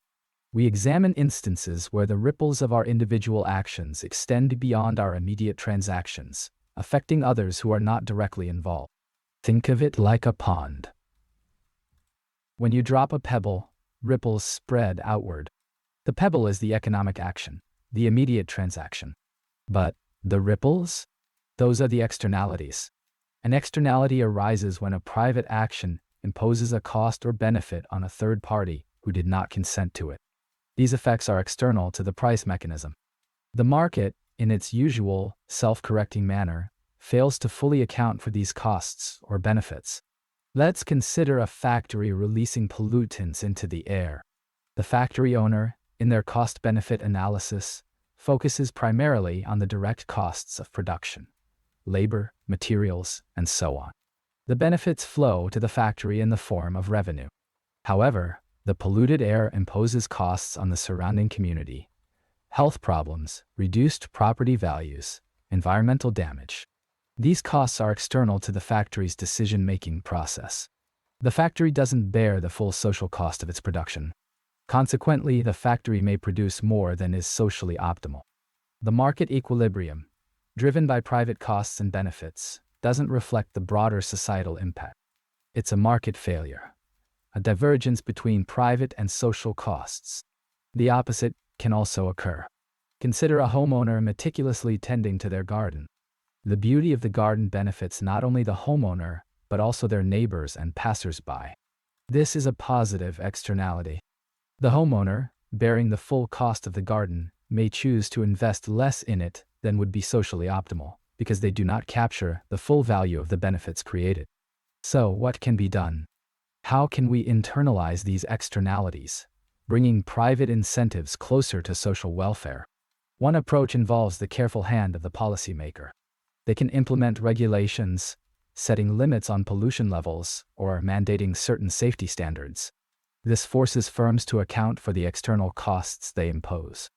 We examine instances where the ripples of our individual actions extend beyond our immediate transactions, affecting others who are not directly involved. Think of it like a pond. When you drop a pebble, ripples spread outward. The pebble is the economic action, the immediate transaction. But the ripples? Those are the externalities. An externality arises when a private action imposes a cost or benefit on a third party who did not consent to it. These effects are external to the price mechanism. The market, in its usual, self-correcting manner, fails to fully account for these costs or benefits. Let's consider a factory releasing pollutants into the air. The factory owner, in their cost-benefit analysis, focuses primarily on the direct costs of production, labor, materials, and so on. The benefits flow to the factory in the form of revenue. However, the polluted air imposes costs on the surrounding community: health problems, reduced property values, environmental damage. These costs are external to the factory's decision-making process. The factory doesn't bear the full social cost of its production. Consequently, the factory may produce more than is socially optimal. The market equilibrium, driven by private costs and benefits, doesn't reflect the broader societal impact. It's a market failure, a divergence between private and social costs. The opposite can also occur. Consider a homeowner meticulously tending to their garden. The beauty of the garden benefits not only the homeowner, but also their neighbors and passers-by. This is a positive externality. The homeowner, bearing the full cost of the garden, may choose to invest less in it than would be socially optimal, because they do not capture the full value of the benefits created. So, what can be done? How can we internalize these externalities, bringing private incentives closer to social welfare? One approach involves the careful hand of the policymaker. They can implement regulations, setting limits on pollution levels, or mandating certain safety standards. This forces firms to account for the external costs they impose.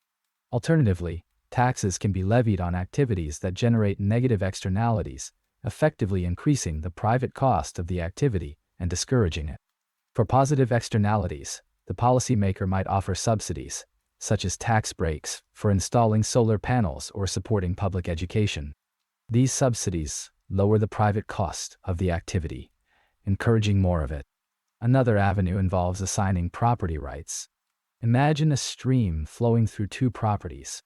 Alternatively, taxes can be levied on activities that generate negative externalities, effectively increasing the private cost of the activity and discouraging it. For positive externalities, the policymaker might offer subsidies, such as tax breaks, for installing solar panels or supporting public education. These subsidies lower the private cost of the activity, encouraging more of it. Another avenue involves assigning property rights. Imagine a stream flowing through two properties.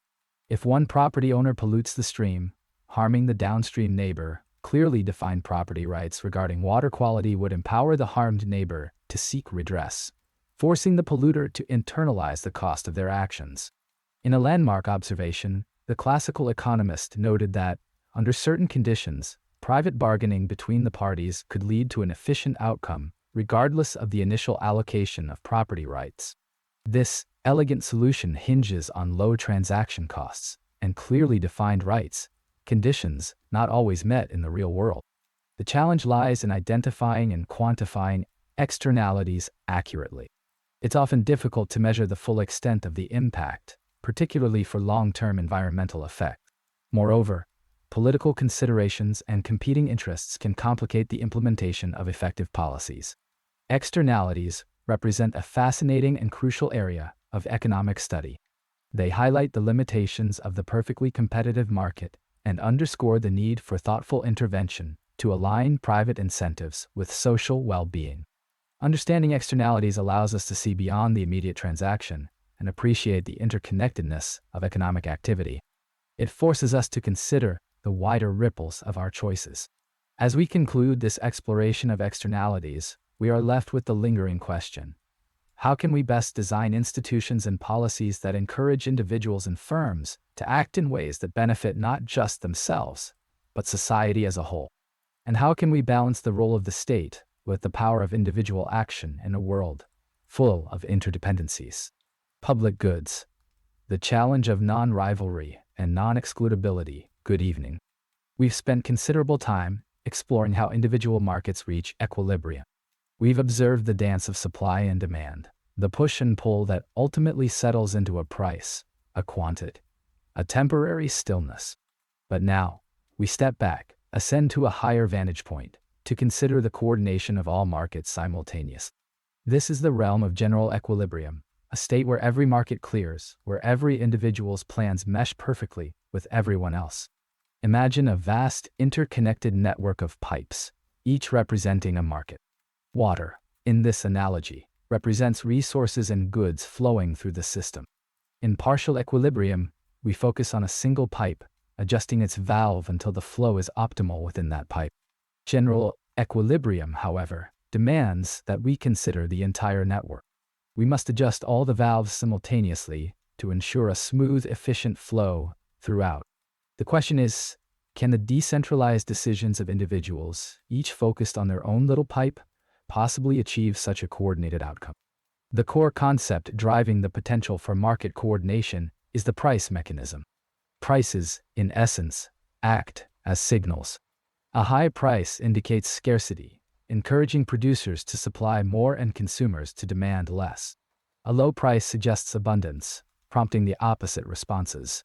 If one property owner pollutes the stream, harming the downstream neighbor, clearly defined property rights regarding water quality would empower the harmed neighbor to seek redress, forcing the polluter to internalize the cost of their actions. In a landmark observation, the classical economist noted that, under certain conditions, private bargaining between the parties could lead to an efficient outcome, regardless of the initial allocation of property rights. This elegant solution hinges on low transaction costs and clearly defined rights, conditions not always met in the real world. The challenge lies in identifying and quantifying externalities accurately. It's often difficult to measure the full extent of the impact, particularly for long-term environmental effects. Moreover, political considerations and competing interests can complicate the implementation of effective policies. Externalities represent a fascinating and crucial area of economic study. They highlight the limitations of the perfectly competitive market and underscore the need for thoughtful intervention to align private incentives with social well-being. Understanding externalities allows us to see beyond the immediate transaction and appreciate the interconnectedness of economic activity. It forces us to consider the wider ripples of our choices. As we conclude this exploration of externalities, we are left with the lingering question: how can we best design institutions and policies that encourage individuals and firms to act in ways that benefit not just themselves, but society as a whole? And how can we balance the role of the state with the power of individual action in a world full of interdependencies? Public goods. The challenge of non-rivalry and non-excludability. Good evening. We've spent considerable time exploring how individual markets reach equilibrium. We've observed the dance of supply and demand, the push and pull that ultimately settles into a price, a quantity, a temporary stillness. But now, we step back, ascend to a higher vantage point, to consider the coordination of all markets simultaneously. This is the realm of general equilibrium, a state where every market clears, where every individual's plans mesh perfectly with everyone else. Imagine a vast, interconnected network of pipes, each representing a market. Water, in this analogy, represents resources and goods flowing through the system. In partial equilibrium, we focus on a single pipe, adjusting its valve until the flow is optimal within that pipe. General equilibrium, however, demands that we consider the entire network. We must adjust all the valves simultaneously to ensure a smooth, efficient flow throughout. The question is, can the decentralized decisions of individuals, each focused on their own little pipe, possibly achieve such a coordinated outcome? The core concept driving the potential for market coordination is the price mechanism. Prices, in essence, act as signals. A high price indicates scarcity, encouraging producers to supply more and consumers to demand less. A low price suggests abundance, prompting the opposite responses.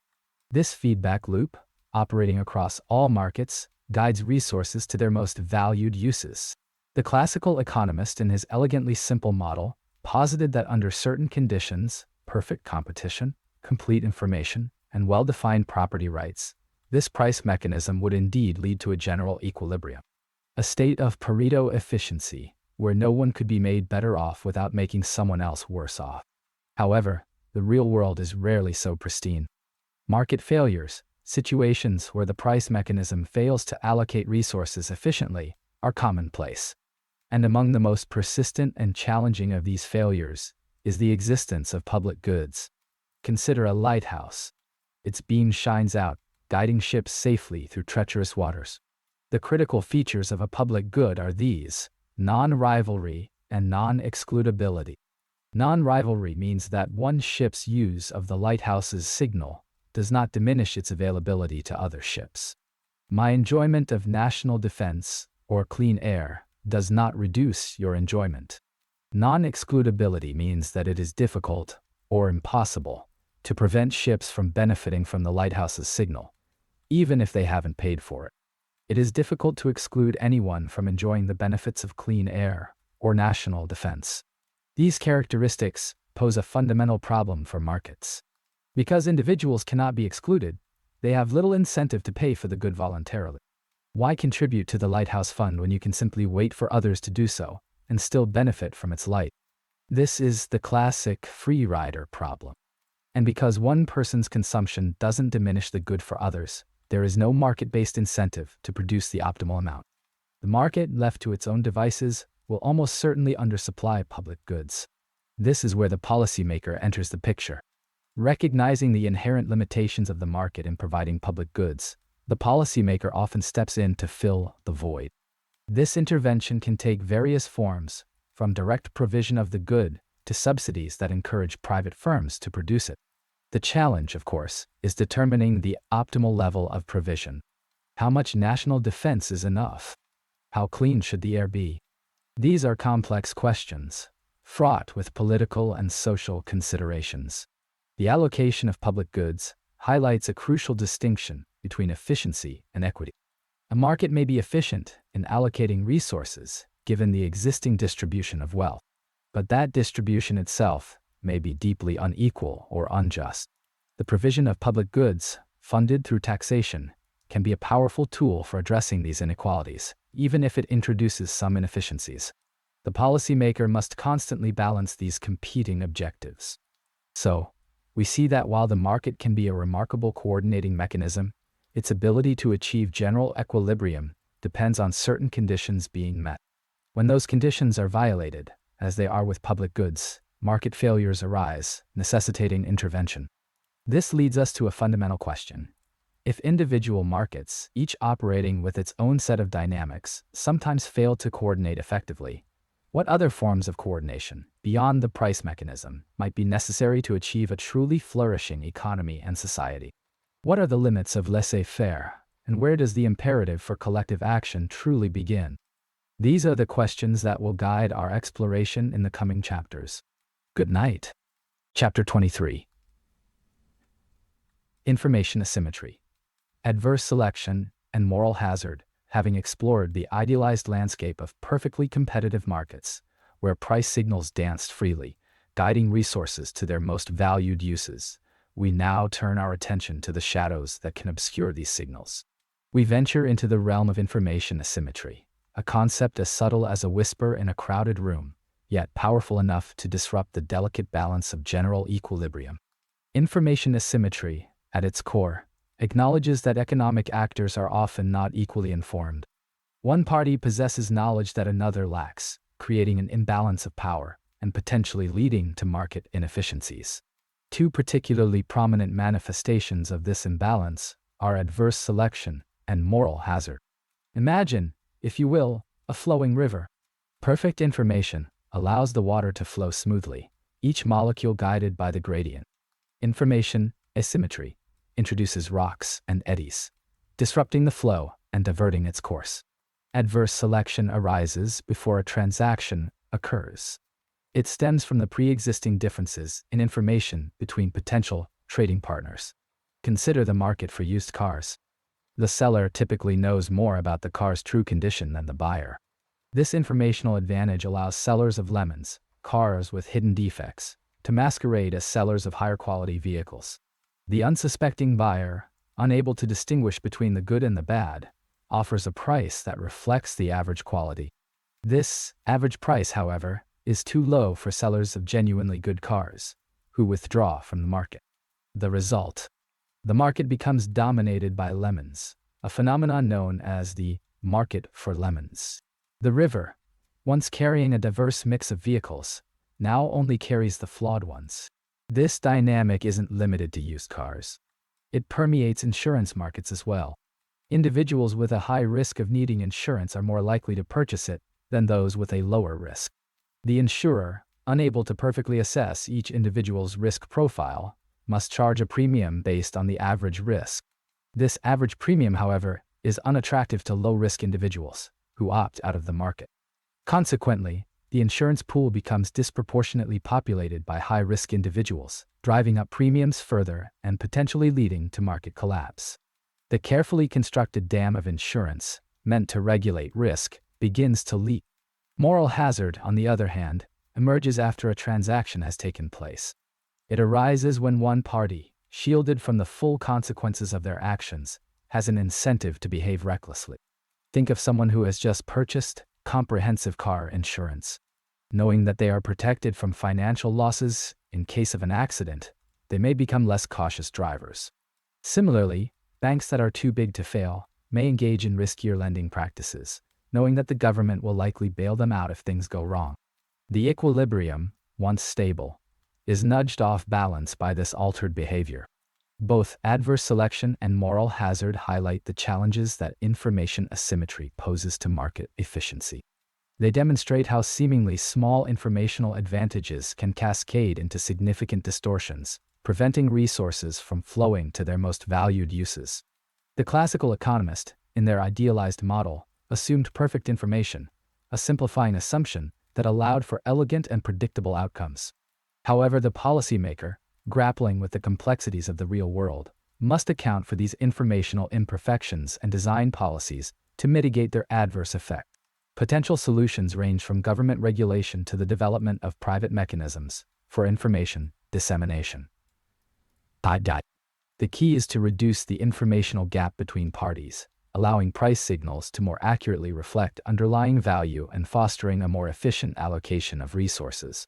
This feedback loop, operating across all markets, guides resources to their most valued uses. The classical economist, in his elegantly simple model, posited that under certain conditions, perfect competition, complete information, and well-defined property rights, this price mechanism would indeed lead to a general equilibrium. A state of Pareto efficiency, where no one could be made better off without making someone else worse off. However, the real world is rarely so pristine. Market failures, situations where the price mechanism fails to allocate resources efficiently, are commonplace. And among the most persistent and challenging of these failures is the existence of public goods. Consider a lighthouse. Its beam shines out, guiding ships safely through treacherous waters. The critical features of a public good are these: non-rivalry and non-excludability. Non-rivalry means that one ship's use of the lighthouse's signal does not diminish its availability to other ships. My enjoyment of national defense or clean air does not reduce your enjoyment. Non-excludability means that it is difficult or impossible to prevent ships from benefiting from the lighthouse's signal, even if they haven't paid for it. It is difficult to exclude anyone from enjoying the benefits of clean air or national defense. These characteristics pose a fundamental problem for markets. Because individuals cannot be excluded, they have little incentive to pay for the good voluntarily. Why contribute to the lighthouse fund when you can simply wait for others to do so and still benefit from its light? This is the classic free rider problem. And because one person's consumption doesn't diminish the good for others, there is no market-based incentive to produce the optimal amount. The market, left to its own devices, will almost certainly undersupply public goods. This is where the policymaker enters the picture. Recognizing the inherent limitations of the market in providing public goods, the policymaker often steps in to fill the void. This intervention can take various forms, from direct provision of the good to subsidies that encourage private firms to produce it. The challenge, of course, is determining the optimal level of provision. How much national defense is enough? How clean should the air be? These are complex questions, fraught with political and social considerations. The allocation of public goods highlights a crucial distinction between efficiency and equity. A market may be efficient in allocating resources given the existing distribution of wealth, but that distribution itself may be deeply unequal or unjust. The provision of public goods, funded through taxation, can be a powerful tool for addressing these inequalities, even if it introduces some inefficiencies. The policymaker must constantly balance these competing objectives. So, we see that while the market can be a remarkable coordinating mechanism, its ability to achieve general equilibrium depends on certain conditions being met. When those conditions are violated, as they are with public goods, market failures arise, necessitating intervention. This leads us to a fundamental question. If individual markets, each operating with its own set of dynamics, sometimes fail to coordinate effectively, What other forms of coordination, beyond the price mechanism, might be necessary to achieve a truly flourishing economy and society? What are the limits of laissez-faire, and where does the imperative for collective action truly begin? These are the questions that will guide our exploration in the coming chapters. Good night. Chapter 23. Information asymmetry, adverse selection, and moral hazard. Having explored the idealized landscape of perfectly competitive markets, where price signals danced freely, guiding resources to their most valued uses, we now turn our attention to the shadows that can obscure these signals. We venture into the realm of information asymmetry, a concept as subtle as a whisper in a crowded room, yet powerful enough to disrupt the delicate balance of general equilibrium. Information asymmetry, at its core, acknowledges that economic actors are often not equally informed. One party possesses knowledge that another lacks, creating an imbalance of power and potentially leading to market inefficiencies. Two particularly prominent manifestations of this imbalance are adverse selection and moral hazard. Imagine, if you will, a flowing river. Perfect information allows the water to flow smoothly, each molecule guided by the gradient. Information asymmetry introduces rocks and eddies, disrupting the flow and diverting its course. Adverse selection arises before a transaction occurs. It stems from the pre-existing differences in information between potential trading partners. Consider the market for used cars. The seller typically knows more about the car's true condition than the buyer. This informational advantage allows sellers of lemons, cars with hidden defects, to masquerade as sellers of higher quality vehicles. The unsuspecting buyer, unable to distinguish between the good and the bad, offers a price that reflects the average quality. This average price, however, is too low for sellers of genuinely good cars, who withdraw from the market. The result: the market becomes dominated by lemons, a phenomenon known as the market for lemons. The river, once carrying a diverse mix of vehicles, now only carries the flawed ones. This dynamic isn't limited to used cars. It permeates insurance markets as well. Individuals with a high risk of needing insurance are more likely to purchase it than those with a lower risk. The insurer, unable to perfectly assess each individual's risk profile, must charge a premium based on the average risk. This average premium, however, is unattractive to low-risk individuals, who opt out of the market. Consequently, the insurance pool becomes disproportionately populated by high-risk individuals, driving up premiums further and potentially leading to market collapse. The carefully constructed dam of insurance, meant to regulate risk, begins to leak. Moral hazard, on the other hand, emerges after a transaction has taken place. It arises when one party, shielded from the full consequences of their actions, has an incentive to behave recklessly. Think of someone who has just purchased comprehensive car insurance. Knowing that they are protected from financial losses in case of an accident, they may become less cautious drivers. Similarly, banks that are too big to fail may engage in riskier lending practices, knowing that the government will likely bail them out if things go wrong. The equilibrium, once stable, is nudged off balance by this altered behavior. Both adverse selection and moral hazard highlight the challenges that information asymmetry poses to market efficiency. They demonstrate how seemingly small informational advantages can cascade into significant distortions, preventing resources from flowing to their most valued uses. The classical economist, in their idealized model, assumed perfect information, a simplifying assumption that allowed for elegant and predictable outcomes. However, the policymaker, grappling with the complexities of the real world, must account for these informational imperfections and design policies to mitigate their adverse effect. Potential solutions range from government regulation to the development of private mechanisms for information dissemination. The key is to reduce the informational gap between parties, allowing price signals to more accurately reflect underlying value and fostering a more efficient allocation of resources.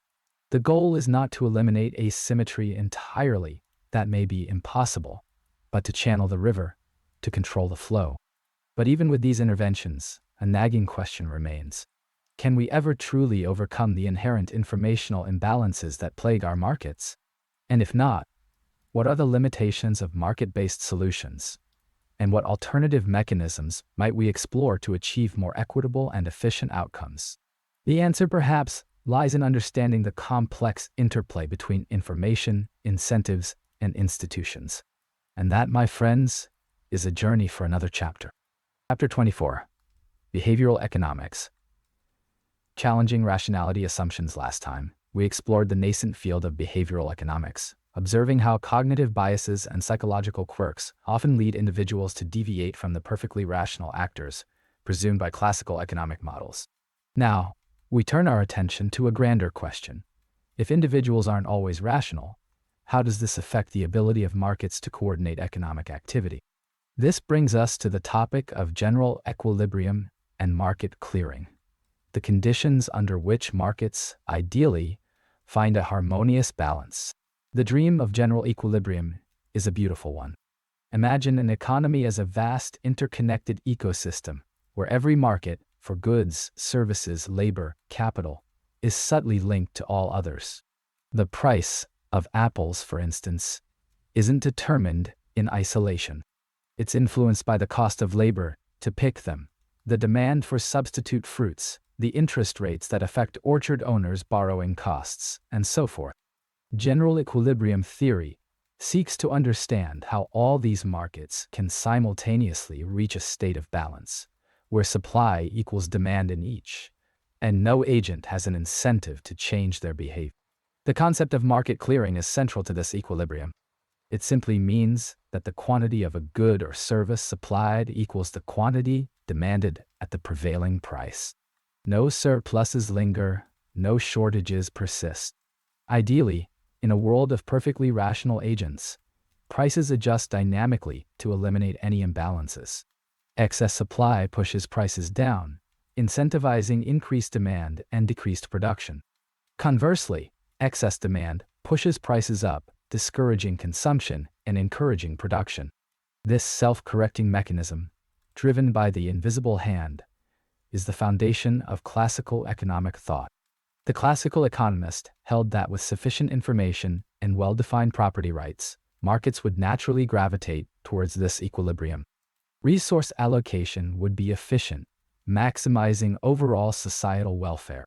The goal is not to eliminate asymmetry entirely, that may be impossible, but to channel the river, to control the flow. But even with these interventions, a nagging question remains. Can we ever truly overcome the inherent informational imbalances that plague our markets? And if not, what are the limitations of market-based solutions? And what alternative mechanisms might we explore to achieve more equitable and efficient outcomes? The answer perhaps lies in understanding the complex interplay between information, incentives, and institutions. And that, my friends, is a journey for another chapter. Chapter 24, Behavioral Economics. Challenging rationality assumptions. Last time, we explored the nascent field of behavioral economics, observing how cognitive biases and psychological quirks often lead individuals to deviate from the perfectly rational actors presumed by classical economic models. Now, we turn our attention to a grander question. If individuals aren't always rational, how does this affect the ability of markets to coordinate economic activity? This brings us to the topic of general equilibrium and market clearing, the conditions under which markets, ideally, find a harmonious balance. The dream of general equilibrium is a beautiful one. Imagine an economy as a vast, interconnected ecosystem, where every market, for goods, services, labor, capital, is subtly linked to all others. The price of apples, for instance, isn't determined in isolation. It's influenced by the cost of labor to pick them, the demand for substitute fruits, the interest rates that affect orchard owners' borrowing costs, and so forth. General equilibrium theory seeks to understand how all these markets can simultaneously reach a state of balance, where supply equals demand in each, and no agent has an incentive to change their behavior. The concept of market clearing is central to this equilibrium. It simply means that the quantity of a good or service supplied equals the quantity demanded at the prevailing price. No surpluses linger, no shortages persist. Ideally, in a world of perfectly rational agents, prices adjust dynamically to eliminate any imbalances. Excess supply pushes prices down, incentivizing increased demand and decreased production. Conversely, excess demand pushes prices up, discouraging consumption and encouraging production. This self-correcting mechanism, driven by the invisible hand, is the foundation of classical economic thought. The classical economist held that with sufficient information and well-defined property rights, markets would naturally gravitate towards this equilibrium. Resource allocation would be efficient, maximizing overall societal welfare.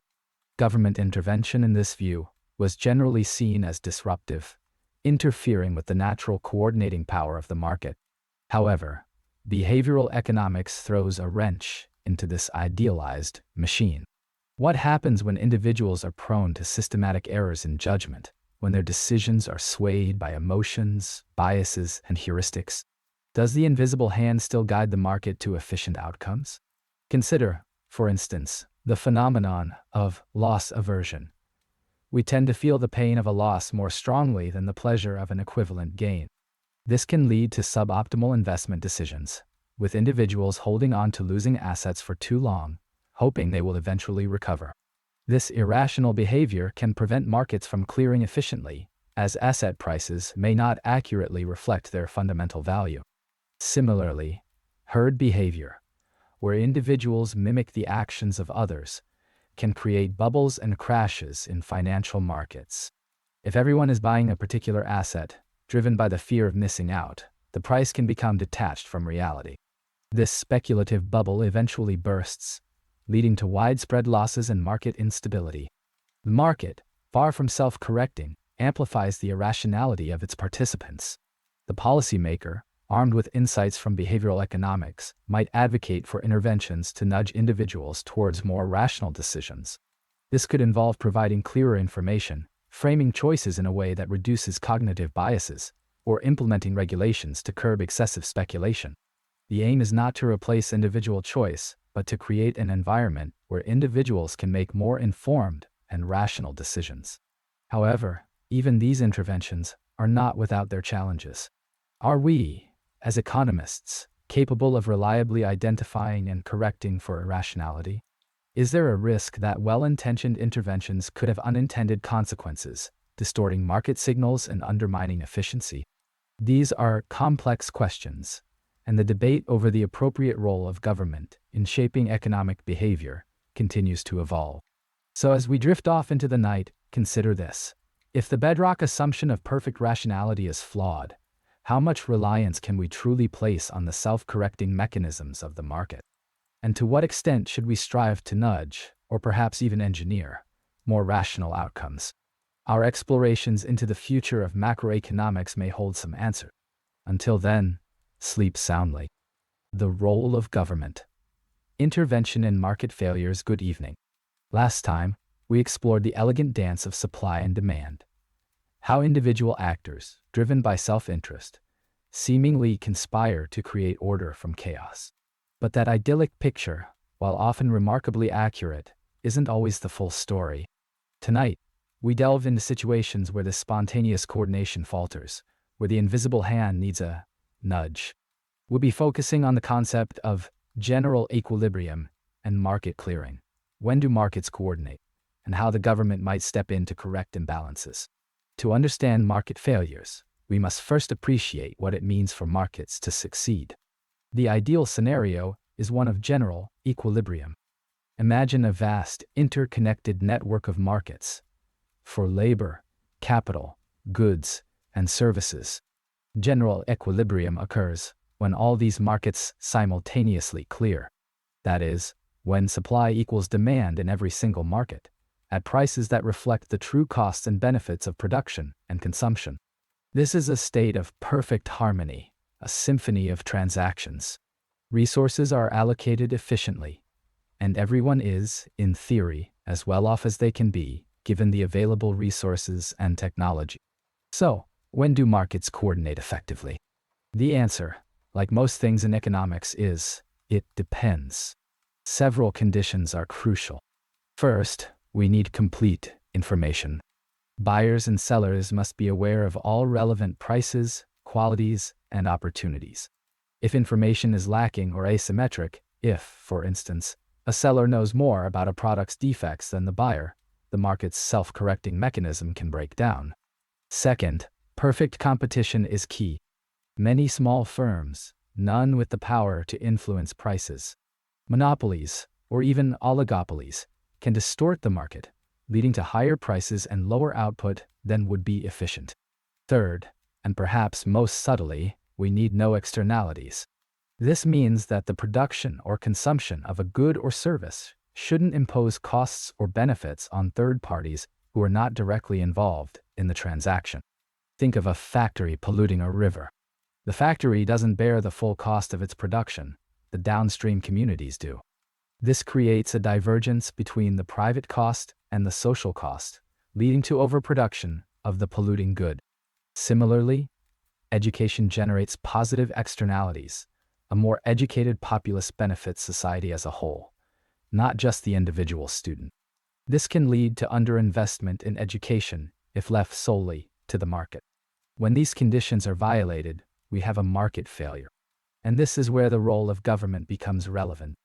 Government intervention in this view was generally seen as disruptive, interfering with the natural coordinating power of the market. However, behavioral economics throws a wrench into this idealized machine. What happens when individuals are prone to systematic errors in judgment, when their decisions are swayed by emotions, biases, and heuristics? Does the invisible hand still guide the market to efficient outcomes? Consider, for instance, the phenomenon of loss aversion. We tend to feel the pain of a loss more strongly than the pleasure of an equivalent gain. This can lead to suboptimal investment decisions, with individuals holding on to losing assets for too long, hoping they will eventually recover. This irrational behavior can prevent markets from clearing efficiently, as asset prices may not accurately reflect their fundamental value. Similarly, herd behavior, where individuals mimic the actions of others, can create bubbles and crashes in financial markets. If everyone is buying a particular asset, driven by the fear of missing out, the price can become detached from reality. This speculative bubble eventually bursts, leading to widespread losses and market instability. The market, far from self-correcting, amplifies the irrationality of its participants. The policymaker, armed with insights from behavioral economics, might advocate for interventions to nudge individuals towards more rational decisions. This could involve providing clearer information, framing choices in a way that reduces cognitive biases, or implementing regulations to curb excessive speculation. The aim is not to replace individual choice, but to create an environment where individuals can make more informed and rational decisions. However, even these interventions are not without their challenges. Are we, as economists, capable of reliably identifying and correcting for irrationality? Is there a risk that well-intentioned interventions could have unintended consequences, distorting market signals and undermining efficiency? These are complex questions, and the debate over the appropriate role of government in shaping economic behavior continues to evolve. So as we drift off into the night, consider this. If the bedrock assumption of perfect rationality is flawed, how much reliance can we truly place on the self-correcting mechanisms of the market? And to what extent should we strive to nudge, or perhaps even engineer, more rational outcomes. Our explorations into the future of macroeconomics may hold some answers. Until then, sleep soundly. The role of government. Intervention in market failures. Good evening. Last time, we explored the elegant dance of supply and demand. How individual actors, driven by self-interest, seemingly conspire to create order from chaos. But that idyllic picture, while often remarkably accurate, isn't always the full story. Tonight, we delve into situations where the spontaneous coordination falters, where the invisible hand needs a nudge. We'll be focusing on the concept of general equilibrium and market clearing. When do markets coordinate, and how the government might step in to correct imbalances? To understand market failures, we must first appreciate what it means for markets to succeed. The ideal scenario is one of general equilibrium. Imagine a vast, interconnected network of markets for labor, capital, goods, and services. General equilibrium occurs when all these markets simultaneously clear. That is, when supply equals demand in every single market, at prices that reflect the true costs and benefits of production and consumption. This is a state of perfect harmony, a symphony of transactions. Resources are allocated efficiently, and everyone is, in theory, as well off as they can be, given the available resources and technology. So, when do markets coordinate effectively? The answer, like most things in economics, is, it depends. Several conditions are crucial. First, we need complete information. Buyers and sellers must be aware of all relevant prices, qualities, and opportunities. If information is lacking or asymmetric, if, for instance, a seller knows more about a product's defects than the buyer, the market's self-correcting mechanism can break down. Second, perfect competition is key. Many small firms, none with the power to influence prices, monopolies, or even oligopolies, can distort the market, leading to higher prices and lower output than would be efficient. Third, and perhaps most subtly, we need no externalities. This means that the production or consumption of a good or service shouldn't impose costs or benefits on third parties who are not directly involved in the transaction. Think of a factory polluting a river. The factory doesn't bear the full cost of its production, the downstream communities do. This creates a divergence between the private cost and the social cost, leading to overproduction of the polluting good. Similarly, education generates positive externalities. A more educated populace benefits society as a whole, not just the individual student. This can lead to underinvestment in education if left solely to the market. When these conditions are violated, we have a market failure. And this is where the role of government becomes relevant.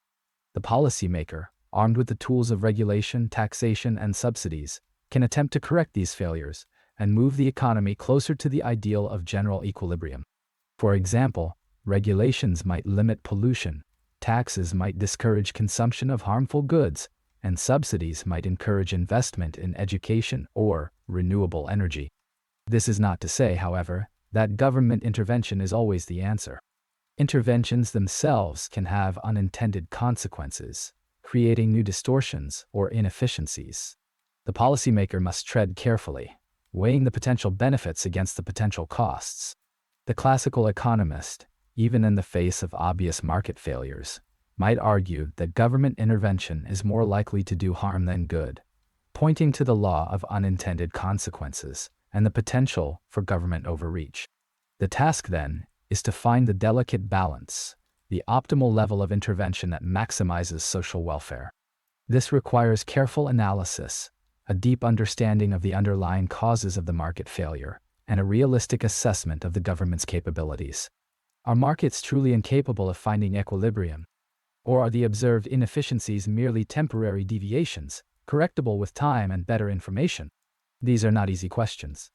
The policymaker, armed with the tools of regulation, taxation, and subsidies, can attempt to correct these failures and move the economy closer to the ideal of general equilibrium. For example, regulations might limit pollution, taxes might discourage consumption of harmful goods, and subsidies might encourage investment in education or renewable energy. This is not to say, however, that government intervention is always the answer. Interventions themselves can have unintended consequences, creating new distortions or inefficiencies. The policymaker must tread carefully, weighing the potential benefits against the potential costs. The classical economist, even in the face of obvious market failures, might argue that government intervention is more likely to do harm than good, pointing to the law of unintended consequences and the potential for government overreach. The task, then, is to find the delicate balance, the optimal level of intervention that maximizes social welfare. This requires careful analysis, a deep understanding of the underlying causes of the market failure, and a realistic assessment of the government's capabilities. Are markets truly incapable of finding equilibrium? Or are the observed inefficiencies merely temporary deviations, correctable with time and better information? These are not easy questions,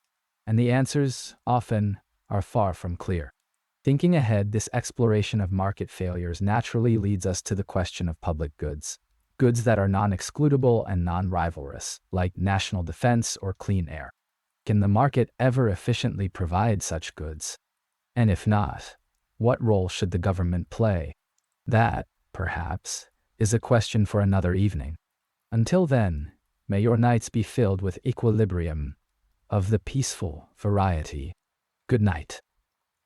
and the answers, often, are far from clear. Thinking ahead, this exploration of market failures naturally leads us to the question of public goods. Goods that are non-excludable and non-rivalrous, like national defense or clean air. Can the market ever efficiently provide such goods? And if not, what role should the government play? That, perhaps, is a question for another evening. Until then, may your nights be filled with equilibrium of the peaceful variety. Good night.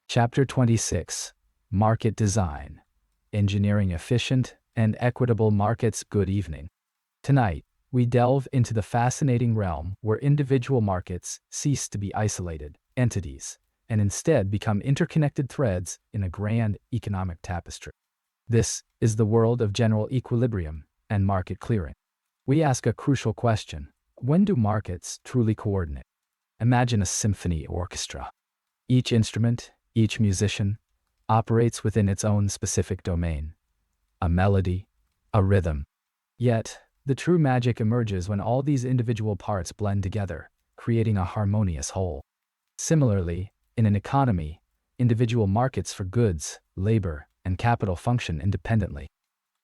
Chapter 26. Market Design. Engineering Efficient and Equitable Markets. Good evening. Tonight, we delve into the fascinating realm where individual markets cease to be isolated entities and instead become interconnected threads in a grand economic tapestry. This is the world of general equilibrium and market clearing. We ask a crucial question: when do markets truly coordinate? Imagine a symphony orchestra. Each instrument, each musician, operates within its own specific domain, a melody, a rhythm. Yet, the true magic emerges when all these individual parts blend together, creating a harmonious whole. Similarly, in an economy, individual markets for goods, labor, and capital function independently.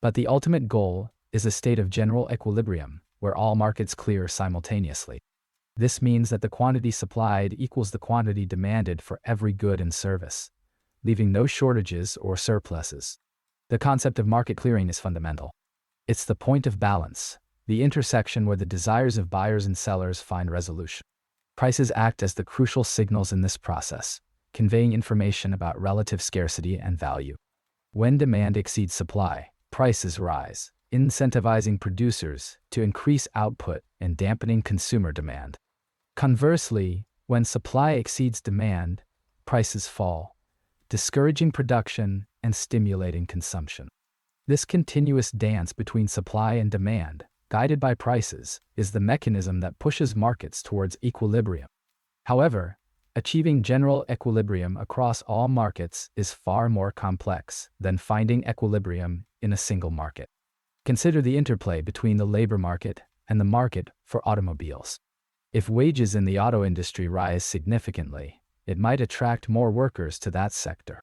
But the ultimate goal is a state of general equilibrium, where all markets clear simultaneously. This means that the quantity supplied equals the quantity demanded for every good and service, leaving no shortages or surpluses. The concept of market clearing is fundamental. It's the point of balance, the intersection where the desires of buyers and sellers find resolution. Prices act as the crucial signals in this process, conveying information about relative scarcity and value. When demand exceeds supply, prices rise, incentivizing producers to increase output and dampening consumer demand. Conversely, when supply exceeds demand, prices fall, discouraging production and stimulating consumption. This continuous dance between supply and demand, guided by prices, is the mechanism that pushes markets towards equilibrium. However, achieving general equilibrium across all markets is far more complex than finding equilibrium in a single market. Consider the interplay between the labor market and the market for automobiles. If wages in the auto industry rise significantly, it might attract more workers to that sector.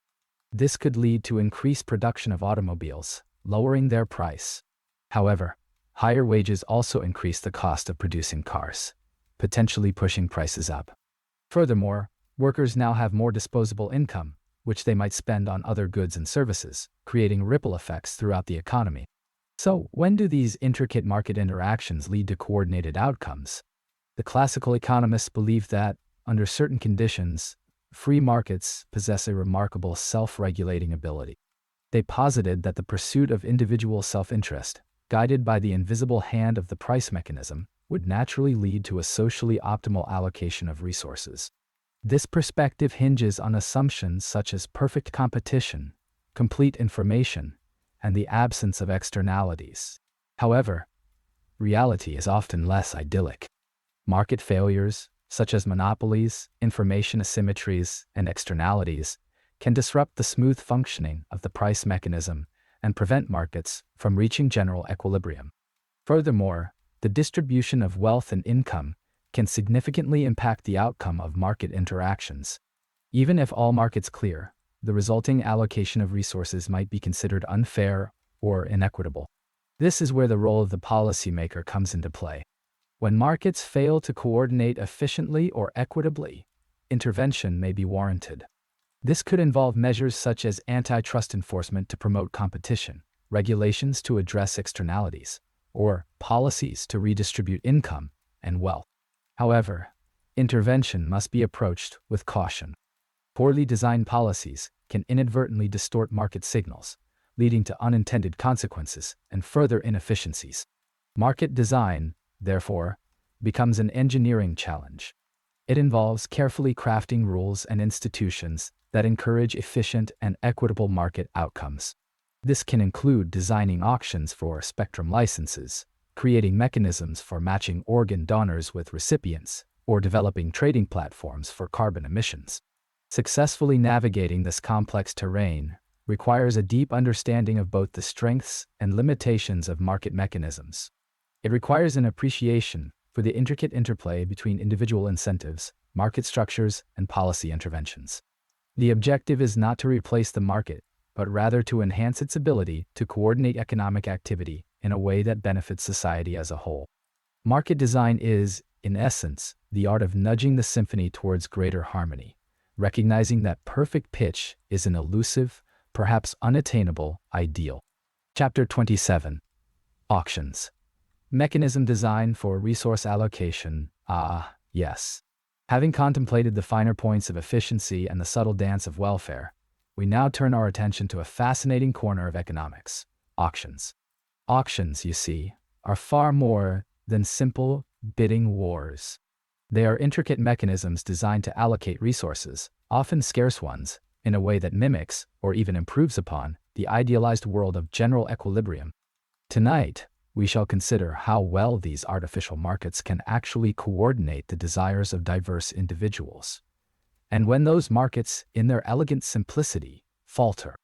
This could lead to increased production of automobiles, lowering their price. However, higher wages also increase the cost of producing cars, potentially pushing prices up. Furthermore, workers now have more disposable income, which they might spend on other goods and services, creating ripple effects throughout the economy. So, when do these intricate market interactions lead to coordinated outcomes? The classical economists believed that, under certain conditions, free markets possess a remarkable self-regulating ability. They posited that the pursuit of individual self-interest, guided by the invisible hand of the price mechanism, would naturally lead to a socially optimal allocation of resources. This perspective hinges on assumptions such as perfect competition, complete information, and the absence of externalities. However, reality is often less idyllic. Market failures, such as monopolies, information asymmetries, and externalities, can disrupt the smooth functioning of the price mechanism and prevent markets from reaching general equilibrium. Furthermore, the distribution of wealth and income can significantly impact the outcome of market interactions. Even if all markets clear, the resulting allocation of resources might be considered unfair or inequitable. This is where the role of the policymaker comes into play. When markets fail to coordinate efficiently or equitably, intervention may be warranted. This could involve measures such as antitrust enforcement to promote competition, regulations to address externalities, or policies to redistribute income and wealth. However, intervention must be approached with caution. Poorly designed policies can inadvertently distort market signals, leading to unintended consequences and further inefficiencies. Market design, therefore, becomes an engineering challenge. It involves carefully crafting rules and institutions that encourage efficient and equitable market outcomes. This can include designing auctions for spectrum licenses, creating mechanisms for matching organ donors with recipients, or developing trading platforms for carbon emissions. Successfully navigating this complex terrain requires a deep understanding of both the strengths and limitations of market mechanisms. It requires an appreciation for the intricate interplay between individual incentives, market structures, and policy interventions. The objective is not to replace the market, but rather to enhance its ability to coordinate economic activity in a way that benefits society as a whole. Market design is, in essence, the art of nudging the symphony towards greater harmony, recognizing that perfect pitch is an elusive, perhaps unattainable, ideal. Chapter 27. Auctions. Mechanism design for resource allocation. Ah, yes. Having contemplated the finer points of efficiency and the subtle dance of welfare, we now turn our attention to a fascinating corner of economics: auctions. Auctions, you see, are far more than simple bidding wars. They are intricate mechanisms designed to allocate resources, often scarce ones, in a way that mimics, or even improves upon, the idealized world of general equilibrium. Tonight, we shall consider how well these artificial markets can actually coordinate the desires of diverse individuals. And when those markets, in their elegant simplicity, falter.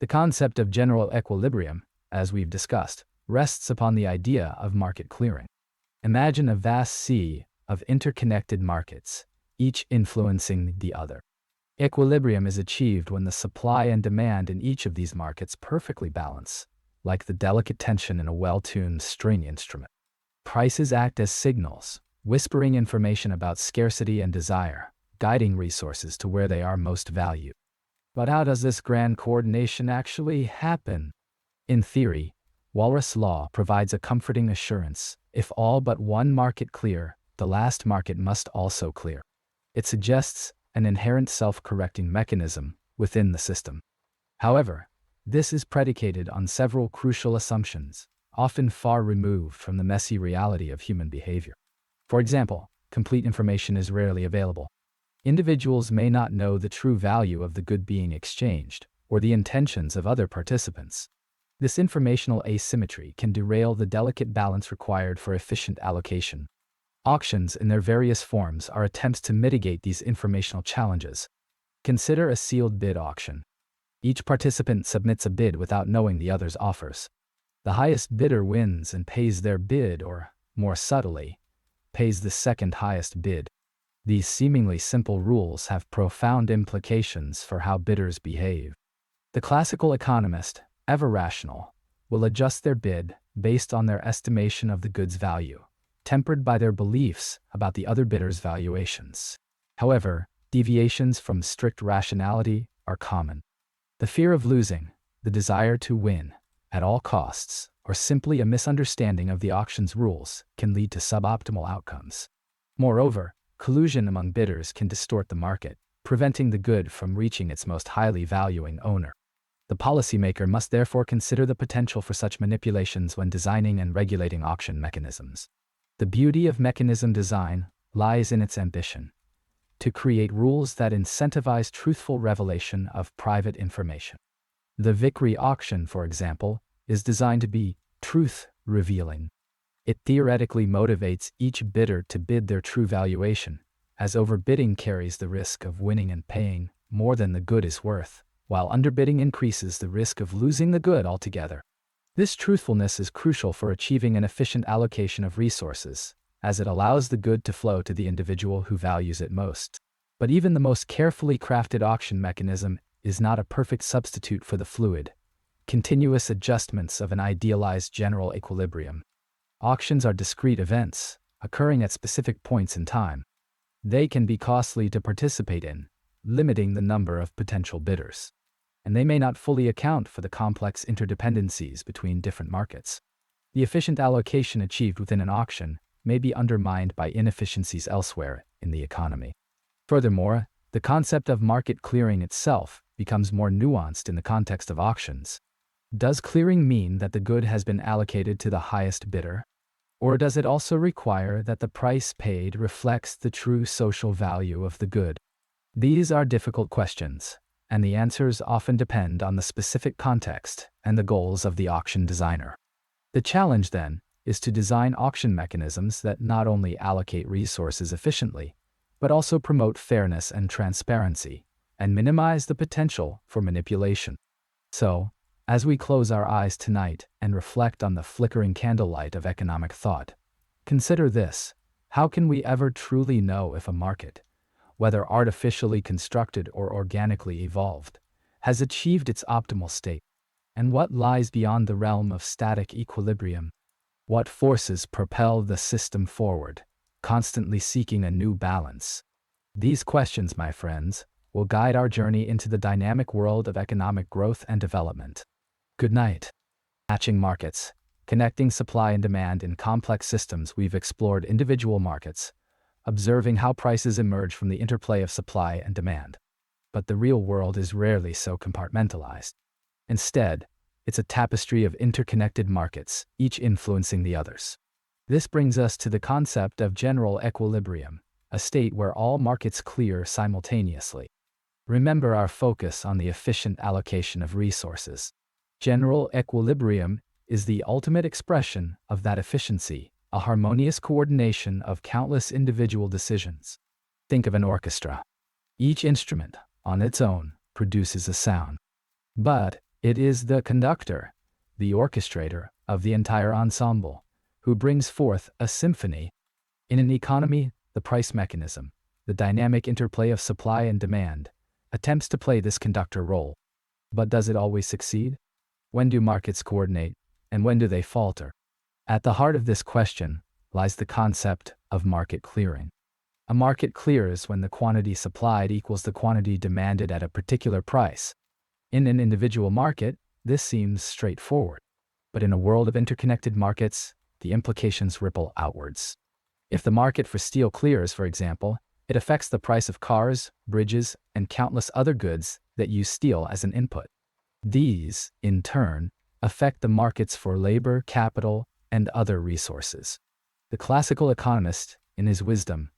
The concept of general equilibrium, as we've discussed, rests upon the idea of market clearing. Imagine a vast sea of interconnected markets, each influencing the other. Equilibrium is achieved when the supply and demand in each of these markets perfectly balance, like the delicate tension in a well-tuned string instrument. Prices act as signals, whispering information about scarcity and desire, guiding resources to where they are most valued. But how does this grand coordination actually happen? In theory, Walras law provides a comforting assurance: if all but one market clear, the last market must also clear. It suggests an inherent self-correcting mechanism within the system. However, this is predicated on several crucial assumptions, often far removed from the messy reality of human behavior. For example, complete information is rarely available. Individuals may not know the true value of the good being exchanged, or the intentions of other participants. This informational asymmetry can derail the delicate balance required for efficient allocation. Auctions in their various forms are attempts to mitigate these informational challenges. Consider a sealed bid auction. Each participant submits a bid without knowing the other's offers. The highest bidder wins and pays their bid, or, more subtly, pays the second highest bid. These seemingly simple rules have profound implications for how bidders behave. The classical economist, ever rational, will adjust their bid based on their estimation of the good's value, tempered by their beliefs about the other bidder's valuations. However, deviations from strict rationality are common. The fear of losing, the desire to win at all costs, or simply a misunderstanding of the auction's rules can lead to suboptimal outcomes. Moreover, collusion among bidders can distort the market, preventing the good from reaching its most highly valuing owner. The policymaker must therefore consider the potential for such manipulations when designing and regulating auction mechanisms. The beauty of mechanism design lies in its ambition to create rules that incentivize truthful revelation of private information. The Vickrey auction, for example, is designed to be truth-revealing. It theoretically motivates each bidder to bid their true valuation, as overbidding carries the risk of winning and paying more than the good is worth, while underbidding increases the risk of losing the good altogether. This truthfulness is crucial for achieving an efficient allocation of resources, as it allows the good to flow to the individual who values it most. But even the most carefully crafted auction mechanism is not a perfect substitute for the fluid, continuous adjustments of an idealized general equilibrium. Auctions are discrete events, occurring at specific points in time. They can be costly to participate in, limiting the number of potential bidders. And they may not fully account for the complex interdependencies between different markets. The efficient allocation achieved within an auction may be undermined by inefficiencies elsewhere in the economy. Furthermore, the concept of market clearing itself becomes more nuanced in the context of auctions. Does clearing mean that the good has been allocated to the highest bidder? Or does it also require that the price paid reflects the true social value of the good? These are difficult questions, and the answers often depend on the specific context and the goals of the auction designer. The challenge, then, is to design auction mechanisms that not only allocate resources efficiently, but also promote fairness and transparency, and minimize the potential for manipulation. So, as we close our eyes tonight and reflect on the flickering candlelight of economic thought, consider this: how can we ever truly know if a market, whether artificially constructed or organically evolved, has achieved its optimal state? And what lies beyond the realm of static equilibrium? What forces propel the system forward, constantly seeking a new balance? These questions, my friends, will guide our journey into the dynamic world of economic growth and development. Good night. Matching markets, Connecting supply and demand in complex systems, we've explored individual markets, observing how prices emerge from the interplay of supply and demand. But the real world is rarely so compartmentalized. Instead, it's a tapestry of interconnected markets, each influencing the others. This brings us to the concept of general equilibrium, a state where all markets clear simultaneously. Remember our focus on the efficient allocation of resources. General equilibrium is the ultimate expression of that efficiency, a harmonious coordination of countless individual decisions. Think of an orchestra. Each instrument, on its own, produces a sound. But it is the conductor, the orchestrator of the entire ensemble, who brings forth a symphony. In an economy, the price mechanism, the dynamic interplay of supply and demand, attempts to play this conductor role. But does it always succeed? When do markets coordinate, and when do they falter? At the heart of this question lies the concept of market clearing. A market clears when the quantity supplied equals the quantity demanded at a particular price. In an individual market, this seems straightforward. But in a world of interconnected markets, the implications ripple outwards. If the market for steel clears, for example, it affects the price of cars, bridges, and countless other goods that use steel as an input. These, in turn, affect the markets for labor, capital, and other resources. The classical economist, in his wisdom,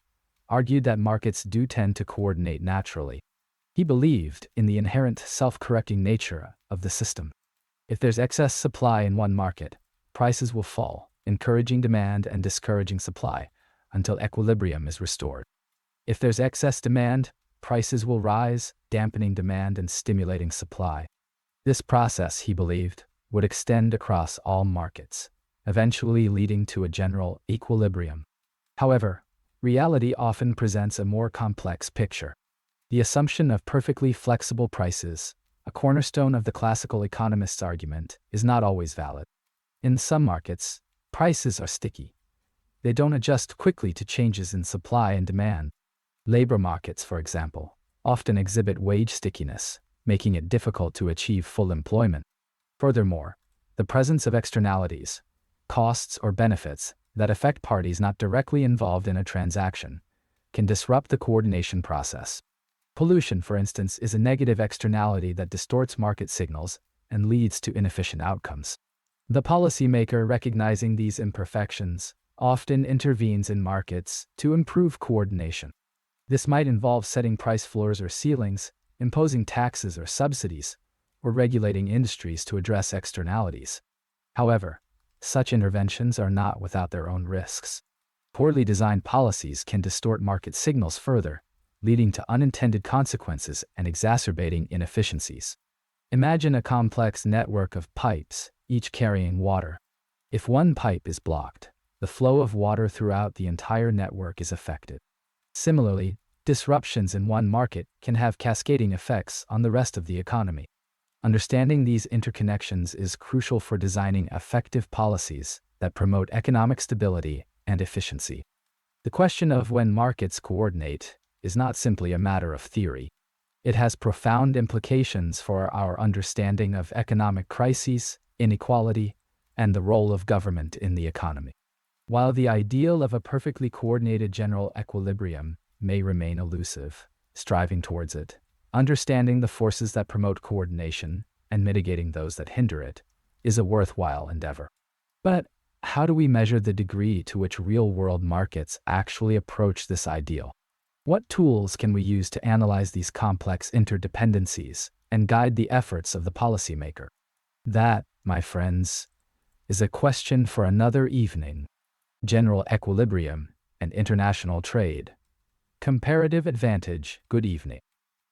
argued that markets do tend to coordinate naturally. He believed in the inherent self-correcting nature of the system. If there's excess supply in one market, prices will fall, encouraging demand and discouraging supply, until equilibrium is restored. If there's excess demand, prices will rise, dampening demand and stimulating supply. This process, he believed, would extend across all markets, eventually leading to a general equilibrium. However, reality often presents a more complex picture. The assumption of perfectly flexible prices, a cornerstone of the classical economist's argument, is not always valid. In some markets, prices are sticky. They don't adjust quickly to changes in supply and demand. Labor markets, for example, often exhibit wage stickiness, making it difficult to achieve full employment. Furthermore, the presence of externalities, costs or benefits that affect parties not directly involved in a transaction, can disrupt the coordination process. Pollution, for instance, is a negative externality that distorts market signals and leads to inefficient outcomes. The policymaker, recognizing these imperfections, often intervenes in markets to improve coordination. This might involve setting price floors or ceilings, imposing taxes or subsidies, or regulating industries to address externalities. However, such interventions are not without their own risks. Poorly designed policies can distort market signals further, leading to unintended consequences and exacerbating inefficiencies. Imagine a complex network of pipes, each carrying water. If one pipe is blocked, the flow of water throughout the entire network is affected. Similarly, disruptions in one market can have cascading effects on the rest of the economy. Understanding these interconnections is crucial for designing effective policies that promote economic stability and efficiency. The question of when markets coordinate is not simply a matter of theory. It has profound implications for our understanding of economic crises, inequality, and the role of government in the economy. While the ideal of a perfectly coordinated general equilibrium may remain elusive, striving towards it, understanding the forces that promote coordination and mitigating those that hinder it is a worthwhile endeavor. But how do we measure the degree to which real-world markets actually approach this ideal? What tools can we use to analyze these complex interdependencies and guide the efforts of the policymaker? That, my friends, is a question for another evening. General equilibrium and international trade. Comparative advantage. Good evening.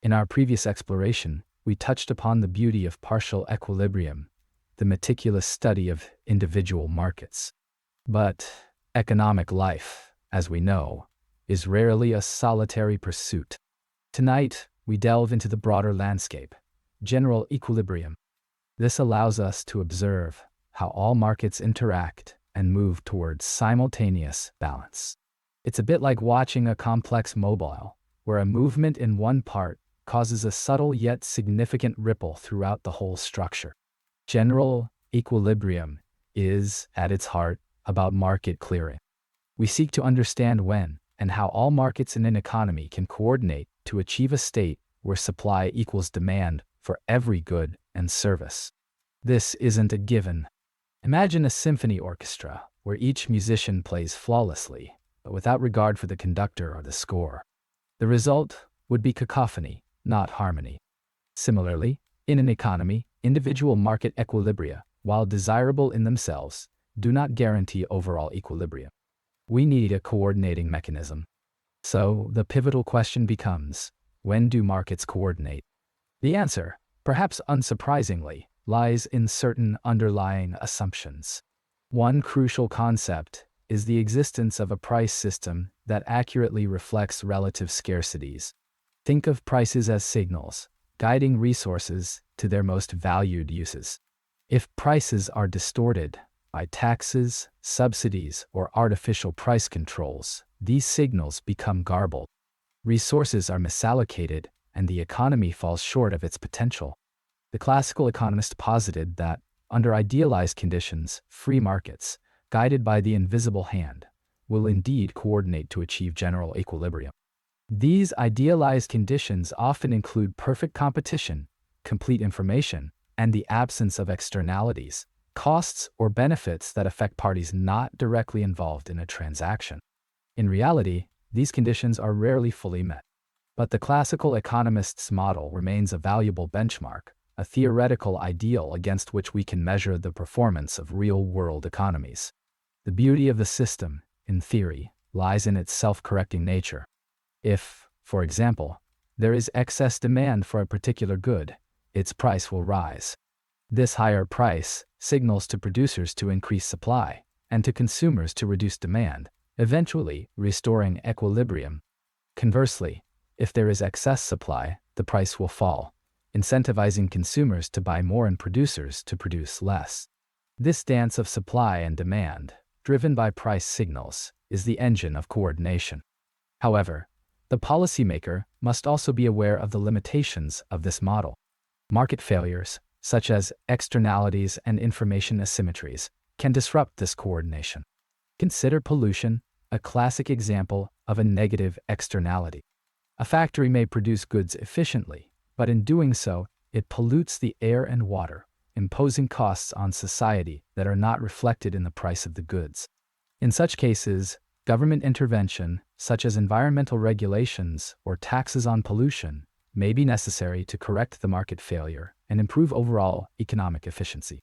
In our previous exploration, we touched upon the beauty of partial equilibrium, the meticulous study of individual markets. But economic life, as we know, is rarely a solitary pursuit. Tonight, we delve into the broader landscape, general equilibrium. This allows us to observe how all markets interact and move towards simultaneous balance. It's a bit like watching a complex mobile, where a movement in one part causes a subtle yet significant ripple throughout the whole structure. General equilibrium is, at its heart, about market clearing. We seek to understand when and how all markets in an economy can coordinate to achieve a state where supply equals demand for every good and service. This isn't a given. Imagine a symphony orchestra where each musician plays flawlessly, but without regard for the conductor or the score. The result would be cacophony, not harmony. Similarly, in an economy, individual market equilibria, while desirable in themselves, do not guarantee overall equilibrium. We need a coordinating mechanism. So, the pivotal question becomes, when do markets coordinate? The answer, perhaps unsurprisingly, lies in certain underlying assumptions. One crucial concept is the existence of a price system that accurately reflects relative scarcities. Think of prices as signals, guiding resources to their most valued uses. If prices are distorted by taxes, subsidies, or artificial price controls, these signals become garbled. Resources are misallocated, and the economy falls short of its potential. The classical economist posited that, under idealized conditions, free markets, guided by the invisible hand, will indeed coordinate to achieve general equilibrium. These idealized conditions often include perfect competition, complete information, and the absence of externalities, costs or benefits that affect parties not directly involved in a transaction. In reality, these conditions are rarely fully met. But the classical economist's model remains a valuable benchmark, a theoretical ideal against which we can measure the performance of real-world economies. The beauty of the system, in theory, lies in its self-correcting nature. If, for example, there is excess demand for a particular good, its price will rise. This higher price signals to producers to increase supply, and to consumers to reduce demand, eventually restoring equilibrium. Conversely, if there is excess supply, the price will fall, incentivizing consumers to buy more and producers to produce less. This dance of supply and demand, driven by price signals, is the engine of coordination. However, the policymaker must also be aware of the limitations of this model. Market failures, such as externalities and information asymmetries, can disrupt this coordination. Consider pollution, a classic example of a negative externality. A factory may produce goods efficiently, but in doing so, it pollutes the air and water, imposing costs on society that are not reflected in the price of the goods. In such cases, government intervention, such as environmental regulations or taxes on pollution, may be necessary to correct the market failure and improve overall economic efficiency.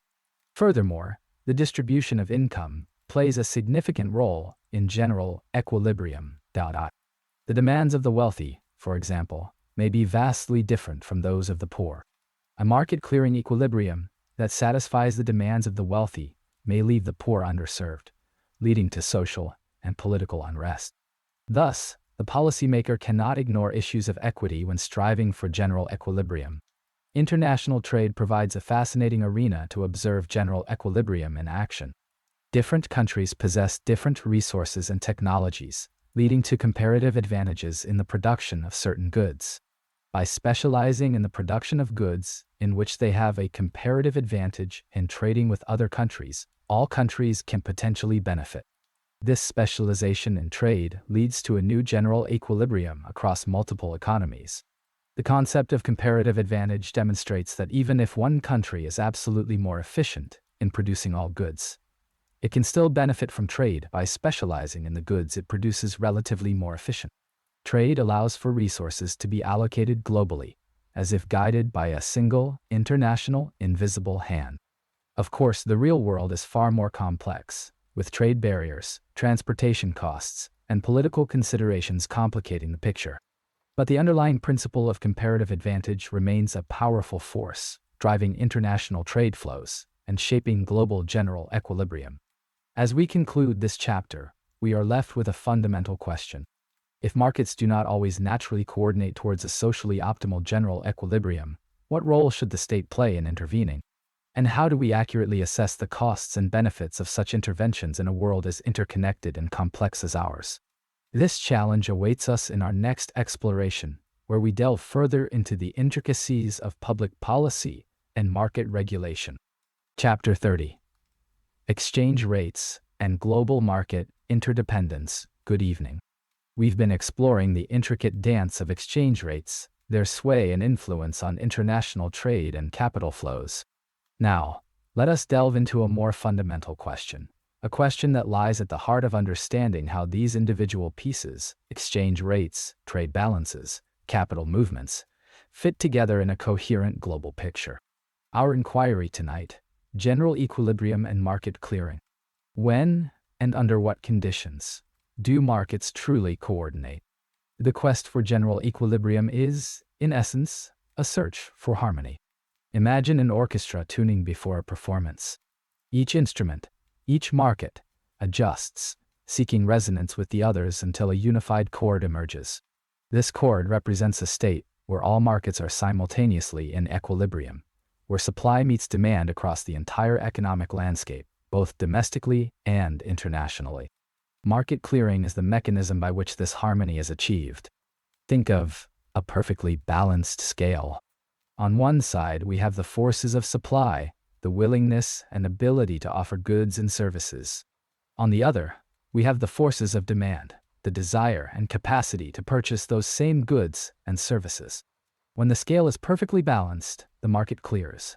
Furthermore, the distribution of income plays a significant role in general equilibrium. The demands of the wealthy, for example, may be vastly different from those of the poor. A market-clearing equilibrium that satisfies the demands of the wealthy may leave the poor underserved, leading to social and political unrest. Thus, the policymaker cannot ignore issues of equity when striving for general equilibrium. International trade provides a fascinating arena to observe general equilibrium in action. Different countries possess different resources and technologies, leading to comparative advantages in the production of certain goods. By specializing in the production of goods in which they have a comparative advantage in trading with other countries, all countries can potentially benefit. This specialization in trade leads to a new general equilibrium across multiple economies. The concept of comparative advantage demonstrates that even if one country is absolutely more efficient in producing all goods, it can still benefit from trade by specializing in the goods it produces relatively more efficient. Trade allows for resources to be allocated globally, as if guided by a single, international, invisible hand. Of course, the real world is far more complex, with trade barriers, transportation costs, and political considerations complicating the picture. But the underlying principle of comparative advantage remains a powerful force, driving international trade flows and shaping global general equilibrium. As we conclude this chapter, we are left with a fundamental question. If markets do not always naturally coordinate towards a socially optimal general equilibrium, what role should the state play in intervening? And how do we accurately assess the costs and benefits of such interventions in a world as interconnected and complex as ours? This challenge awaits us in our next exploration, where we delve further into the intricacies of public policy and market regulation. Chapter 30. exchange rates, and global market interdependence. Good evening. We've been exploring the intricate dance of exchange rates, their sway and influence on international trade and capital flows. Now, let us delve into a more fundamental question, a question that lies at the heart of understanding how these individual pieces, exchange rates, trade balances, capital movements, fit together in a coherent global picture. Our inquiry tonight: general equilibrium and market clearing. When and under what conditions do markets truly coordinate? The quest for general equilibrium is, in essence, a search for harmony. Imagine an orchestra tuning before a performance. Each instrument, each market, adjusts, seeking resonance with the others until a unified chord emerges. This chord represents a state where all markets are simultaneously in equilibrium, where supply meets demand across the entire economic landscape, both domestically and internationally. Market clearing is the mechanism by which this harmony is achieved. Think of a perfectly balanced scale. On one side, we have the forces of supply, the willingness and ability to offer goods and services. On the other, we have the forces of demand, the desire and capacity to purchase those same goods and services. When the scale is perfectly balanced, the market clears.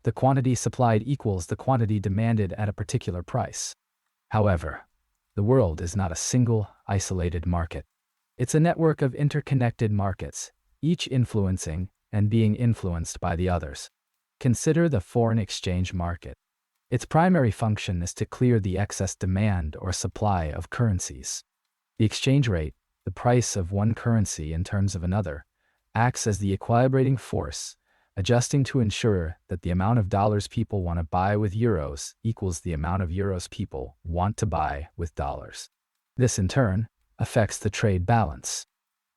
The quantity supplied equals the quantity demanded at a particular price. However, the world is not a single, isolated market. It's a network of interconnected markets, each influencing and being influenced by the others. Consider the foreign exchange market. Its primary function is to clear the excess demand or supply of currencies. The exchange rate, the price of one currency in terms of another, acts as the equilibrating force, adjusting to ensure that the amount of dollars people want to buy with euros equals the amount of euros people want to buy with dollars. This, in turn, affects the trade balance.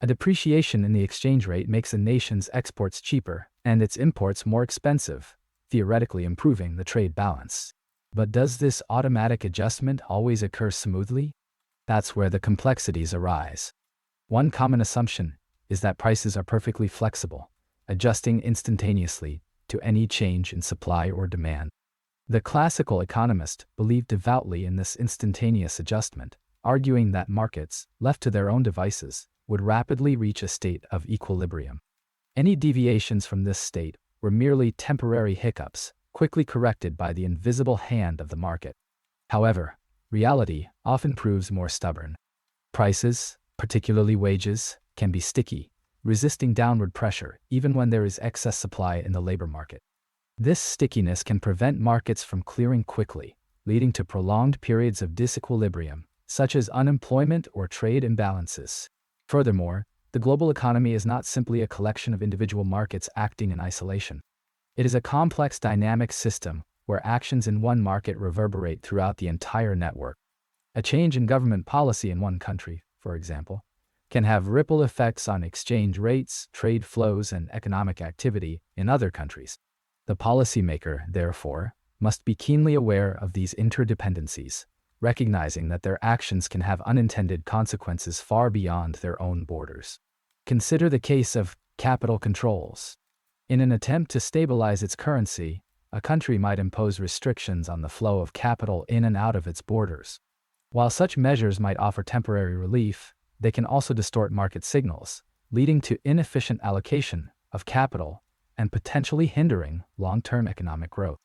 A depreciation in the exchange rate makes a nation's exports cheaper and its imports more expensive, theoretically improving the trade balance. But does this automatic adjustment always occur smoothly? That's where the complexities arise. One common assumption is that prices are perfectly flexible, adjusting instantaneously to any change in supply or demand. The classical economist believed devoutly in this instantaneous adjustment, arguing that markets, left to their own devices, would rapidly reach a state of equilibrium. Any deviations from this state were merely temporary hiccups, quickly corrected by the invisible hand of the market. However, reality often proves more stubborn. Prices, particularly wages, can be sticky, resisting downward pressure even when there is excess supply in the labor market. This stickiness can prevent markets from clearing quickly, leading to prolonged periods of disequilibrium, such as unemployment or trade imbalances. Furthermore, the global economy is not simply a collection of individual markets acting in isolation. It is a complex dynamic system where actions in one market reverberate throughout the entire network. A change in government policy in one country, for example, can have ripple effects on exchange rates, trade flows, and economic activity in other countries. The policymaker, therefore, must be keenly aware of these interdependencies, recognizing that their actions can have unintended consequences far beyond their own borders. Consider the case of capital controls. In an attempt to stabilize its currency, a country might impose restrictions on the flow of capital in and out of its borders. While such measures might offer temporary relief, they can also distort market signals, leading to inefficient allocation of capital and potentially hindering long-term economic growth.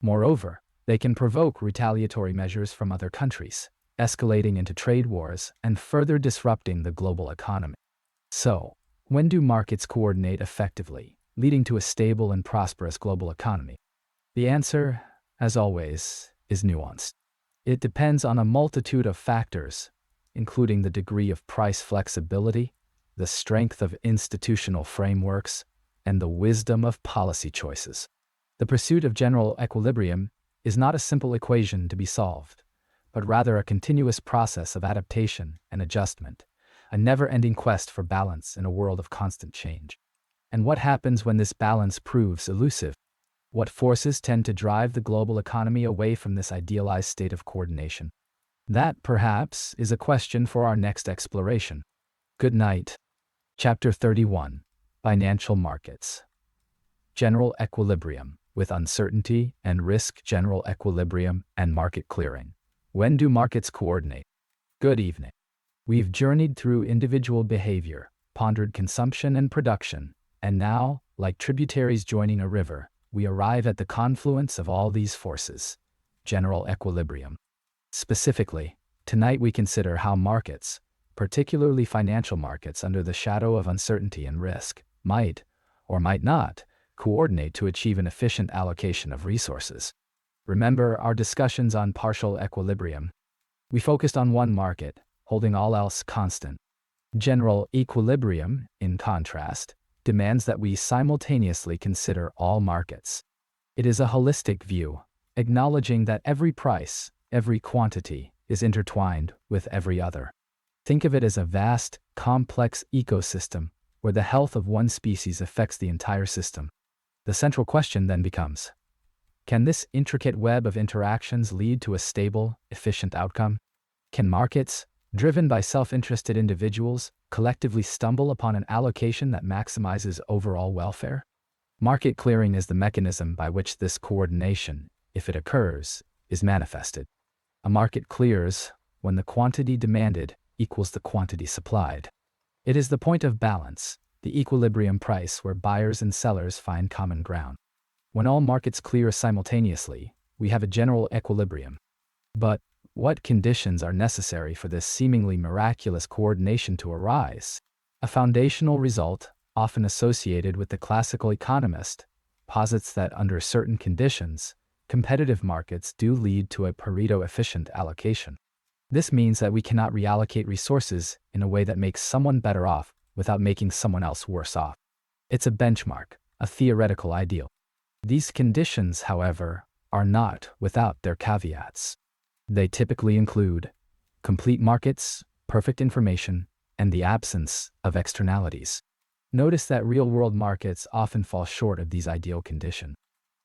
Moreover, they can provoke retaliatory measures from other countries, escalating into trade wars and further disrupting the global economy. So, when do markets coordinate effectively, leading to a stable and prosperous global economy? The answer, as always, is nuanced. It depends on a multitude of factors, including the degree of price flexibility, the strength of institutional frameworks, and the wisdom of policy choices. The pursuit of general equilibrium is not a simple equation to be solved, but rather a continuous process of adaptation and adjustment, a never-ending quest for balance in a world of constant change. And what happens when this balance proves elusive? What forces tend to drive the global economy away from this idealized state of coordination? That, perhaps, is a question for our next exploration. Good night. Chapter 31. Financial Markets. General Equilibrium. with uncertainty and risk, general equilibrium, and market clearing. When do markets coordinate? Good evening. We've journeyed through individual behavior, pondered consumption and production, and now, like tributaries joining a river, we arrive at the confluence of all these forces, general equilibrium. Specifically, tonight we consider how markets, particularly financial markets under the shadow of uncertainty and risk, might, or might not, coordinate to achieve an efficient allocation of resources. Remember our discussions on partial equilibrium? We focused on one market, holding all else constant. General equilibrium, in contrast, demands that we simultaneously consider all markets. It is a holistic view, acknowledging that every price, every quantity, is intertwined with every other. Think of it as a vast, complex ecosystem where the health of one species affects the entire system. The central question then becomes, can this intricate web of interactions lead to a stable, efficient outcome? Can markets, driven by self-interested individuals, collectively stumble upon an allocation that maximizes overall welfare? Market clearing is the mechanism by which this coordination, if it occurs, is manifested. A market clears when the quantity demanded equals the quantity supplied. It is the point of balance, the equilibrium price where buyers and sellers find common ground. When all markets clear simultaneously, we have a general equilibrium. But what conditions are necessary for this seemingly miraculous coordination to arise? A foundational result, often associated with the classical economist, posits that under certain conditions, competitive markets do lead to a Pareto-efficient allocation. This means that we cannot reallocate resources in a way that makes someone better off without making someone else worse off. It's a benchmark, a theoretical ideal. These conditions, however, are not without their caveats. They typically include complete markets, perfect information, and the absence of externalities. Notice that real-world markets often fall short of these ideal conditions.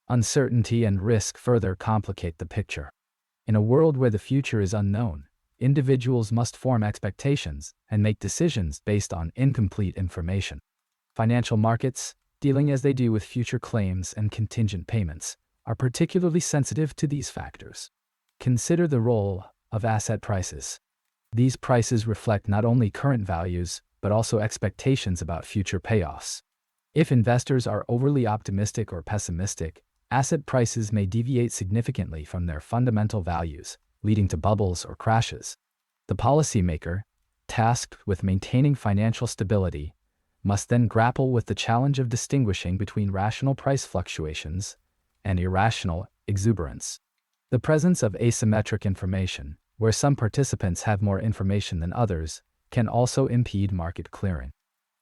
Uncertainty and risk further complicate the picture. In a world where the future is unknown, individuals must form expectations and make decisions based on incomplete information. Financial markets, dealing as they do with future claims and contingent payments, are particularly sensitive to these factors. Consider the role of asset prices. These prices reflect not only current values, but also expectations about future payoffs. If investors are overly optimistic or pessimistic, asset prices may deviate significantly from their fundamental values, leading to bubbles or crashes. The policymaker, tasked with maintaining financial stability, must then grapple with the challenge of distinguishing between rational price fluctuations and irrational exuberance. The presence of asymmetric information, where some participants have more information than others, can also impede market clearing.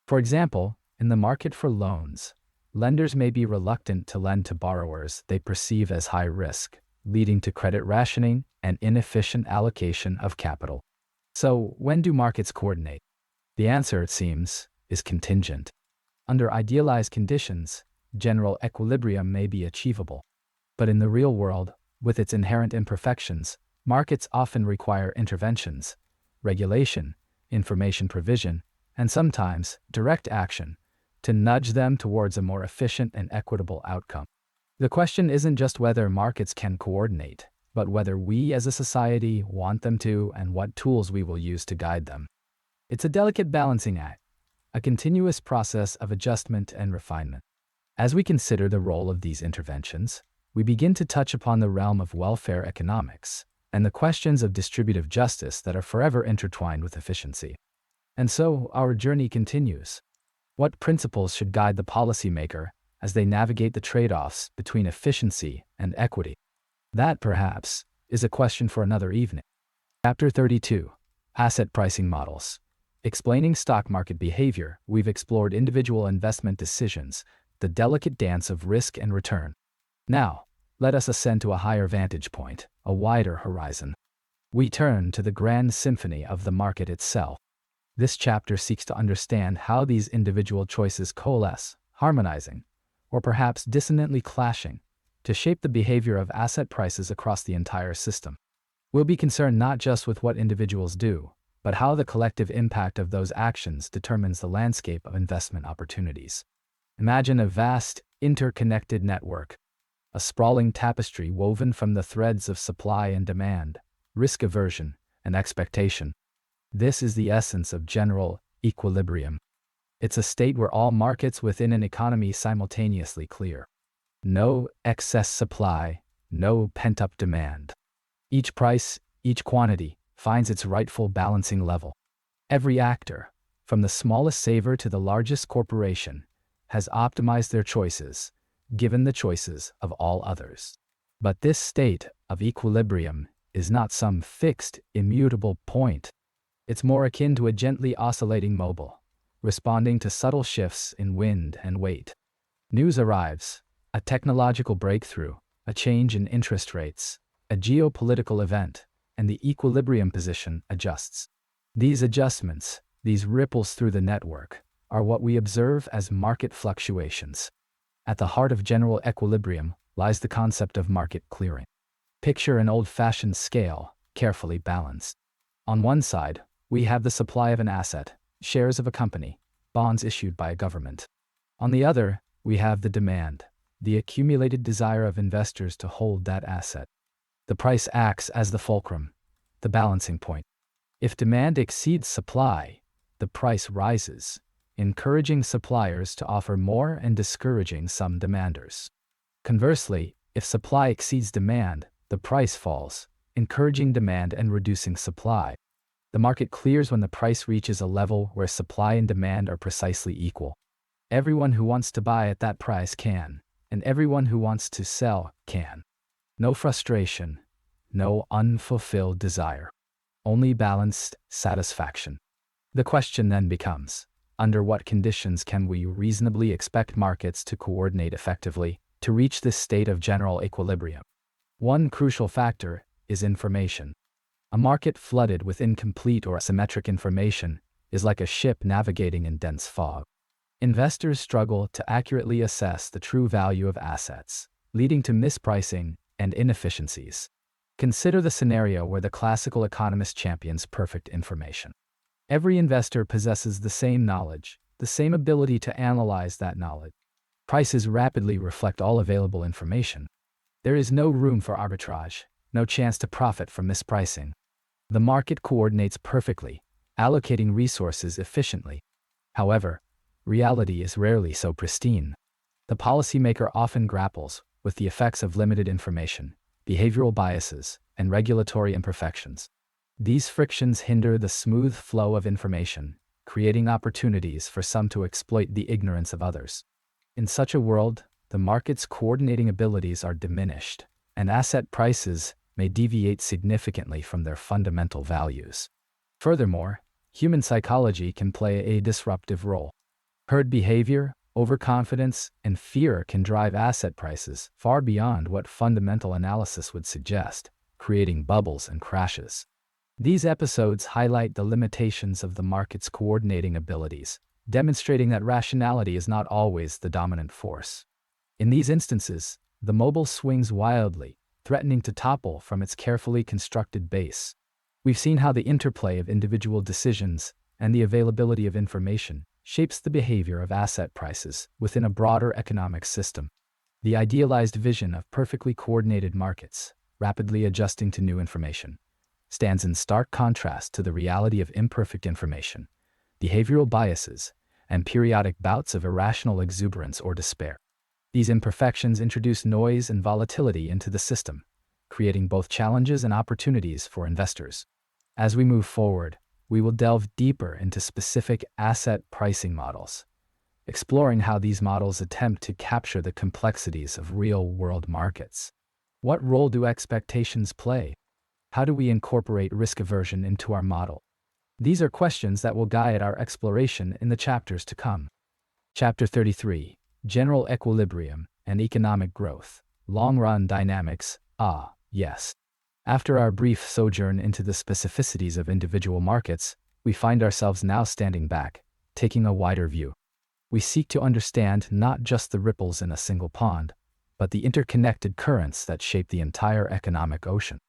For example, in the market for loans, lenders may be reluctant to lend to borrowers they perceive as high risk, leading to credit rationing and inefficient allocation of capital. So, when do markets coordinate? The answer, it seems, is contingent. Under idealized conditions, general equilibrium may be achievable. But in the real world, with its inherent imperfections, markets often require interventions, regulation, information provision, and sometimes direct action to nudge them towards a more efficient and equitable outcome. The question isn't just whether markets can coordinate, but whether we as a society want them to and what tools we will use to guide them. It's a delicate balancing act, a continuous process of adjustment and refinement. As we consider the role of these interventions, we begin to touch upon the realm of welfare economics and the questions of distributive justice that are forever intertwined with efficiency. And so, our journey continues. What principles should guide the policymaker as they navigate the trade-offs between efficiency and equity? That, perhaps, is a question for another evening. Chapter 32. Asset Pricing Models. Explaining stock market behavior, we've explored individual investment decisions, the delicate dance of risk and return. Now, let us ascend to a higher vantage point, a wider horizon. We turn to the grand symphony of the market itself. This chapter seeks to understand how these individual choices coalesce, harmonizing, or perhaps dissonantly clashing, to shape the behavior of asset prices across the entire system. We'll be concerned not just with what individuals do, but how the collective impact of those actions determines the landscape of investment opportunities. Imagine a vast, interconnected network. a sprawling tapestry woven from the threads of supply and demand, risk aversion, and expectation. This is the essence of general equilibrium. It's a state where all markets within an economy simultaneously clear. No excess supply, no pent-up demand. Each price, each quantity, finds its rightful balancing level. Every actor, from the smallest saver to the largest corporation, has optimized their choices, given the choices of all others. But this state of equilibrium is not some fixed, immutable point. It's more akin to a gently oscillating mobile, responding to subtle shifts in wind and weight. News arrives, a technological breakthrough, a change in interest rates, a geopolitical event, and the equilibrium position adjusts. These adjustments, these ripples through the network, are what we observe as market fluctuations. At the heart of general equilibrium lies the concept of market clearing. Picture an old-fashioned scale, carefully balanced. On one side, we have the supply of an asset, shares of a company, bonds issued by a government. On the other, we have the demand, the accumulated desire of investors to hold that asset. The price acts as the fulcrum, the balancing point. If demand exceeds supply, the price rises, encouraging suppliers to offer more and discouraging some demanders. Conversely, if supply exceeds demand, the price falls, encouraging demand and reducing supply. The market clears when the price reaches a level where supply and demand are precisely equal. Everyone who wants to buy at that price can, and everyone who wants to sell can. No frustration, no unfulfilled desire. Only balanced satisfaction. The question then becomes, under what conditions can we reasonably expect markets to coordinate effectively to reach this state of general equilibrium? One crucial factor is information. A market flooded with incomplete or asymmetric information is like a ship navigating in dense fog. Investors struggle to accurately assess the true value of assets, leading to mispricing and inefficiencies. Consider the scenario where the classical economist champions perfect information. Every investor possesses the same knowledge, the same ability to analyze that knowledge. Prices rapidly reflect all available information. There is no room for arbitrage, no chance to profit from mispricing. The market coordinates perfectly, allocating resources efficiently. However, reality is rarely so pristine. The policymaker often grapples with the effects of limited information, behavioral biases, and regulatory imperfections. These frictions hinder the smooth flow of information, creating opportunities for some to exploit the ignorance of others. In such a world, the market's coordinating abilities are diminished, and asset prices may deviate significantly from their fundamental values. Furthermore, human psychology can play a disruptive role. Herd behavior, overconfidence, and fear can drive asset prices far beyond what fundamental analysis would suggest, creating bubbles and crashes. These episodes highlight the limitations of the market's coordinating abilities, demonstrating that rationality is not always the dominant force. In these instances, the mobile swings wildly, threatening to topple from its carefully constructed base. We've seen how the interplay of individual decisions and the availability of information shapes the behavior of asset prices within a broader economic system. The idealized vision of perfectly coordinated markets, rapidly adjusting to new information, stands in stark contrast to the reality of imperfect information, behavioral biases, and periodic bouts of irrational exuberance or despair. These imperfections introduce noise and volatility into the system, creating both challenges and opportunities for investors. As we move forward, we will delve deeper into specific asset pricing models, exploring how these models attempt to capture the complexities of real-world markets. What role do expectations play? How do we incorporate risk aversion into our model? These are questions that will guide our exploration in the chapters to come. Chapter 33, General Equilibrium and Economic Growth, Long-Run Dynamics. Yes. After our brief sojourn into the specificities of individual markets, we find ourselves now standing back, taking a wider view. We seek to understand not just the ripples in a single pond, but the interconnected currents that shape the entire economic ocean.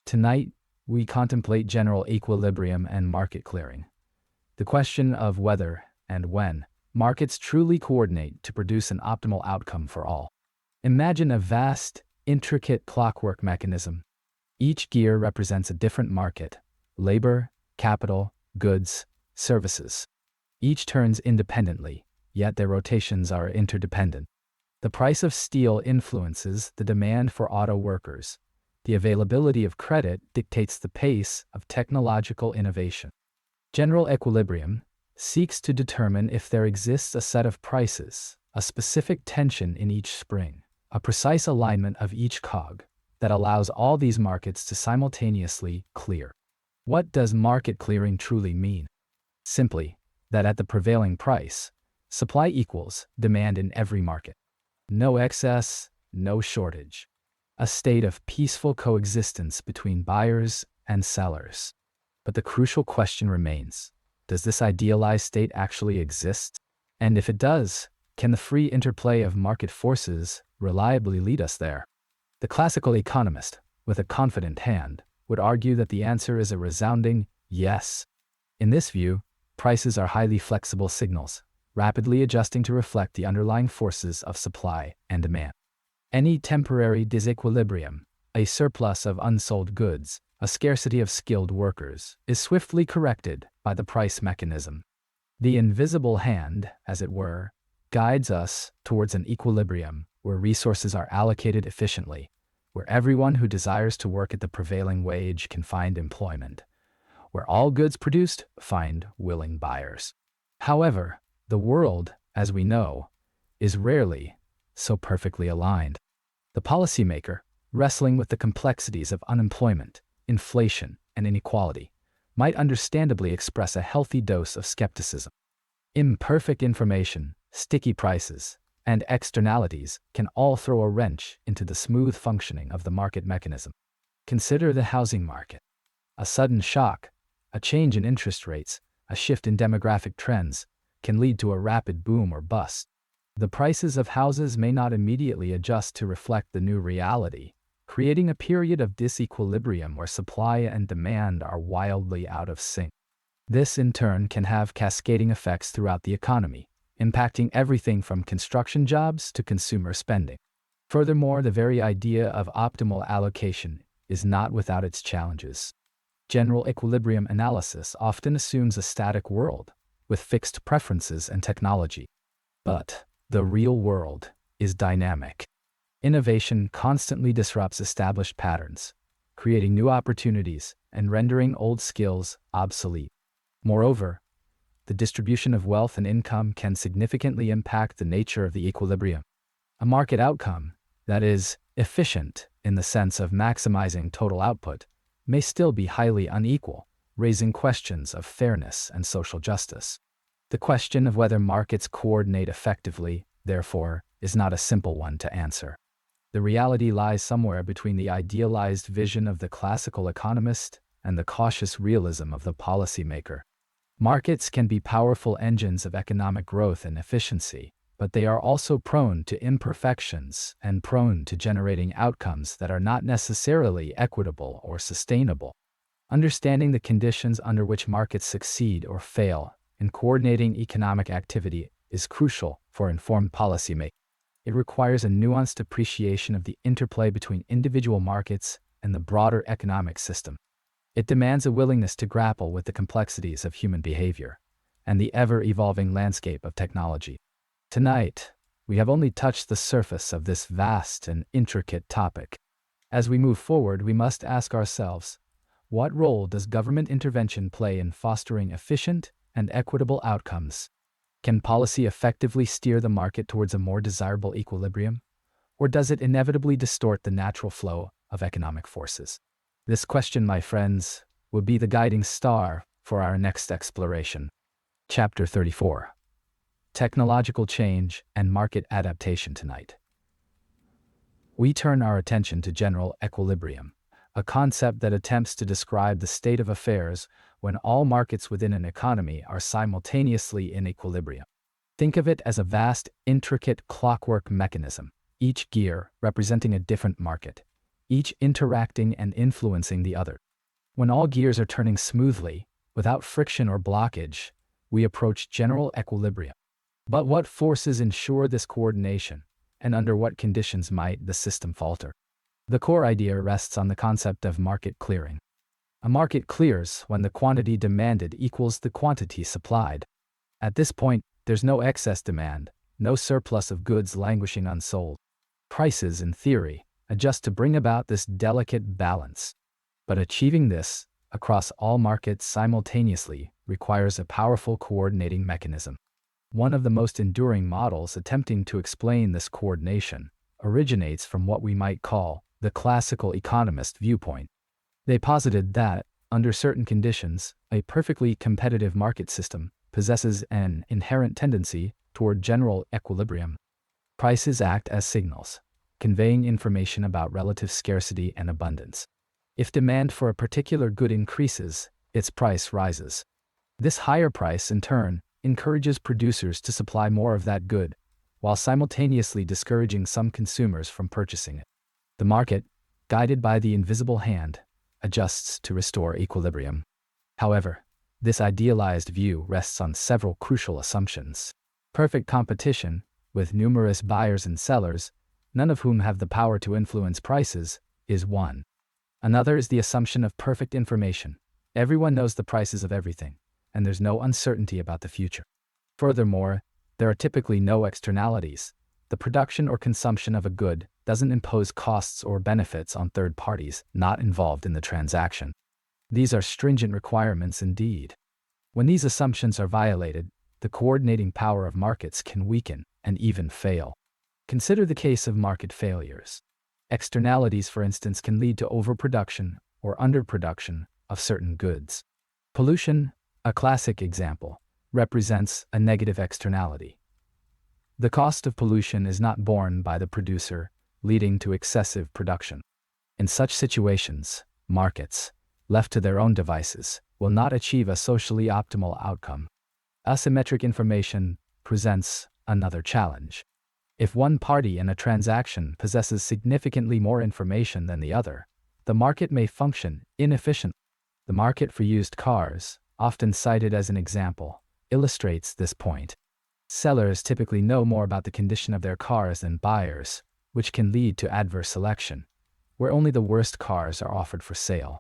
Tonight, we contemplate general equilibrium and market clearing. The question of whether and when markets truly coordinate to produce an optimal outcome for all. Imagine a vast, intricate clockwork mechanism. Each gear represents a different market: labor, capital, goods, services. Each turns independently, yet their rotations are interdependent. The price of steel influences the demand for auto workers. The availability of credit dictates the pace of technological innovation. General equilibrium seeks to determine if there exists a set of prices, a specific tension in each spring, a precise alignment of each cog that allows all these markets to simultaneously clear. What does market clearing truly mean? Simply, that at the prevailing price, supply equals demand in every market. No excess, no shortage. A state of peaceful coexistence between buyers and sellers. But the crucial question remains: does this idealized state actually exist? And if it does, can the free interplay of market forces reliably lead us there? The classical economist, with a confident hand, would argue that the answer is a resounding yes. In this view, prices are highly flexible signals, rapidly adjusting to reflect the underlying forces of supply and demand. Any temporary disequilibrium, a surplus of unsold goods, a scarcity of skilled workers, is swiftly corrected by the price mechanism. The invisible hand, as it were, guides us towards an equilibrium where resources are allocated efficiently, where everyone who desires to work at the prevailing wage can find employment, where all goods produced find willing buyers. However, the world, as we know, is rarely so perfectly aligned. The policymaker, wrestling with the complexities of unemployment, inflation, and inequality, might understandably express a healthy dose of skepticism. Imperfect information, sticky prices, and externalities can all throw a wrench into the smooth functioning of the market mechanism. Consider the housing market. A sudden shock, a change in interest rates, a shift in demographic trends, can lead to a rapid boom or bust. The prices of houses may not immediately adjust to reflect the new reality, creating a period of disequilibrium where supply and demand are wildly out of sync. This, in turn, can have cascading effects throughout the economy, impacting everything from construction jobs to consumer spending. Furthermore, the very idea of optimal allocation is not without its challenges. General equilibrium analysis often assumes a static world, with fixed preferences and technology. But the real world is dynamic. Innovation constantly disrupts established patterns, creating new opportunities and rendering old skills obsolete. Moreover, the distribution of wealth and income can significantly impact the nature of the equilibrium. A market outcome, that is, efficient in the sense of maximizing total output, may still be highly unequal, raising questions of fairness and social justice. The question of whether markets coordinate effectively, therefore, is not a simple one to answer. The reality lies somewhere between the idealized vision of the classical economist and the cautious realism of the policymaker. Markets can be powerful engines of economic growth and efficiency, but they are also prone to imperfections and prone to generating outcomes that are not necessarily equitable or sustainable. Understanding the conditions under which markets succeed or fail in coordinating economic activity is crucial for informed policymaking. It requires a nuanced appreciation of the interplay between individual markets and the broader economic system. It demands a willingness to grapple with the complexities of human behavior and the ever-evolving landscape of technology. Tonight, we have only touched the surface of this vast and intricate topic. As we move forward, we must ask ourselves, what role does government intervention play in fostering efficient and equitable outcomes? Can policy effectively steer the market towards a more desirable equilibrium? Or does it inevitably distort the natural flow of economic forces? This question, my friends, will be the guiding star for our next exploration. Chapter 34. Technological Change and Market Adaptation. Tonight, we turn our attention to general equilibrium, a concept that attempts to describe the state of affairs when all markets within an economy are simultaneously in equilibrium. Think of it as a vast, intricate clockwork mechanism, each gear representing a different market, each interacting and influencing the other. When all gears are turning smoothly, without friction or blockage, we approach general equilibrium. But what forces ensure this coordination, and under what conditions might the system falter. The core idea rests on the concept of market clearing. A market clears when the quantity demanded equals the quantity supplied. At this point, there's no excess demand, no surplus of goods languishing unsold. Prices, in theory, adjust to bring about this delicate balance. But achieving this, across all markets simultaneously, requires a powerful coordinating mechanism. One of the most enduring models attempting to explain this coordination originates from what we might call the classical economist viewpoint. They posited that, under certain conditions, a perfectly competitive market system possesses an inherent tendency toward general equilibrium. Prices act as signals, conveying information about relative scarcity and abundance. If demand for a particular good increases, its price rises. This higher price, in turn, encourages producers to supply more of that good, while simultaneously discouraging some consumers from purchasing it. The market, guided by the invisible hand, adjusts to restore equilibrium. However, this idealized view rests on several crucial assumptions. Perfect competition, with numerous buyers and sellers, none of whom have the power to influence prices, is one. Another is the assumption of perfect information. Everyone knows the prices of everything, and there's no uncertainty about the future. Furthermore, there are typically no externalities. The production or consumption of a good doesn't impose costs or benefits on third parties not involved in the transaction. These are stringent requirements indeed. When these assumptions are violated, the coordinating power of markets can weaken and even fail. Consider the case of market failures. Externalities, for instance, can lead to overproduction or underproduction of certain goods. Pollution, a classic example, represents a negative externality. The cost of pollution is not borne by the producer, leading to excessive production. In such situations, markets, left to their own devices, will not achieve a socially optimal outcome. Asymmetric information presents another challenge. If one party in a transaction possesses significantly more information than the other, the market may function inefficiently. The market for used cars, often cited as an example, illustrates this point. Sellers typically know more about the condition of their cars than buyers, which can lead to adverse selection, where only the worst cars are offered for sale.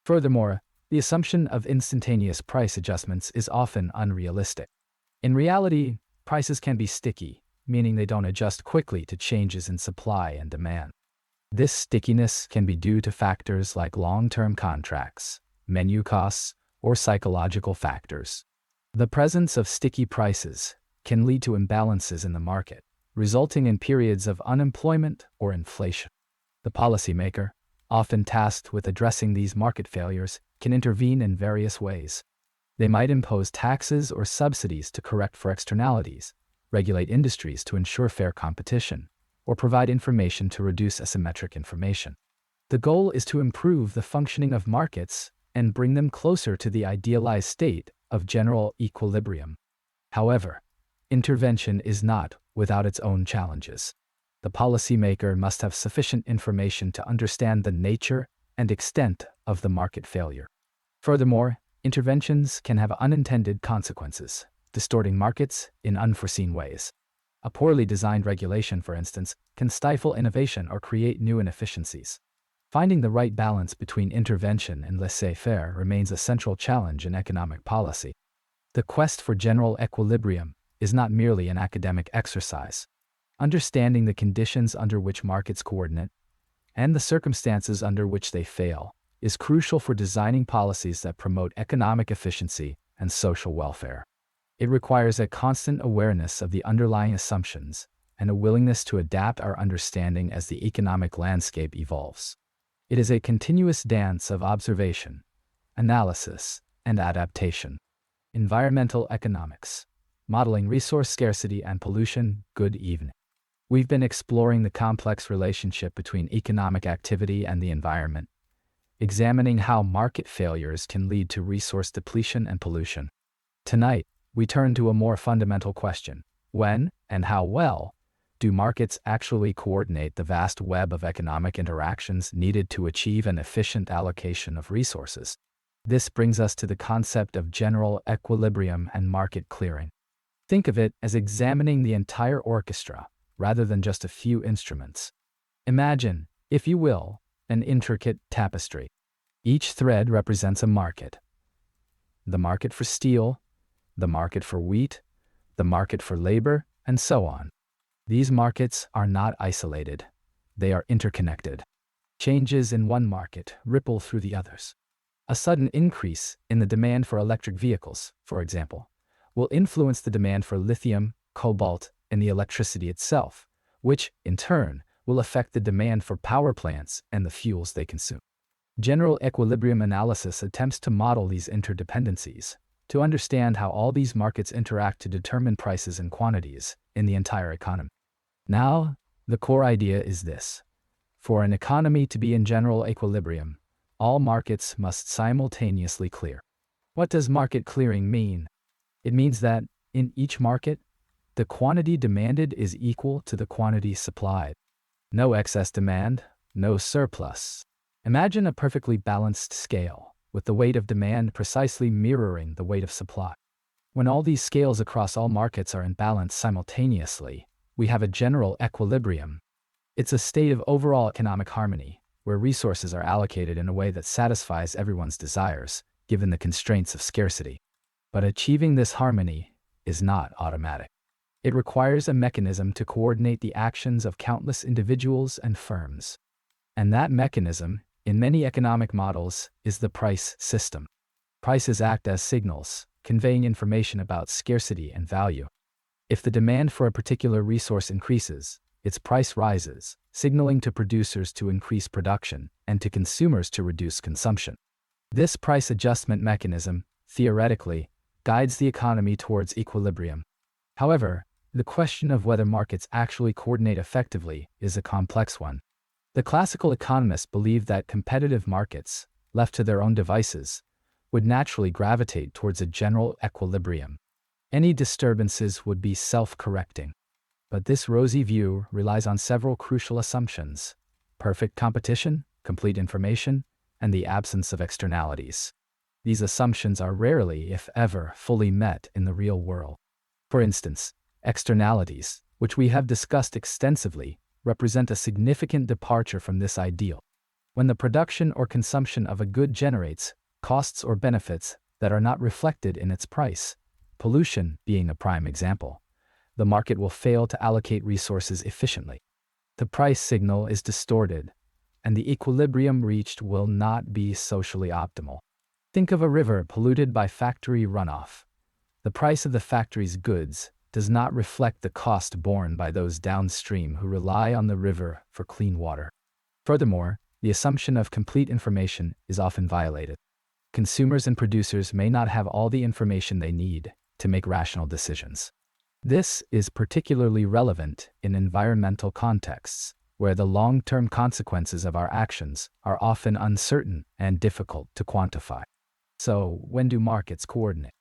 Furthermore, the assumption of instantaneous price adjustments is often unrealistic. In reality, prices can be sticky, meaning they don't adjust quickly to changes in supply and demand. This stickiness can be due to factors like long-term contracts, menu costs, or psychological factors. The presence of sticky prices can lead to imbalances in the market, resulting in periods of unemployment or inflation. The policymaker, often tasked with addressing these market failures, can intervene in various ways. They might impose taxes or subsidies to correct for externalities, regulate industries to ensure fair competition, or provide information to reduce asymmetric information. The goal is to improve the functioning of markets and bring them closer to the idealized state of general equilibrium. However, intervention is not without its own challenges. The policymaker must have sufficient information to understand the nature and extent of the market failure. Furthermore, interventions can have unintended consequences, distorting markets in unforeseen ways. A poorly designed regulation, for instance, can stifle innovation or create new inefficiencies. Finding the right balance between intervention and laissez-faire remains a central challenge in economic policy. The quest for general equilibrium is not merely an academic exercise. Understanding the conditions under which markets coordinate and the circumstances under which they fail is crucial for designing policies that promote economic efficiency and social welfare. It requires a constant awareness of the underlying assumptions and a willingness to adapt our understanding as the economic landscape evolves. It is a continuous dance of observation, analysis, and adaptation. Environmental economics, modeling resource scarcity and pollution. Good evening. We've been exploring the complex relationship between economic activity and the environment, examining how market failures can lead to resource depletion and pollution. Tonight, we turn to a more fundamental question: when and how well do markets actually coordinate the vast web of economic interactions needed to achieve an efficient allocation of resources? This brings us to the concept of general equilibrium and market clearing. Think of it as examining the entire orchestra, rather than just a few instruments. Imagine, if you will, an intricate tapestry. Each thread represents a market. The market for steel, the market for wheat, the market for labor, and so on. These markets are not isolated. They are interconnected. Changes in one market ripple through the others. A sudden increase in the demand for electric vehicles, for example, will influence the demand for lithium, cobalt, and the electricity itself, which, in turn, will affect the demand for power plants and the fuels they consume. General equilibrium analysis attempts to model these interdependencies, to understand how all these markets interact to determine prices and quantities in the entire economy. Now, the core idea is this. For an economy to be in general equilibrium, all markets must simultaneously clear. What does market clearing mean? It means that, in each market, the quantity demanded is equal to the quantity supplied. No excess demand, no surplus. Imagine a perfectly balanced scale, with the weight of demand precisely mirroring the weight of supply. When all these scales across all markets are in balance simultaneously, we have a general equilibrium. It's a state of overall economic harmony, where resources are allocated in a way that satisfies everyone's desires, given the constraints of scarcity. But achieving this harmony is not automatic. It requires a mechanism to coordinate the actions of countless individuals and firms. And that mechanism, in many economic models, is the price system. Prices act as signals, conveying information about scarcity and value. If the demand for a particular resource increases, its price rises, signaling to producers to increase production and to consumers to reduce consumption. This price adjustment mechanism, theoretically, guides the economy towards equilibrium. However, the question of whether markets actually coordinate effectively is a complex one. The classical economists believed that competitive markets, left to their own devices, would naturally gravitate towards a general equilibrium. Any disturbances would be self-correcting. But this rosy view relies on several crucial assumptions: perfect competition, complete information, and the absence of externalities. These assumptions are rarely, if ever, fully met in the real world. For instance, externalities, which we have discussed extensively, represent a significant departure from this ideal. When the production or consumption of a good generates costs or benefits that are not reflected in its price, pollution being a prime example, the market will fail to allocate resources efficiently. The price signal is distorted, and the equilibrium reached will not be socially optimal. Think of a river polluted by factory runoff. The price of the factory's goods does not reflect the cost borne by those downstream who rely on the river for clean water. Furthermore, the assumption of complete information is often violated. Consumers and producers may not have all the information they need to make rational decisions. This is particularly relevant in environmental contexts, where the long-term consequences of our actions are often uncertain and difficult to quantify. So, when do markets coordinate?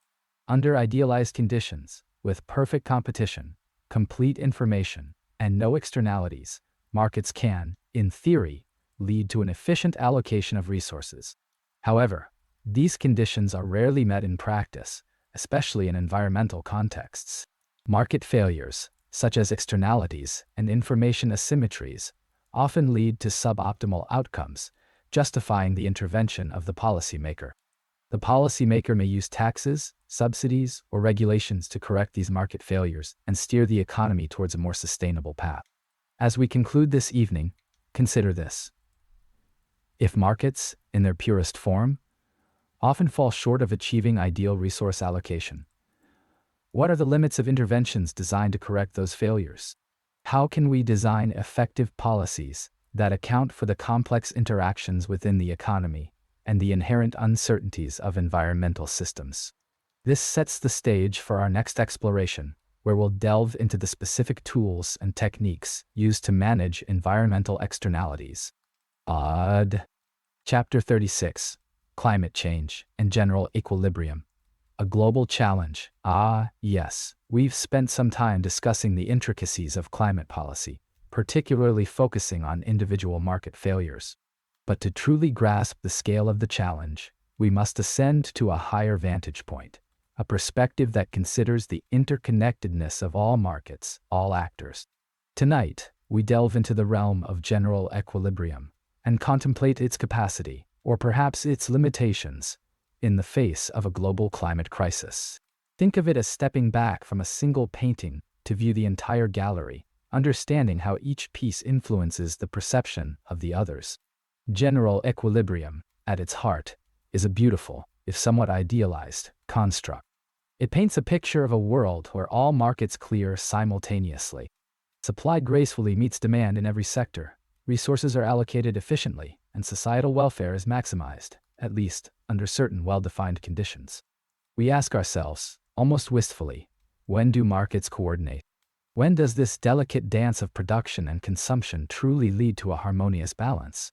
Under idealized conditions, with perfect competition, complete information, and no externalities, markets can, in theory, lead to an efficient allocation of resources. However, these conditions are rarely met in practice, especially in environmental contexts. Market failures, such as externalities and information asymmetries, often lead to suboptimal outcomes, justifying the intervention of the policymaker. The policymaker may use taxes, subsidies, or regulations to correct these market failures and steer the economy towards a more sustainable path. As we conclude this evening, consider this. If markets, in their purest form, often fall short of achieving ideal resource allocation, what are the limits of interventions designed to correct those failures? How can we design effective policies that account for the complex interactions within the economy and the inherent uncertainties of environmental systems? This sets the stage for our next exploration, where we'll delve into the specific tools and techniques used to manage environmental externalities. Chapter 36, Climate Change and General Equilibrium. A global challenge. Yes, we've spent some time discussing the intricacies of climate policy, particularly focusing on individual market failures. But to truly grasp the scale of the challenge, we must ascend to a higher vantage point, a perspective that considers the interconnectedness of all markets, all actors. Tonight, we delve into the realm of general equilibrium and contemplate its capacity, or perhaps its limitations, in the face of a global climate crisis. Think of it as stepping back from a single painting to view the entire gallery, understanding how each piece influences the perception of the others. General equilibrium, at its heart, is a beautiful, if somewhat idealized, construct. It paints a picture of a world where all markets clear simultaneously. Supply gracefully meets demand in every sector, resources are allocated efficiently, and societal welfare is maximized, at least under certain well-defined conditions. We ask ourselves, almost wistfully, when do markets coordinate? When does this delicate dance of production and consumption truly lead to a harmonious balance?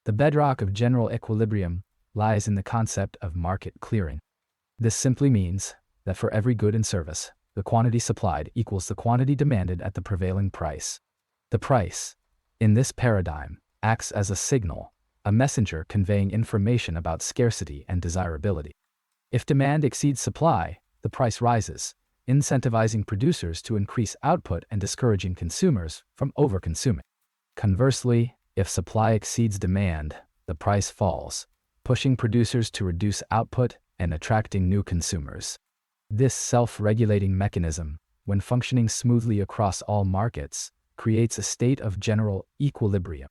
The bedrock of general equilibrium lies in the concept of market clearing. This simply means that for every good and service, the quantity supplied equals the quantity demanded at the prevailing price. The price, in this paradigm, acts as a signal, a messenger conveying information about scarcity and desirability. If demand exceeds supply, the price rises, incentivizing producers to increase output and discouraging consumers from overconsuming. Conversely, if supply exceeds demand, the price falls, pushing producers to reduce output and attracting new consumers. This self-regulating mechanism, when functioning smoothly across all markets, creates a state of general equilibrium.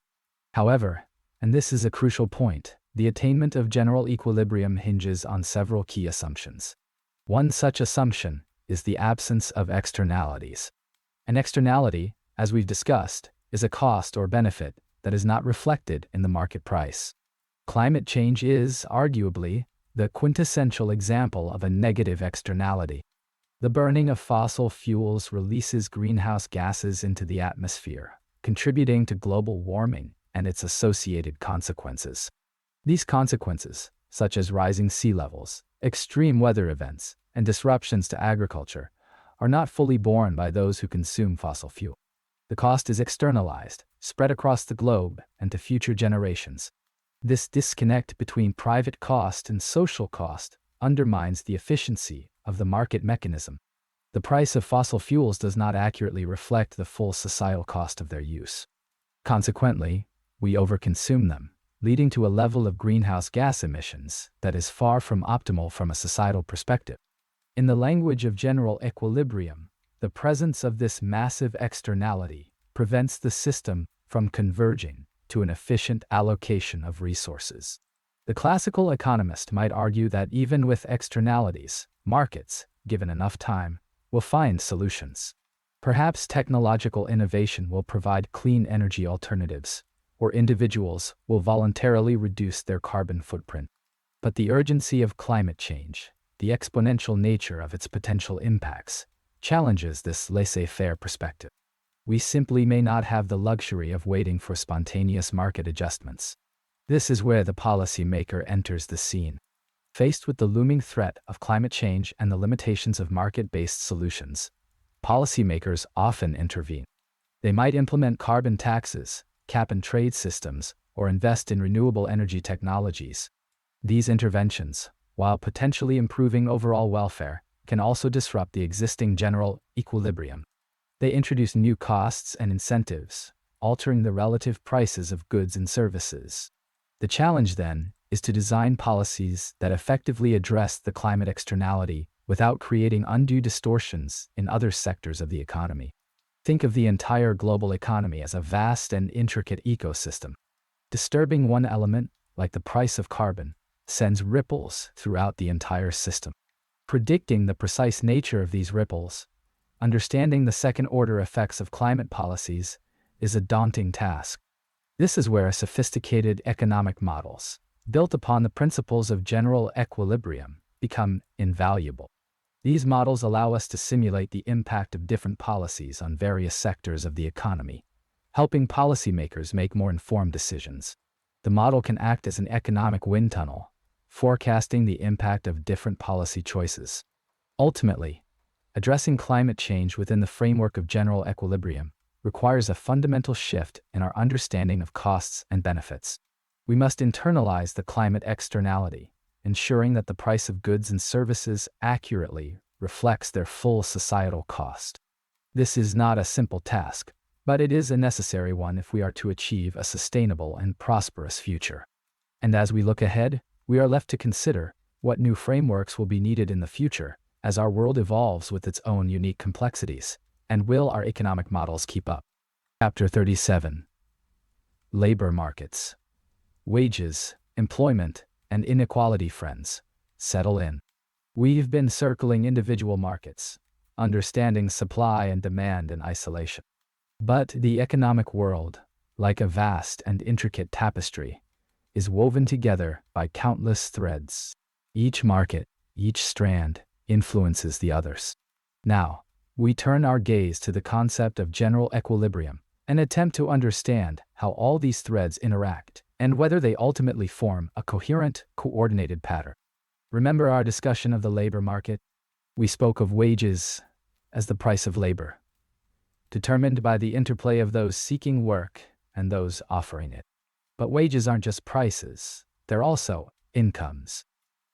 However, and this is a crucial point, the attainment of general equilibrium hinges on several key assumptions. One such assumption is the absence of externalities. An externality, as we've discussed, is a cost or benefit that is not reflected in the market price. Climate change is, arguably, the quintessential example of a negative externality. The burning of fossil fuels releases greenhouse gases into the atmosphere, contributing to global warming and its associated consequences. These consequences, such as rising sea levels, extreme weather events, and disruptions to agriculture, are not fully borne by those who consume fossil fuel. The cost is externalized, spread across the globe and to future generations. This disconnect between private cost and social cost undermines the efficiency of the market mechanism. The price of fossil fuels does not accurately reflect the full societal cost of their use. Consequently, we overconsume them, leading to a level of greenhouse gas emissions that is far from optimal from a societal perspective. In the language of general equilibrium, the presence of this massive externality prevents the system from converging to an efficient allocation of resources. The classical economist might argue that even with externalities, markets, given enough time, will find solutions. Perhaps technological innovation will provide clean energy alternatives, or individuals will voluntarily reduce their carbon footprint. But the urgency of climate change, the exponential nature of its potential impacts, challenges this laissez-faire perspective. We simply may not have the luxury of waiting for spontaneous market adjustments. This is where the policymaker enters the scene. Faced with the looming threat of climate change and the limitations of market-based solutions, policymakers often intervene. They might implement carbon taxes, cap and trade systems, or invest in renewable energy technologies. These interventions, while potentially improving overall welfare, can also disrupt the existing general equilibrium. They introduce new costs and incentives, altering the relative prices of goods and services. The challenge, then, is to design policies that effectively address the climate externality without creating undue distortions in other sectors of the economy. Think of the entire global economy as a vast and intricate ecosystem. Disturbing one element, like the price of carbon, sends ripples throughout the entire system. Predicting the precise nature of these ripples, understanding the second-order effects of climate policies, is a daunting task. This is where sophisticated economic models, built upon the principles of general equilibrium, become invaluable. These models allow us to simulate the impact of different policies on various sectors of the economy, helping policymakers make more informed decisions. The model can act as an economic wind tunnel, forecasting the impact of different policy choices. Ultimately, addressing climate change within the framework of general equilibrium requires a fundamental shift in our understanding of costs and benefits. We must internalize the climate externality, ensuring that the price of goods and services accurately reflects their full societal cost. This is not a simple task, But it is a necessary one if we are to achieve a sustainable and prosperous future. And as we look ahead, we are left to consider what new frameworks will be needed in the future as our world evolves with its own unique complexities, and will our economic models keep up? Chapter 37. Labor markets. Wages, employment, and inequality, friends. Settle in. We've been circling individual markets, understanding supply and demand in isolation. But the economic world, like a vast and intricate tapestry, is woven together by countless threads. Each market, each strand, influences the others. Now, we turn our gaze to the concept of general equilibrium and attempt to understand how all these threads interact and whether they ultimately form a coherent, coordinated pattern. Remember our discussion of the labor market? We spoke of wages as the price of labor, determined by the interplay of those seeking work and those offering it. But wages aren't just prices, they're also incomes.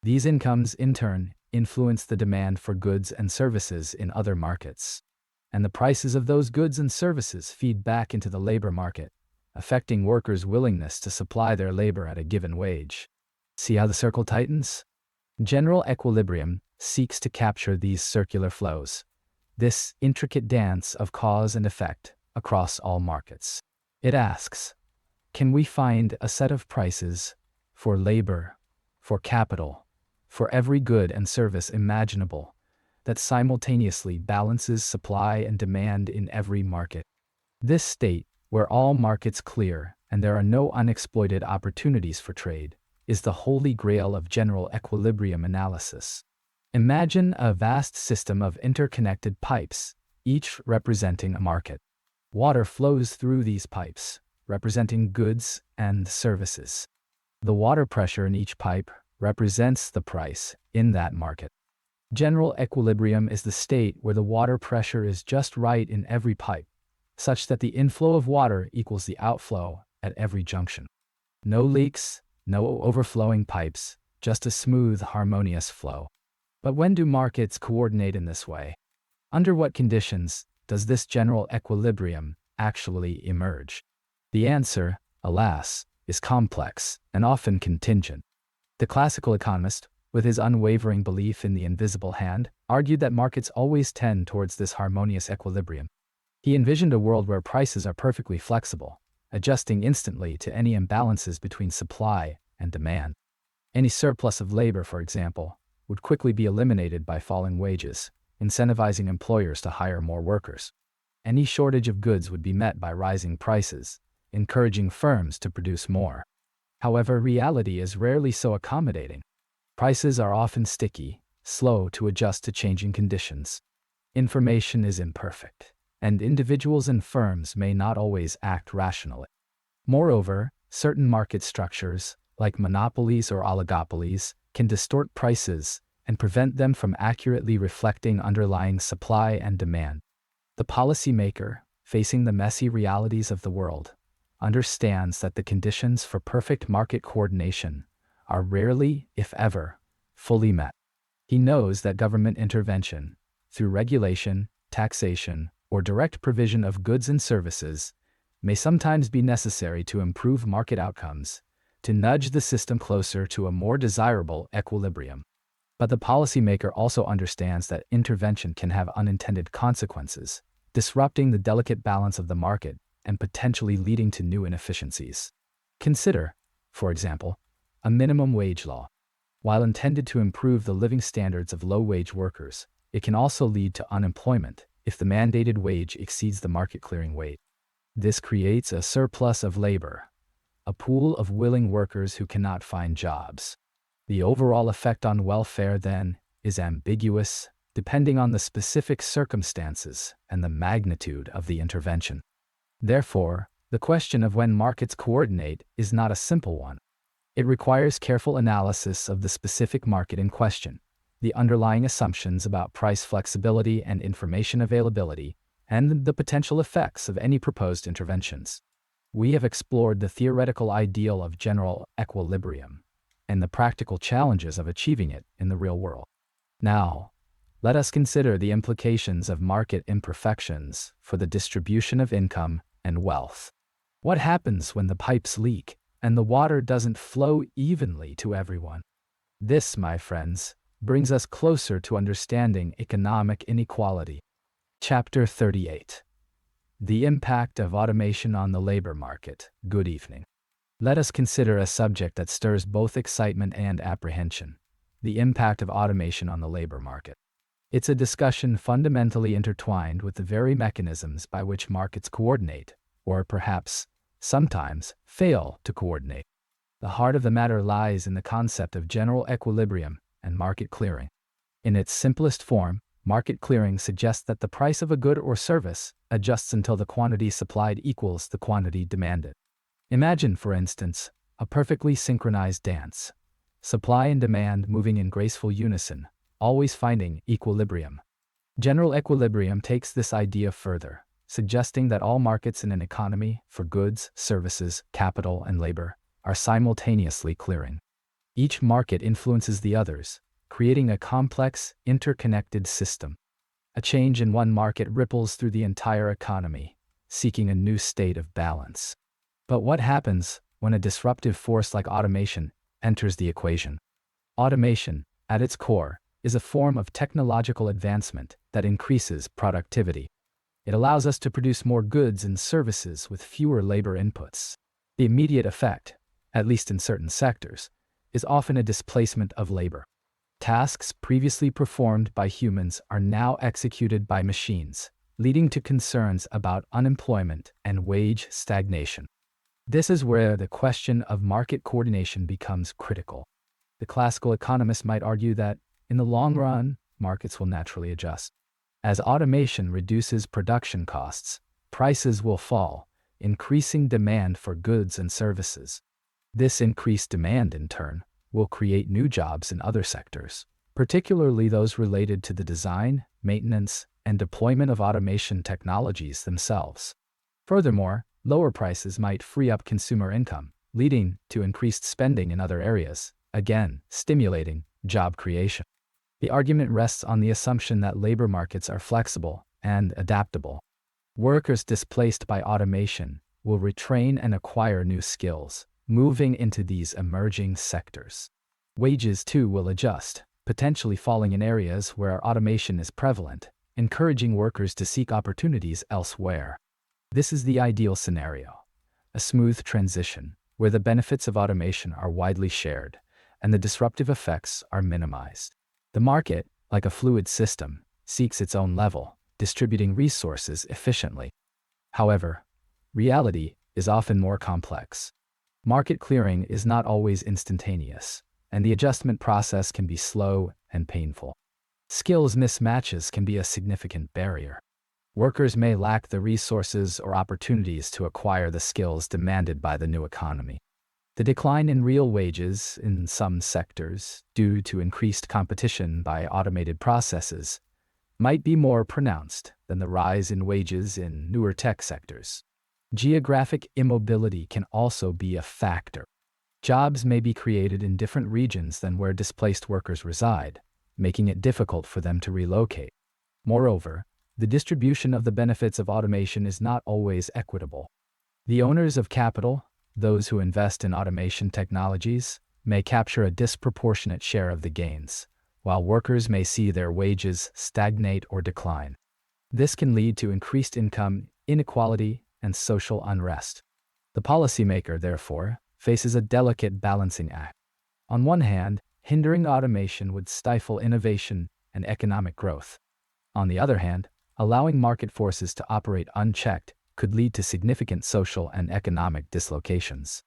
These incomes, in turn, influence the demand for goods and services in other markets. And the prices of those goods and services feed back into the labor market, affecting workers' willingness to supply their labor at a given wage. See how the circle tightens? General equilibrium seeks to capture these circular flows, this intricate dance of cause and effect across all markets. It asks, can we find a set of prices for labor, for capital, for every good and service imaginable that simultaneously balances supply and demand in every market? This state, where all markets clear and there are no unexploited opportunities for trade, is the holy grail of general equilibrium analysis. Imagine a vast system of interconnected pipes, each representing a market. Water flows through these pipes, representing goods and services. The water pressure in each pipe represents the price in that market. General equilibrium is the state where the water pressure is just right in every pipe, such that the inflow of water equals the outflow at every junction. No leaks, no overflowing pipes, just a smooth, harmonious flow. But when do markets coordinate in this way? Under what conditions does this general equilibrium actually emerge? The answer, alas, is complex and often contingent. The classical economist, with his unwavering belief in the invisible hand, argued that markets always tend towards this harmonious equilibrium. He envisioned a world where prices are perfectly flexible, adjusting instantly to any imbalances between supply and demand. Any surplus of labor, for example, would quickly be eliminated by falling wages, incentivizing employers to hire more workers. Any shortage of goods would be met by rising prices, encouraging firms to produce more. However, reality is rarely so accommodating. Prices are often sticky, slow to adjust to changing conditions. Information is imperfect, and individuals and firms may not always act rationally. Moreover, certain market structures, like monopolies or oligopolies, can distort prices and prevent them from accurately reflecting underlying supply and demand. The policymaker, facing the messy realities of the world, understands that the conditions for perfect market coordination are rarely, if ever, fully met. He knows that government intervention, through regulation, taxation, or direct provision of goods and services, may sometimes be necessary to improve market outcomes, to nudge the system closer to a more desirable equilibrium. But the policymaker also understands that intervention can have unintended consequences, disrupting the delicate balance of the market and potentially leading to new inefficiencies. Consider, for example, a minimum wage law. While intended to improve the living standards of low-wage workers, it can also lead to unemployment if the mandated wage exceeds the market-clearing wage. This creates a surplus of labor, a pool of willing workers who cannot find jobs. The overall effect on welfare, then, is ambiguous, depending on the specific circumstances and the magnitude of the intervention. Therefore, the question of when markets coordinate is not a simple one. It requires careful analysis of the specific market in question, the underlying assumptions about price flexibility and information availability, and the potential effects of any proposed interventions. We have explored the theoretical ideal of general equilibrium and the practical challenges of achieving it in the real world. Now, Let us consider the implications of market imperfections for the distribution of income and wealth. What happens when the pipes leak and the water doesn't flow evenly to everyone? This, my friends, brings us closer to understanding economic inequality. Chapter 38. The impact of automation on the labor market. Good evening. Let us consider a subject that stirs both excitement and apprehension: the impact of automation on the labor market. It's a discussion fundamentally intertwined with the very mechanisms by which markets coordinate, or perhaps, sometimes, fail to coordinate. The heart of the matter lies in the concept of general equilibrium and market clearing. In its simplest form, market clearing suggests that the price of a good or service adjusts until the quantity supplied equals the quantity demanded. Imagine, for instance, a perfectly synchronized dance. Supply and demand moving in graceful unison, always finding equilibrium. General equilibrium takes this idea further, suggesting that all markets in an economy, for goods, services, capital, and labor, are simultaneously clearing. Each market influences the others, creating a complex, interconnected system. A change in one market ripples through the entire economy, seeking a new state of balance. But what happens when a disruptive force like automation enters the equation? Automation, at its core, is a form of technological advancement that increases productivity. It allows us to produce more goods and services with fewer labor inputs. The immediate effect, at least in certain sectors, is often a displacement of labor. Tasks previously performed by humans are now executed by machines, leading to concerns about unemployment and wage stagnation. This is where the question of market coordination becomes critical. The classical economists might argue that, in the long run, markets will naturally adjust. As automation reduces production costs, prices will fall, increasing demand for goods and services. This increased demand, in turn, will create new jobs in other sectors, particularly those related to the design, maintenance, and deployment of automation technologies themselves. Furthermore, lower prices might free up consumer income, leading to increased spending in other areas, again, stimulating job creation. The argument rests on the assumption that labor markets are flexible and adaptable. Workers displaced by automation will retrain and acquire new skills, moving into these emerging sectors. Wages, too, will adjust, potentially falling in areas where automation is prevalent, encouraging workers to seek opportunities elsewhere. This is the ideal scenario: a smooth transition, where the benefits of automation are widely shared and the disruptive effects are minimized. The market, like a fluid system, seeks its own level, distributing resources efficiently. However, reality is often more complex. Market clearing is not always instantaneous, and the adjustment process can be slow and painful. Skills mismatches can be a significant barrier. Workers may lack the resources or opportunities to acquire the skills demanded by the new economy. The decline in real wages in some sectors, due to increased competition by automated processes, might be more pronounced than the rise in wages in newer tech sectors. Geographic immobility can also be a factor. Jobs may be created in different regions than where displaced workers reside, making it difficult for them to relocate. Moreover, the distribution of the benefits of automation is not always equitable. The owners of capital, those who invest in automation technologies, may capture a disproportionate share of the gains, while workers may see their wages stagnate or decline. This can lead to increased income inequality and social unrest. The policymaker, therefore, faces a delicate balancing act. On one hand, hindering automation would stifle innovation and economic growth. On the other hand, allowing market forces to operate unchecked could lead to significant social and economic dislocations.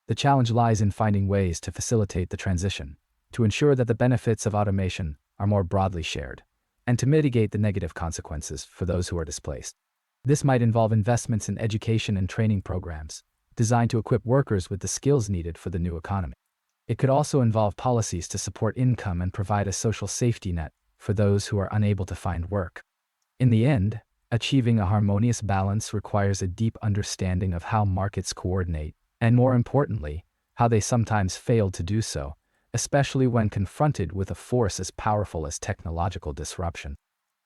The challenge lies in finding ways to facilitate the transition, to ensure that the benefits of automation are more broadly shared, and to mitigate the negative consequences for those who are displaced. This might involve investments in education and training programs, designed to equip workers with the skills needed for the new economy. It could also involve policies to support income and provide a social safety net for those who are unable to find work. In the end, achieving a harmonious balance requires a deep understanding of how markets coordinate, and more importantly, how they sometimes fail to do so, especially when confronted with a force as powerful as technological disruption.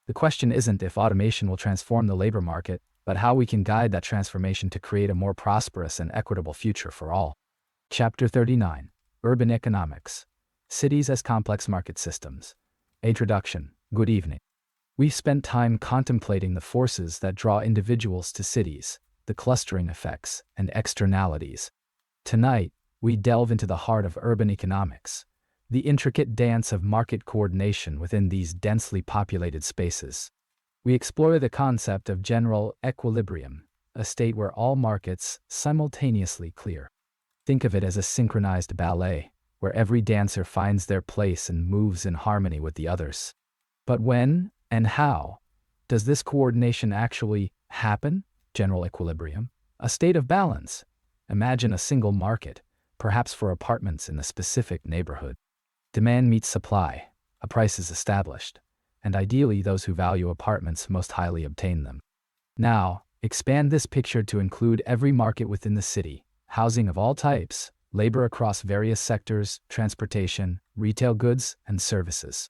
The question isn't if automation will transform the labor market, but how we can guide that transformation to create a more prosperous and equitable future for all. Chapter 39. Urban Economics. Cities as Complex Market Systems. Introduction. Good evening. We've spent time contemplating the forces that draw individuals to cities, the clustering effects, and externalities. Tonight, we delve into the heart of urban economics, the intricate dance of market coordination within these densely populated spaces. We explore the concept of general equilibrium, a state where all markets simultaneously clear. Think of it as a synchronized ballet, where every dancer finds their place and moves in harmony with the others. But when and how does this coordination actually happen? General equilibrium, a state of balance. Imagine a single market, perhaps for apartments in a specific neighborhood. Demand meets supply, a price is established, and ideally those who value apartments most highly obtain them. Now, expand this picture to include every market within the city, housing of all types, labor across various sectors, transportation, retail goods, and services.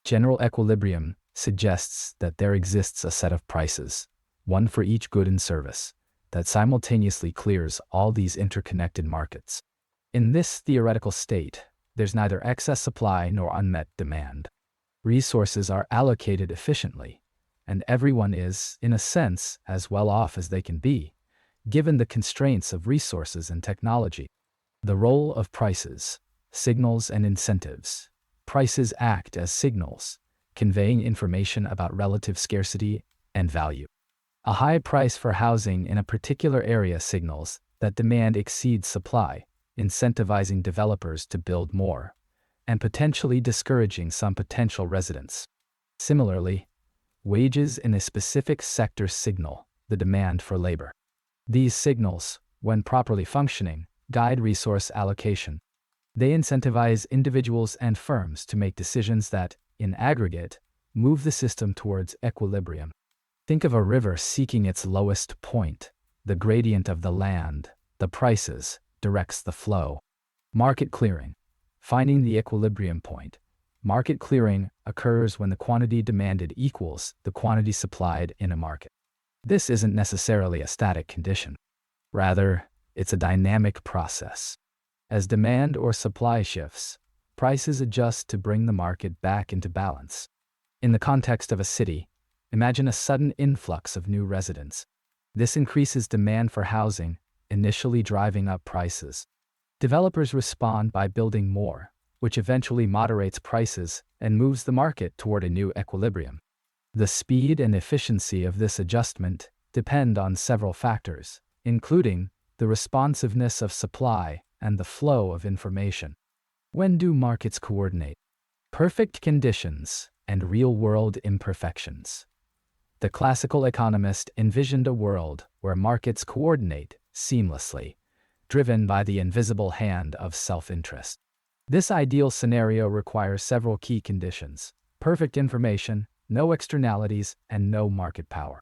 General equilibrium suggests that there exists a set of prices, one for each good and service, that simultaneously clears all these interconnected markets. In this theoretical state, there's neither excess supply nor unmet demand. Resources are allocated efficiently, and everyone is, in a sense, as well off as they can be, given the constraints of resources and technology. The role of prices, signals and incentives. Prices act as signals, conveying information about relative scarcity and value. A high price for housing in a particular area signals that demand exceeds supply, incentivizing developers to build more, and potentially discouraging some potential residents. Similarly, wages in a specific sector signal the demand for labor. These signals, when properly functioning, guide resource allocation. They incentivize individuals and firms to make decisions that, in aggregate, move the system towards equilibrium. Think of a river seeking its lowest point. The gradient of the land, the prices, directs the flow. Market clearing. Finding the equilibrium point. Market clearing occurs when the quantity demanded equals the quantity supplied in a market. This isn't necessarily a static condition. Rather, it's a dynamic process. As demand or supply shifts, prices adjust to bring the market back into balance. In the context of a city, imagine a sudden influx of new residents. This increases demand for housing, initially driving up prices. Developers respond by building more, which eventually moderates prices and moves the market toward a new equilibrium. The speed and efficiency of this adjustment depend on several factors, including the responsiveness of supply and the flow of information. When do markets coordinate? Perfect conditions and real-world imperfections. The classical economist envisioned a world where markets coordinate seamlessly, driven by the invisible hand of self-interest. This ideal scenario requires several key conditions: perfect information, no externalities, and no market power.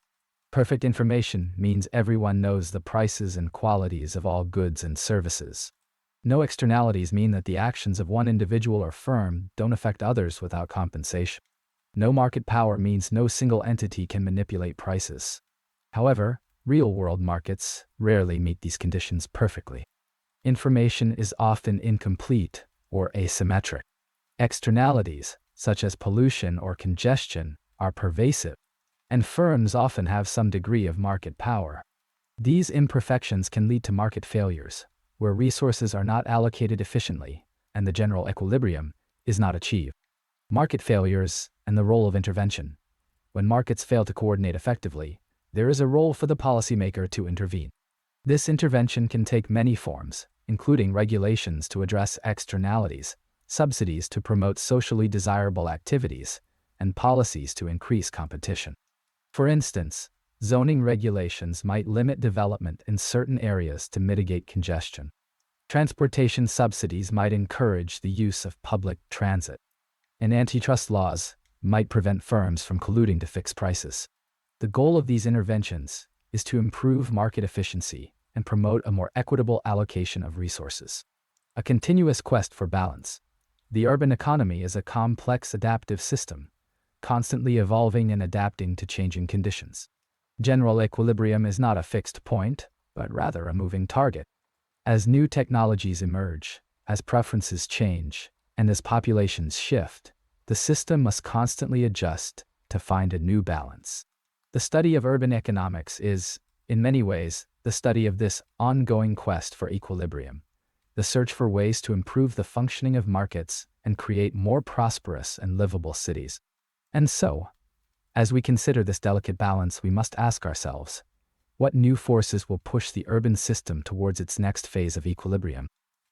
Perfect information means everyone knows the prices and qualities of all goods and services. No externalities mean that the actions of one individual or firm don't affect others without compensation. No market power means no single entity can manipulate prices. However, real-world markets rarely meet these conditions perfectly. Information is often incomplete or asymmetric. Externalities, such as pollution or congestion, are pervasive, and firms often have some degree of market power. These imperfections can lead to market failures, where resources are not allocated efficiently and the general equilibrium is not achieved. Market failures and the role of intervention. When markets fail to coordinate effectively, there is a role for the policymaker to intervene. This intervention can take many forms, including regulations to address externalities, subsidies to promote socially desirable activities, and policies to increase competition. For instance, zoning regulations might limit development in certain areas to mitigate congestion. Transportation subsidies might encourage the use of public transit. And antitrust laws might prevent firms from colluding to fix prices. The goal of these interventions is to improve market efficiency and promote a more equitable allocation of resources. A continuous quest for balance. The urban economy is a complex adaptive system, constantly evolving and adapting to changing conditions. General equilibrium is not a fixed point, but rather a moving target. As new technologies emerge, as preferences change, and as populations shift, the system must constantly adjust to find a new balance. The study of urban economics is, in many ways, the study of this ongoing quest for equilibrium, the search for ways to improve the functioning of markets and create more prosperous and livable cities. And so, as we consider this delicate balance, we must ask ourselves, what new forces will push the urban system towards its next phase of equilibrium?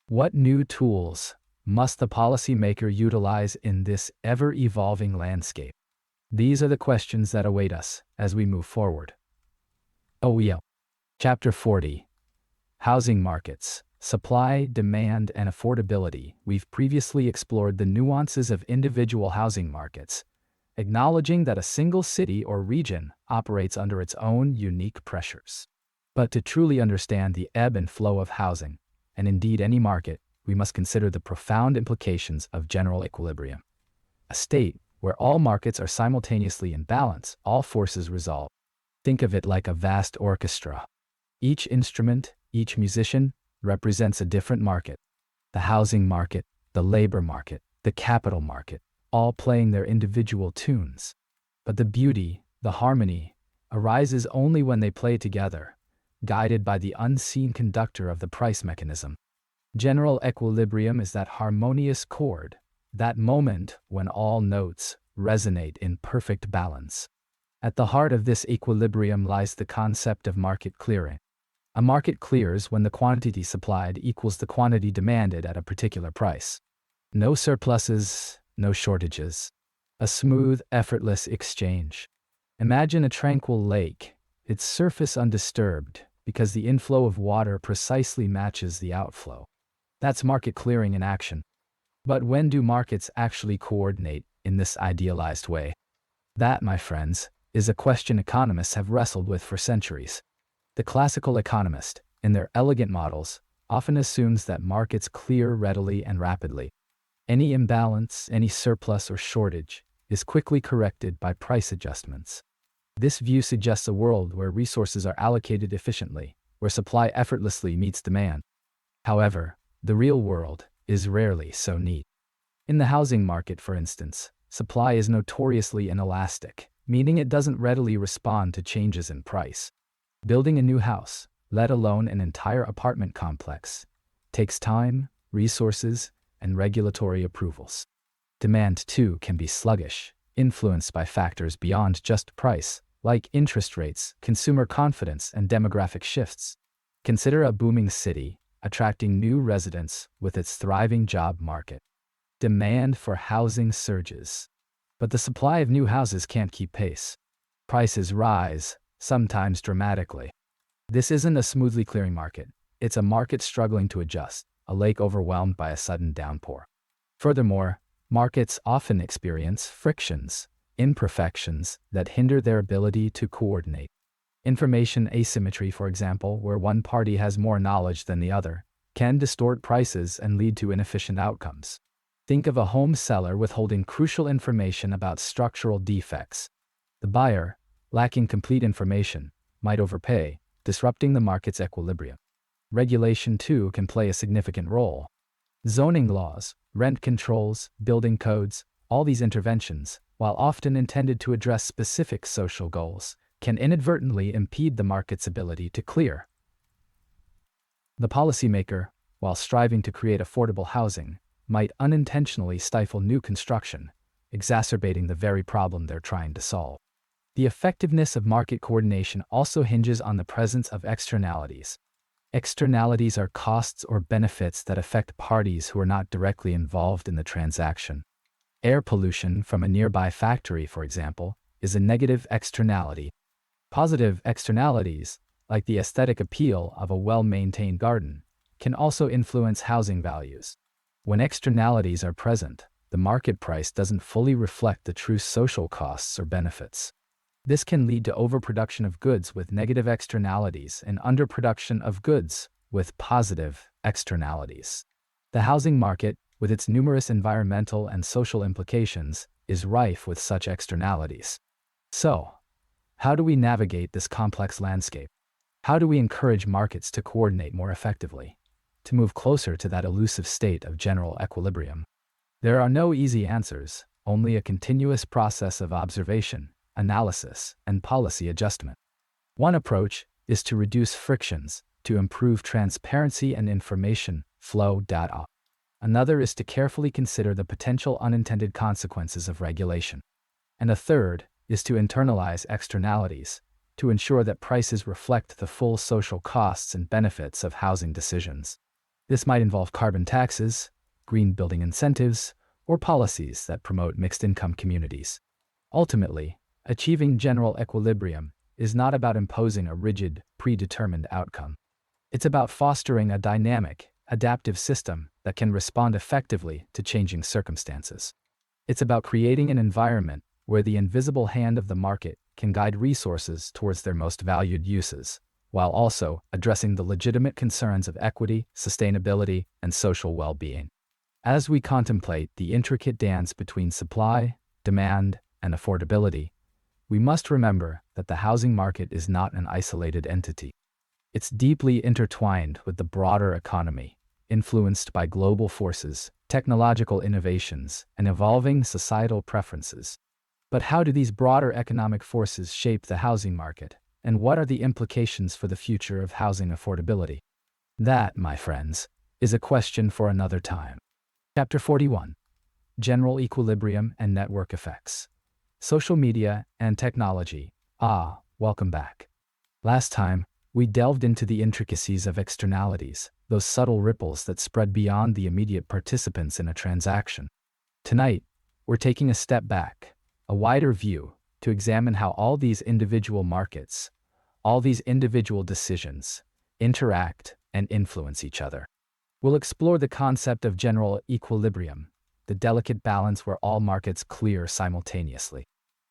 What new tools must the policymaker utilize in this ever-evolving landscape? These are the questions that await us as we move forward. OEL. Chapter 40. Housing Markets, Supply, Demand, and Affordability. We've previously explored the nuances of individual housing markets, acknowledging that a single city or region operates under its own unique pressures. But to truly understand the ebb and flow of housing, and indeed any market, we must consider the profound implications of general equilibrium. A state where all markets are simultaneously in balance, all forces resolve. Think of it like a vast orchestra. Each instrument, each musician, represents a different market. The housing market, the labor market, the capital market, all playing their individual tunes. But the beauty, the harmony, arises only when they play together, guided by the unseen conductor of the price mechanism. General equilibrium is that harmonious chord, that moment when all notes resonate in perfect balance. At the heart of this equilibrium lies the concept of market clearing. A market clears when the quantity supplied equals the quantity demanded at a particular price. No surpluses, no shortages. A smooth, effortless exchange. Imagine a tranquil lake, its surface undisturbed, because the inflow of water precisely matches the outflow. That's market clearing in action. But when do markets actually coordinate in this idealized way? That, my friends, is a question economists have wrestled with for centuries. The classical economist, in their elegant models, often assumes that markets clear readily and rapidly. Any imbalance, any surplus or shortage, is quickly corrected by price adjustments. This view suggests a world where resources are allocated efficiently, where supply effortlessly meets demand. However, the real world is rarely so neat. In the housing market, for instance, supply is notoriously inelastic, meaning it doesn't readily respond to changes in price. Building a new house, let alone an entire apartment complex, takes time, resources, and regulatory approvals. Demand, too, can be sluggish, influenced by factors beyond just price, like interest rates, consumer confidence, and demographic shifts. Consider a booming city, attracting new residents with its thriving job market. Demand for housing surges. But the supply of new houses can't keep pace. Prices rise, sometimes dramatically. This isn't a smoothly clearing market. It's a market struggling to adjust, a lake overwhelmed by a sudden downpour. Furthermore, markets often experience frictions, imperfections that hinder their ability to coordinate. Information asymmetry, for example, where one party has more knowledge than the other, can distort prices and lead to inefficient outcomes. Think of a home seller withholding crucial information about structural defects. The buyer, lacking complete information, might overpay, disrupting the market's equilibrium. Regulation, too, can play a significant role. Zoning laws, rent controls, building codes, all these interventions, while often intended to address specific social goals, can inadvertently impede the market's ability to clear. The policymaker, while striving to create affordable housing, might unintentionally stifle new construction, exacerbating the very problem they're trying to solve. The effectiveness of market coordination also hinges on the presence of externalities. Externalities are costs or benefits that affect parties who are not directly involved in the transaction. Air pollution from a nearby factory, for example, is a negative externality. Positive externalities, like the aesthetic appeal of a well-maintained garden, can also influence housing values. When externalities are present, the market price doesn't fully reflect the true social costs or benefits. This can lead to overproduction of goods with negative externalities and underproduction of goods with positive externalities. The housing market, with its numerous environmental and social implications, is rife with such externalities. So, how do we navigate this complex landscape? How do we encourage markets to coordinate more effectively, to move closer to that elusive state of general equilibrium? There are no easy answers, only a continuous process of observation, analysis, and policy adjustment. One approach is to reduce frictions, to improve transparency and information flow data. Another is to carefully consider the potential unintended consequences of regulation. And a third is to internalize externalities, to ensure that prices reflect the full social costs and benefits of housing decisions. This might involve carbon taxes, green building incentives, or policies that promote mixed-income communities. Ultimately, achieving general equilibrium is not about imposing a rigid, predetermined outcome. It's about fostering a dynamic, adaptive system that can respond effectively to changing circumstances. It's about creating an environment where the invisible hand of the market can guide resources towards their most valued uses, while also addressing the legitimate concerns of equity, sustainability, and social well-being. As we contemplate the intricate dance between supply, demand, and affordability, we must remember that the housing market is not an isolated entity. It's deeply intertwined with the broader economy, influenced by global forces, technological innovations, and evolving societal preferences. But how do these broader economic forces shape the housing market, and what are the implications for the future of housing affordability? That, my friends, is a question for another time. Chapter 41. General Equilibrium and Network Effects. Social Media and Technology. Welcome back. Last time, we delved into the intricacies of externalities, those subtle ripples that spread beyond the immediate participants in a transaction. Tonight, we're taking a step back, a wider view, to examine how all these individual markets, all these individual decisions, interact and influence each other. We'll explore the concept of general equilibrium, the delicate balance where all markets clear simultaneously.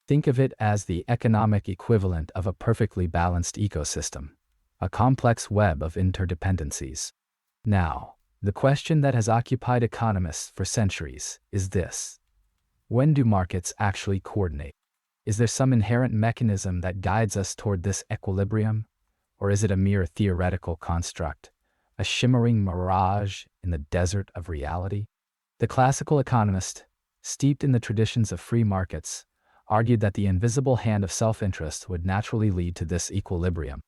Think of it as the economic equivalent of a perfectly balanced ecosystem, a complex web of interdependencies. Now, the question that has occupied economists for centuries is this: when do markets actually coordinate? Is there some inherent mechanism that guides us toward this equilibrium, or is it a mere theoretical construct, a shimmering mirage in the desert of reality? The classical economist, steeped in the traditions of free markets, argued that the invisible hand of self-interest would naturally lead to this equilibrium.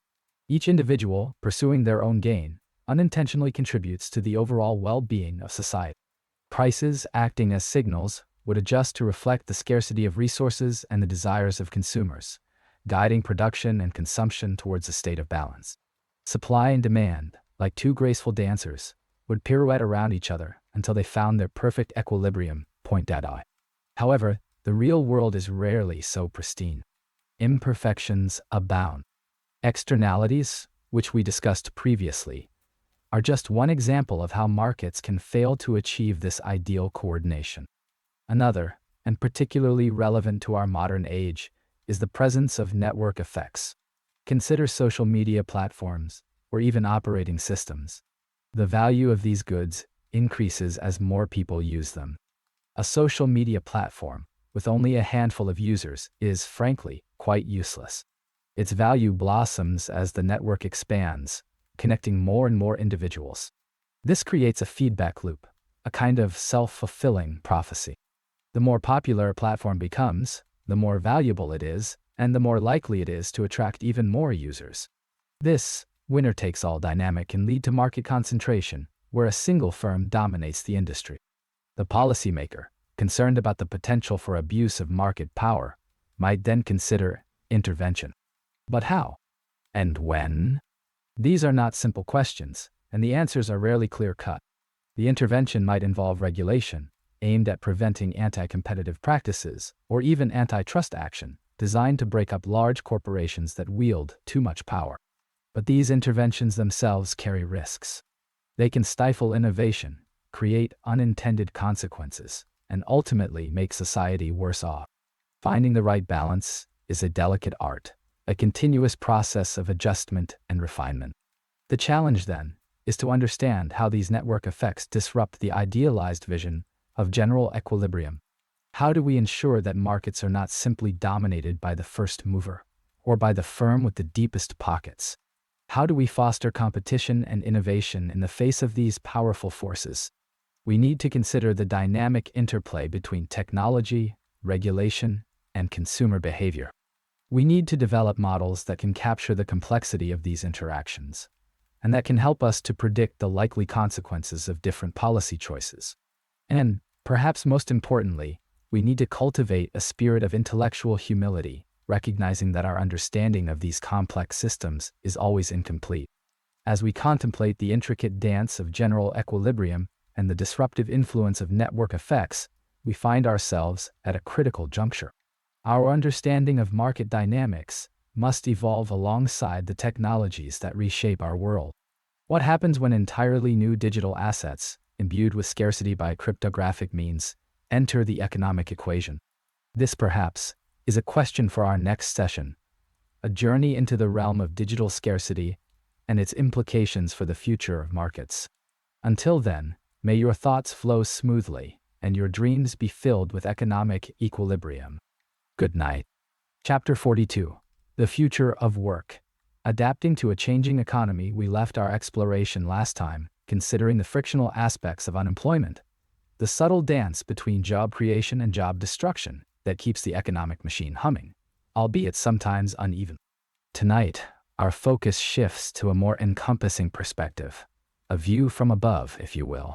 Each individual, pursuing their own gain, unintentionally contributes to the overall well-being of society. Prices, acting as signals, would adjust to reflect the scarcity of resources and the desires of consumers, guiding production and consumption towards a state of balance. Supply and demand, like two graceful dancers, would pirouette around each other until they found their perfect equilibrium, point data. However, the real world is rarely so pristine. Imperfections abound. Externalities, which we discussed previously, are just one example of how markets can fail to achieve this ideal coordination. Another, and particularly relevant to our modern age, is the presence of network effects. Consider social media platforms, or even operating systems. The value of these goods increases as more people use them. A social media platform, with only a handful of users, is, frankly, quite useless. Its value blossoms as the network expands, connecting more and more individuals. This creates a feedback loop, a kind of self-fulfilling prophecy. The more popular a platform becomes, the more valuable it is, and the more likely it is to attract even more users. This winner-takes-all dynamic can lead to market concentration, where a single firm dominates the industry. The policymaker, concerned about the potential for abuse of market power, might then consider intervention. But how? And when? These are not simple questions, and the answers are rarely clear-cut. The intervention might involve regulation, aimed at preventing anti-competitive practices, or even antitrust action, designed to break up large corporations that wield too much power. But these interventions themselves carry risks. They can stifle innovation, create unintended consequences, and ultimately make society worse off. Finding the right balance is a delicate art, a continuous process of adjustment and refinement. The challenge, then, is to understand how these network effects disrupt the idealized vision of general equilibrium. How do we ensure that markets are not simply dominated by the first mover, or by the firm with the deepest pockets? How do we foster competition and innovation in the face of these powerful forces? We need to consider the dynamic interplay between technology, regulation, and consumer behavior. We need to develop models that can capture the complexity of these interactions, and that can help us to predict the likely consequences of different policy choices. And, perhaps most importantly, we need to cultivate a spirit of intellectual humility, recognizing that our understanding of these complex systems is always incomplete. As we contemplate the intricate dance of general equilibrium and the disruptive influence of network effects, we find ourselves at a critical juncture. Our understanding of market dynamics must evolve alongside the technologies that reshape our world. What happens when entirely new digital assets, imbued with scarcity by cryptographic means, enter the economic equation? This, perhaps, is a question for our next session, a journey into the realm of digital scarcity and its implications for the future of markets. Until then, may your thoughts flow smoothly and your dreams be filled with economic equilibrium. Good night. Chapter 42. The Future of Work. Adapting to a changing economy. We left our exploration last time considering the frictional aspects of unemployment, the subtle dance between job creation and job destruction that keeps the economic machine humming, albeit sometimes uneven. Tonight, our focus shifts to a more encompassing perspective, a view from above, if you will.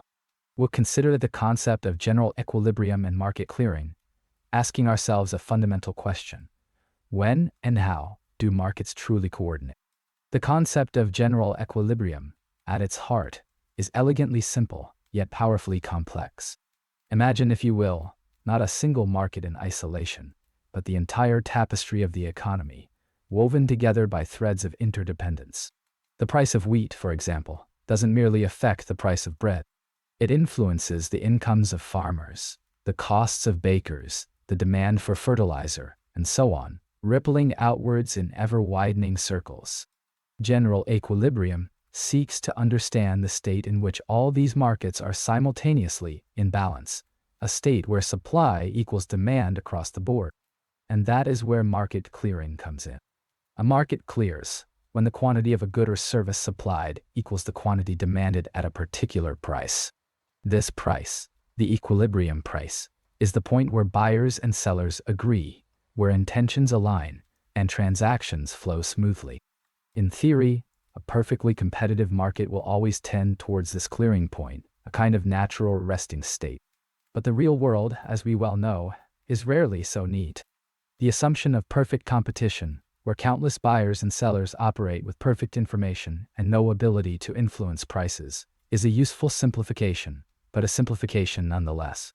We'll consider the concept of general equilibrium and market clearing, asking ourselves a fundamental question: when and how do markets truly coordinate? The concept of general equilibrium, at its heart, is elegantly simple, yet powerfully complex. Imagine, if you will, not a single market in isolation, but the entire tapestry of the economy, woven together by threads of interdependence. The price of wheat, for example, doesn't merely affect the price of bread. It influences the incomes of farmers, the costs of bakers, the demand for fertilizer, and so on, rippling outwards in ever-widening circles. General equilibrium seeks to understand the state in which all these markets are simultaneously in balance, a state where supply equals demand across the board. And that is where market clearing comes in. A market clears when the quantity of a good or service supplied equals the quantity demanded at a particular price. This price, the equilibrium price, is the point where buyers and sellers agree, where intentions align, and transactions flow smoothly. In theory, a perfectly competitive market will always tend towards this clearing point, a kind of natural resting state. But the real world, as we well know, is rarely so neat. The assumption of perfect competition, where countless buyers and sellers operate with perfect information and no ability to influence prices, is a useful simplification, but a simplification nonetheless.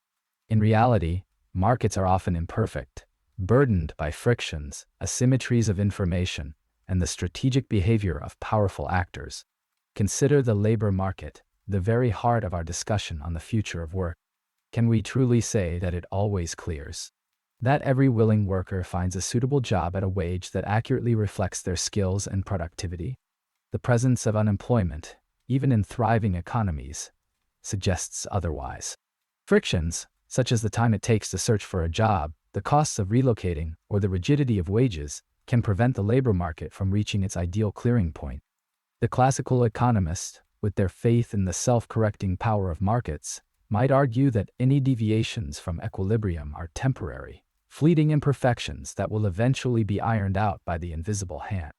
In reality, markets are often imperfect, burdened by frictions, asymmetries of information, and the strategic behavior of powerful actors. Consider the labor market, the very heart of our discussion on the future of work. Can we truly say that it always clears? That every willing worker finds a suitable job at a wage that accurately reflects their skills and productivity? The presence of unemployment, even in thriving economies, suggests otherwise. Frictions, such as the time it takes to search for a job, the costs of relocating, or the rigidity of wages, can prevent the labor market from reaching its ideal clearing point. The classical economists, with their faith in the self-correcting power of markets, might argue that any deviations from equilibrium are temporary, fleeting imperfections that will eventually be ironed out by the invisible hand.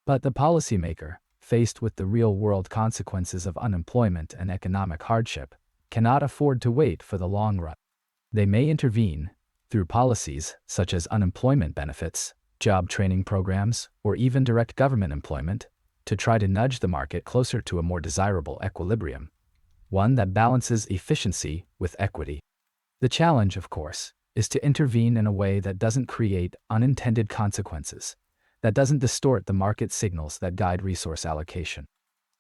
But the policymaker, faced with the real-world consequences of unemployment and economic hardship, cannot afford to wait for the long run. They may intervene, through policies such as unemployment benefits, job training programs, or even direct government employment, to try to nudge the market closer to a more desirable equilibrium, one that balances efficiency with equity. The challenge, of course, is to intervene in a way that doesn't create unintended consequences, that doesn't distort the market signals that guide resource allocation.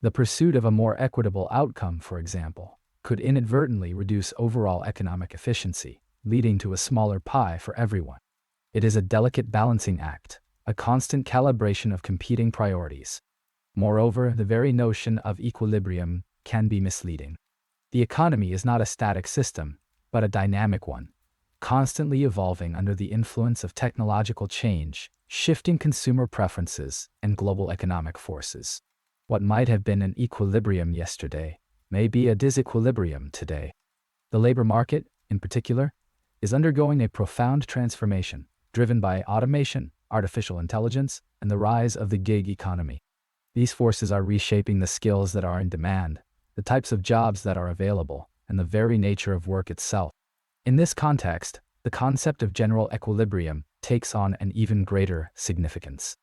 The pursuit of a more equitable outcome, for example, could inadvertently reduce overall economic efficiency, leading to a smaller pie for everyone. It is a delicate balancing act, a constant calibration of competing priorities. Moreover, the very notion of equilibrium can be misleading. The economy is not a static system, but a dynamic one, constantly evolving under the influence of technological change, shifting consumer preferences, and global economic forces. What might have been an equilibrium yesterday may be a disequilibrium today. The labor market, in particular, is undergoing a profound transformation, driven by automation, artificial intelligence, and the rise of the gig economy. These forces are reshaping the skills that are in demand, the types of jobs that are available, and the very nature of work itself. In this context, the concept of general equilibrium takes on an even greater significance.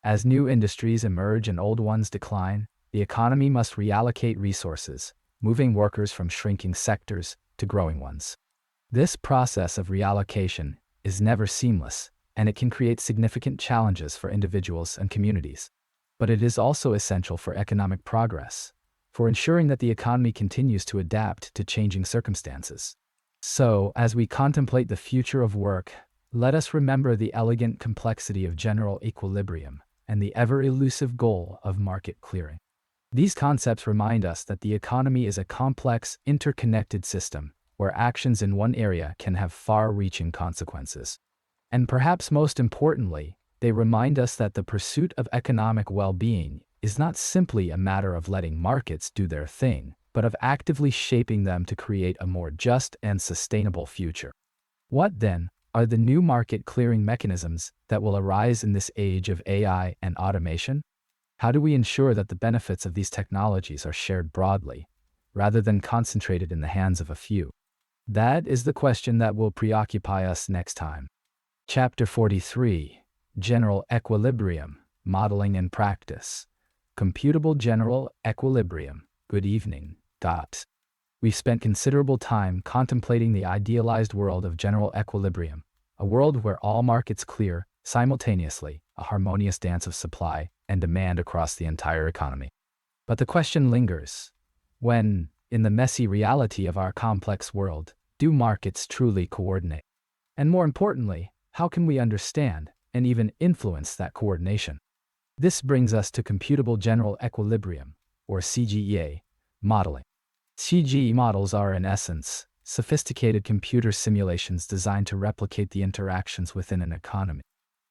As new industries emerge and old ones decline, the economy must reallocate resources, moving workers from shrinking sectors to growing ones. This process of reallocation is never seamless, and it can create significant challenges for individuals and communities. But it is also essential for economic progress, for ensuring that the economy continues to adapt to changing circumstances. So, as we contemplate the future of work, let us remember the elegant complexity of general equilibrium and the ever-elusive goal of market clearing. These concepts remind us that the economy is a complex, interconnected system where actions in one area can have far-reaching consequences. And perhaps most importantly, they remind us that the pursuit of economic well-being is not simply a matter of letting markets do their thing, but of actively shaping them to create a more just and sustainable future. What, then, are the new market clearing mechanisms that will arise in this age of AI and automation? How do we ensure that the benefits of these technologies are shared broadly, rather than concentrated in the hands of a few? That is the question that will preoccupy us next time. Chapter 43: General Equilibrium, Modeling and Practice. Computable General Equilibrium. Good evening. We've spent considerable time contemplating the idealized world of general equilibrium, a world where all markets clear simultaneously, a harmonious dance of supply and demand across the entire economy. But the question lingers: when, in the messy reality of our complex world, do markets truly coordinate? And more importantly, how can we understand and even influence that coordination? This brings us to computable general equilibrium, or CGEA, modeling. CGE models are, in essence, sophisticated computer simulations designed to replicate the interactions within an economy.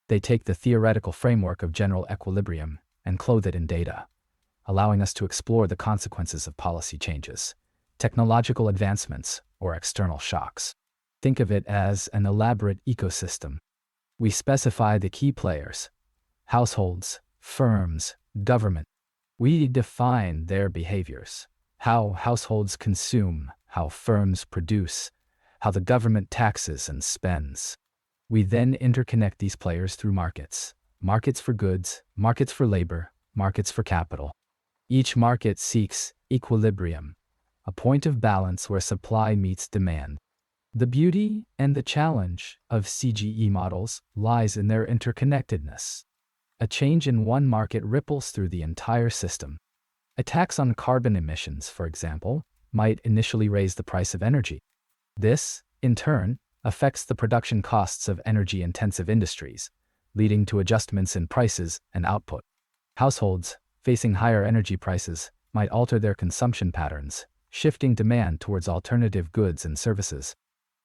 They take the theoretical framework of general equilibrium and clothe it in data, allowing us to explore the consequences of policy changes, technological advancements, or external shocks. Think of it as an elaborate ecosystem. We specify the key players: households, firms, government. We define their behaviors: how households consume, how firms produce, how the government taxes and spends. We then interconnect these players through markets: markets for goods, markets for labor, markets for capital. Each market seeks equilibrium, a point of balance where supply meets demand. The beauty and the challenge of CGE models lies in their interconnectedness. A change in one market ripples through the entire system. A tax on carbon emissions, for example, might initially raise the price of energy. This, in turn, affects the production costs of energy-intensive industries, leading to adjustments in prices and output. Households, facing higher energy prices, might alter their consumption patterns, shifting demand towards alternative goods and services.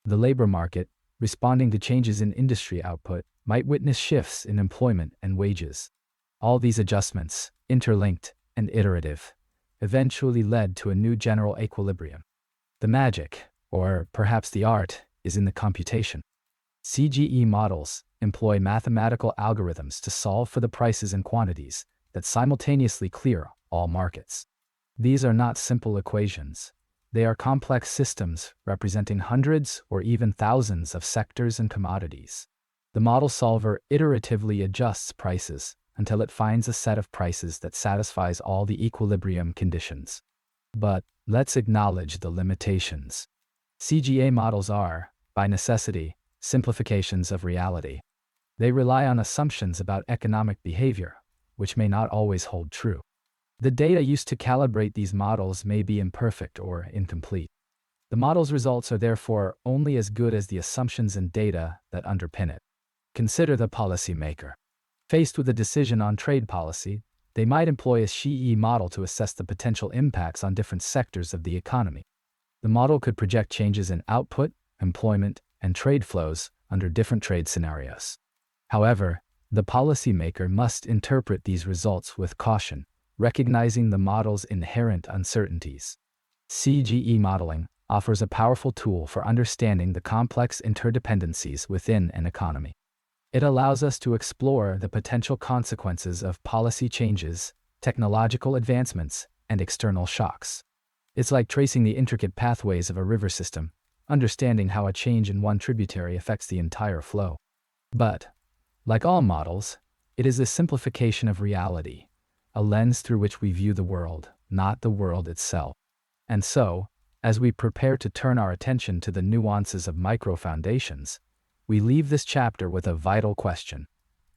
The labor market, responding to changes in industry output, might witness shifts in employment and wages. All these adjustments, interlinked and iterative, eventually led to a new general equilibrium. The magic, or perhaps the art, is in the computation. CGE models employ mathematical algorithms to solve for the prices and quantities that simultaneously clear all markets. These are not simple equations. They are complex systems representing hundreds or even thousands of sectors and commodities. The model solver iteratively adjusts prices until it finds a set of prices that satisfies all the equilibrium conditions. But let's acknowledge the limitations. CGA models are, by necessity, simplifications of reality. They rely on assumptions about economic behavior, which may not always hold true. The data used to calibrate these models may be imperfect or incomplete. The model's results are therefore only as good as the assumptions and data that underpin it. Consider the policymaker. Faced with a decision on trade policy, They might employ a SHE model to assess the potential impacts on different sectors of the economy. The model could project changes in output, employment, and trade flows under different trade scenarios. However, the policymaker must interpret these results with caution, recognizing the model's inherent uncertainties. CGE modeling offers a powerful tool for understanding the complex interdependencies within an economy. It allows us to explore the potential consequences of policy changes, technological advancements, and external shocks. It's like tracing the intricate pathways of a river system, understanding how a change in one tributary affects the entire flow. But, like all models, it is a simplification of reality, a lens through which we view the world, not the world itself. And so, as we prepare to turn our attention to the nuances of micro-foundations, we leave this chapter with a vital question.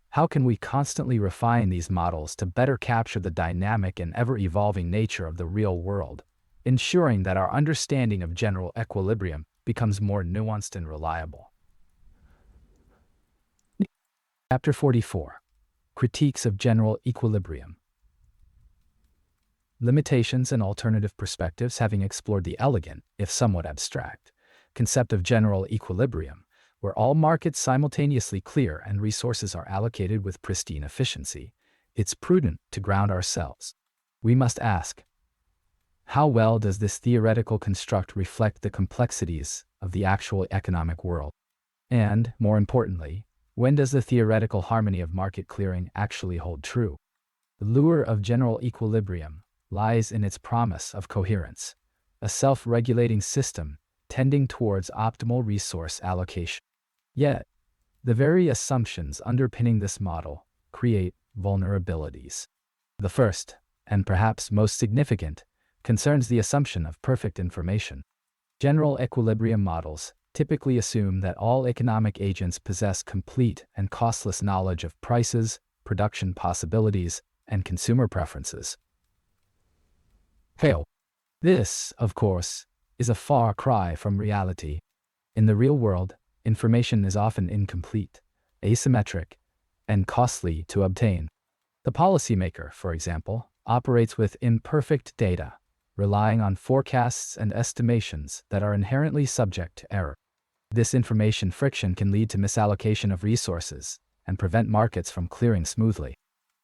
How can we constantly refine these models to better capture the dynamic and ever-evolving nature of the real world, ensuring that our understanding of general equilibrium becomes more nuanced and reliable? Chapter 44. Critiques of General Equilibrium. Limitations and alternative perspectives. Having explored the elegant, if somewhat abstract, concept of general equilibrium, where all markets simultaneously clear and resources are allocated with pristine efficiency, it's prudent to ground ourselves. We must ask, how well does this theoretical construct reflect the complexities of the actual economic world? And, more importantly, when does the theoretical harmony of market clearing actually hold true? The lure of general equilibrium lies in its promise of coherence, a self-regulating system tending towards optimal resource allocation. Yet, the very assumptions underpinning this model create vulnerabilities. The first, and perhaps most significant, concerns the assumption of perfect information. General equilibrium models typically assume that all economic agents possess complete and costless knowledge of prices, production possibilities, and consumer preferences. Fail. This, of course, is a far cry from reality. In the real world, information is often incomplete, asymmetric, and costly to obtain. The policymaker, for example, operates with imperfect data, relying on forecasts and estimations that are inherently subject to error. This information friction can lead to misallocation of resources and prevent markets from clearing smoothly.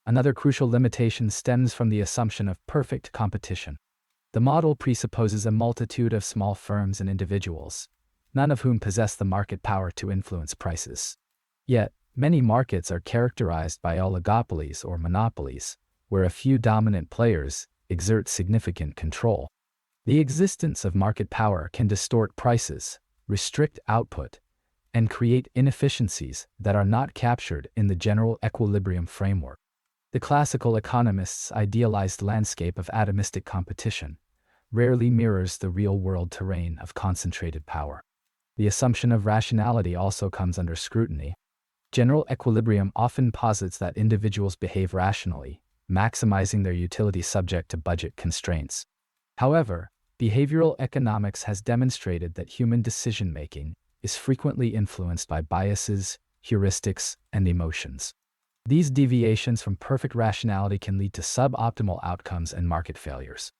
Another crucial limitation stems from the assumption of perfect competition. The model presupposes a multitude of small firms and individuals, none of whom possess the market power to influence prices. Yet, many markets are characterized by oligopolies or monopolies, where a few dominant players exert significant control. The existence of market power can distort prices, restrict output, and create inefficiencies that are not captured in the general equilibrium framework. The classical economists' idealized landscape of atomistic competition rarely mirrors the real-world terrain of concentrated power. The assumption of rationality also comes under scrutiny. General equilibrium often posits that individuals behave rationally, maximizing their utility subject to budget constraints. However, behavioral economics has demonstrated that human decision-making is frequently influenced by biases, heuristics, and emotions. These deviations from perfect rationality can lead to suboptimal outcomes and market failures.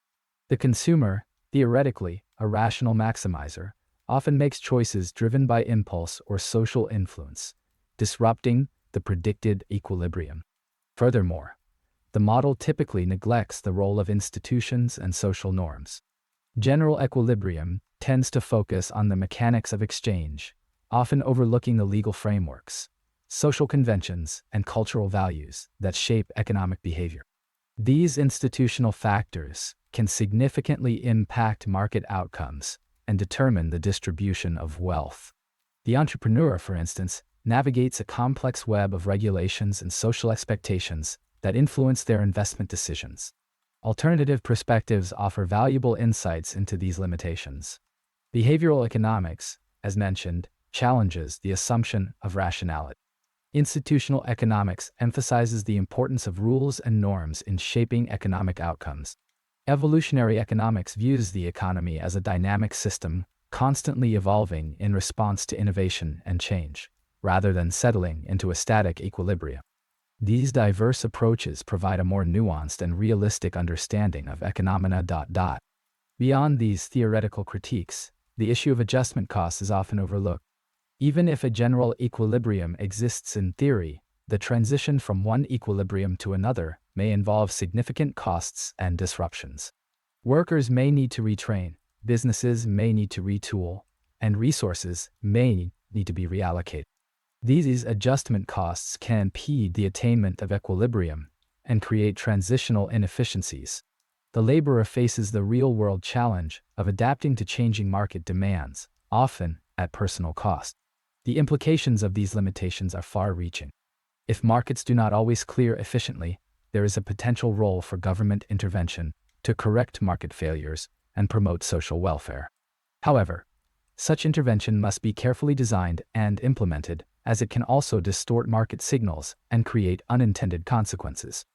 The consumer, theoretically a rational maximizer, often makes choices driven by impulse or social influence, disrupting the predicted equilibrium. Furthermore, the model typically neglects the role of institutions and social norms. General equilibrium tends to focus on the mechanics of exchange, often overlooking the legal frameworks, social conventions, and cultural values that shape economic behavior. These institutional factors can significantly impact market outcomes and determine the distribution of wealth. The entrepreneur, for instance, navigates a complex web of regulations and social expectations that influence their investment decisions. Alternative perspectives offer valuable insights into these limitations. Behavioral economics, as mentioned, challenges the assumption of rationality. Institutional economics emphasizes the importance of rules and norms in shaping economic outcomes. Evolutionary economics views the economy as a dynamic system, constantly evolving in response to innovation and change, rather than settling into a static equilibrium. These diverse approaches provide a more nuanced and realistic understanding of economia. Beyond these theoretical critiques, the issue of adjustment costs is often overlooked. Even if a general equilibrium exists in theory, the transition from one equilibrium to another may involve significant costs and disruptions. Workers may need to retrain, businesses may need to retool, and resources may need to be reallocated. These adjustment costs can impede the attainment of equilibrium and create transitional inefficiencies. The laborer faces the real-world challenge of adapting to changing market demands, often at personal cost. The implications of these limitations are far-reaching. If markets do not always clear efficiently, there is a potential role for government intervention to correct market failures and promote social welfare. However, such intervention must be carefully designed and implemented, as it can also distort market signals and create unintended consequences.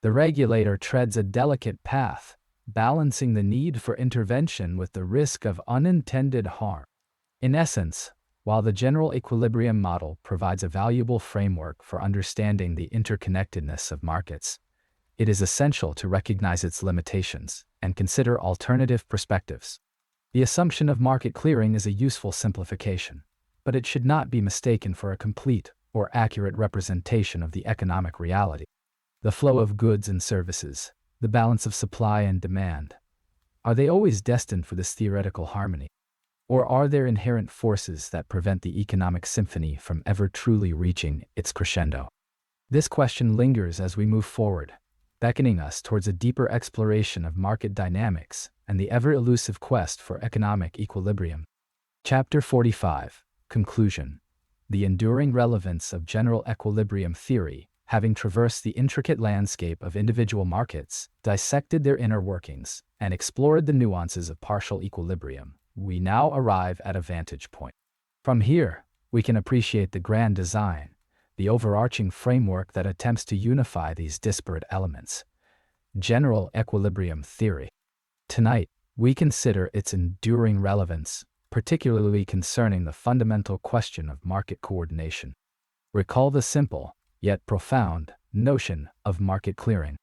The regulator treads a delicate path, balancing the need for intervention with the risk of unintended harm. In essence, while the general equilibrium model provides a valuable framework for understanding the interconnectedness of markets, it is essential to recognize its limitations and consider alternative perspectives. The assumption of market clearing is a useful simplification, but it should not be mistaken for a complete or accurate representation of the economic reality. The flow of goods and services, the balance of supply and demand, are they always destined for this theoretical harmony? Or are there inherent forces that prevent the economic symphony from ever truly reaching its crescendo? This question lingers as we move forward, beckoning us towards a deeper exploration of market dynamics and the ever-elusive quest for economic equilibrium. Chapter 45, Conclusion. The enduring relevance of general equilibrium theory. Having traversed the intricate landscape of individual markets, dissected their inner workings, and explored the nuances of partial equilibrium, we now arrive at a vantage point. From here, we can appreciate the grand design, the overarching framework that attempts to unify these disparate elements. General equilibrium theory. Tonight, we consider its enduring relevance, particularly concerning the fundamental question of market coordination. Recall the simple, yet profound, notion of market clearing.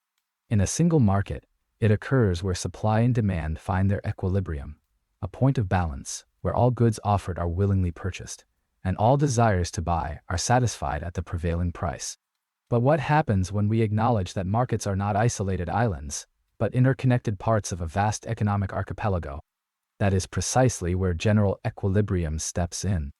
In a single market, it occurs where supply and demand find their equilibrium, a point of balance where all goods offered are willingly purchased, and all desires to buy are satisfied at the prevailing price. But what happens when we acknowledge that markets are not isolated islands, but interconnected parts of a vast economic archipelago? That is precisely where general equilibrium steps in.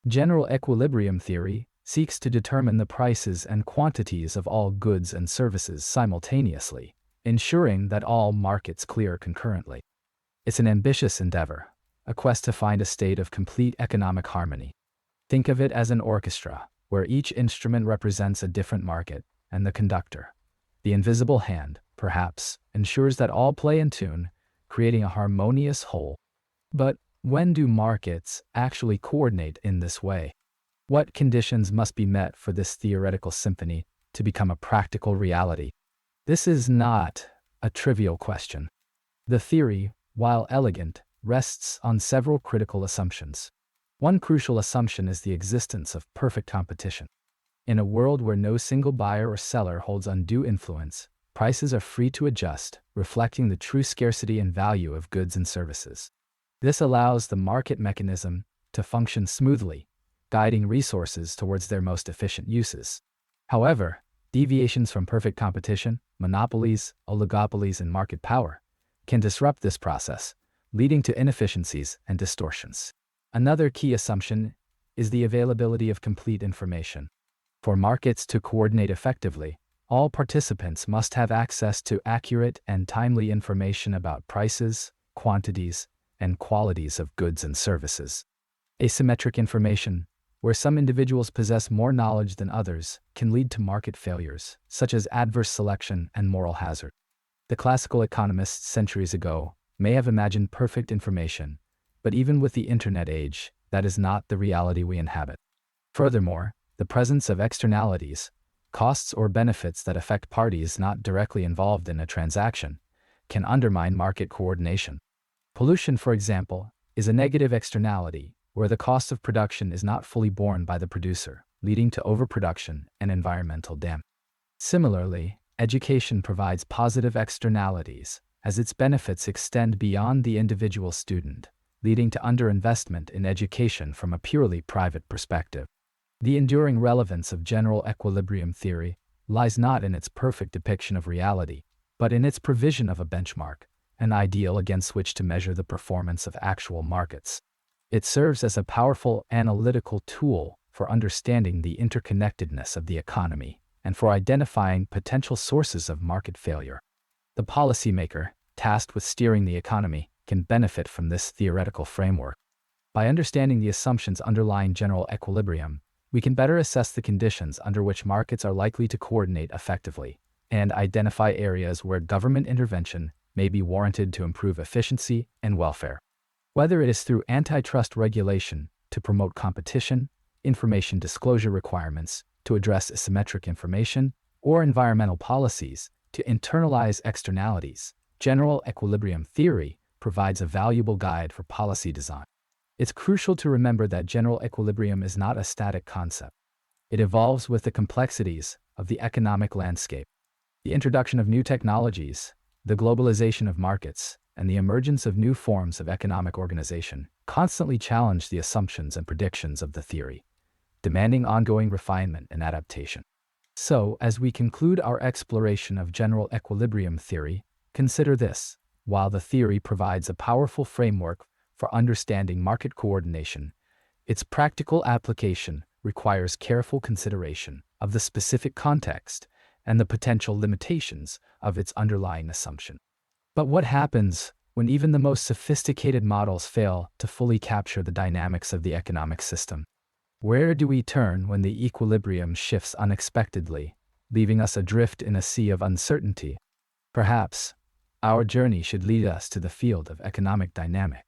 General equilibrium theory seeks to determine the prices and quantities of all goods and services simultaneously, ensuring that all markets clear concurrently. It's an ambitious endeavor, a quest to find a state of complete economic harmony. Think of it as an orchestra, where each instrument represents a different market, and the conductor, the invisible hand, perhaps, ensures that all play in tune, creating a harmonious whole. But when do markets actually coordinate in this way? What conditions must be met for this theoretical symphony to become a practical reality? This is not a trivial question. The theory, while elegant, rests on several critical assumptions. One crucial assumption is the existence of perfect competition. In a world where no single buyer or seller holds undue influence, prices are free to adjust, reflecting the true scarcity and value of goods and services. This allows the market mechanism to function smoothly, guiding resources towards their most efficient uses. However, deviations from perfect competition, monopolies, oligopolies, and market power can disrupt this process, leading to inefficiencies and distortions. Another key assumption is the availability of complete information. For markets to coordinate effectively, all participants must have access to accurate and timely information about prices, quantities, and qualities of goods and services. Asymmetric information, where some individuals possess more knowledge than others, can lead to market failures, such as adverse selection and moral hazard. The classical economists centuries ago may have imagined perfect information, but even with the internet age, that is not the reality we inhabit. Furthermore, the presence of externalities, costs or benefits that affect parties not directly involved in a transaction, can undermine market coordination. Pollution, for example, is a negative externality, where the cost of production is not fully borne by the producer, leading to overproduction and environmental damage. Similarly, education provides positive externalities, as its benefits extend beyond the individual student, leading to underinvestment in education from a purely private perspective. The enduring relevance of general equilibrium theory lies not in its perfect depiction of reality, but in its provision of a benchmark, an ideal against which to measure the performance of actual markets. It serves as a powerful analytical tool for understanding the interconnectedness of the economy and for identifying potential sources of market failure. The policymaker, tasked with steering the economy, can benefit from this theoretical framework. By understanding the assumptions underlying general equilibrium, we can better assess the conditions under which markets are likely to coordinate effectively and identify areas where government intervention may be warranted to improve efficiency and welfare. Whether it is through antitrust regulation to promote competition, information disclosure requirements to address asymmetric information, or environmental policies to internalize externalities, general equilibrium theory provides a valuable guide for policy design. It's crucial to remember that general equilibrium is not a static concept. It evolves with the complexities of the economic landscape. The introduction of new technologies, the globalization of markets, and the emergence of new forms of economic organization constantly challenge the assumptions and predictions of the theory, demanding ongoing refinement and adaptation. So, as we conclude our exploration of general equilibrium theory, consider this. While the theory provides a powerful framework for understanding market coordination, its practical application requires careful consideration of the specific context and the potential limitations of its underlying assumption. But what happens when even the most sophisticated models fail to fully capture the dynamics of the economic system? Where do we turn when the equilibrium shifts unexpectedly, leaving us adrift in a sea of uncertainty? Perhaps our journey should lead us to the field of economic dynamics.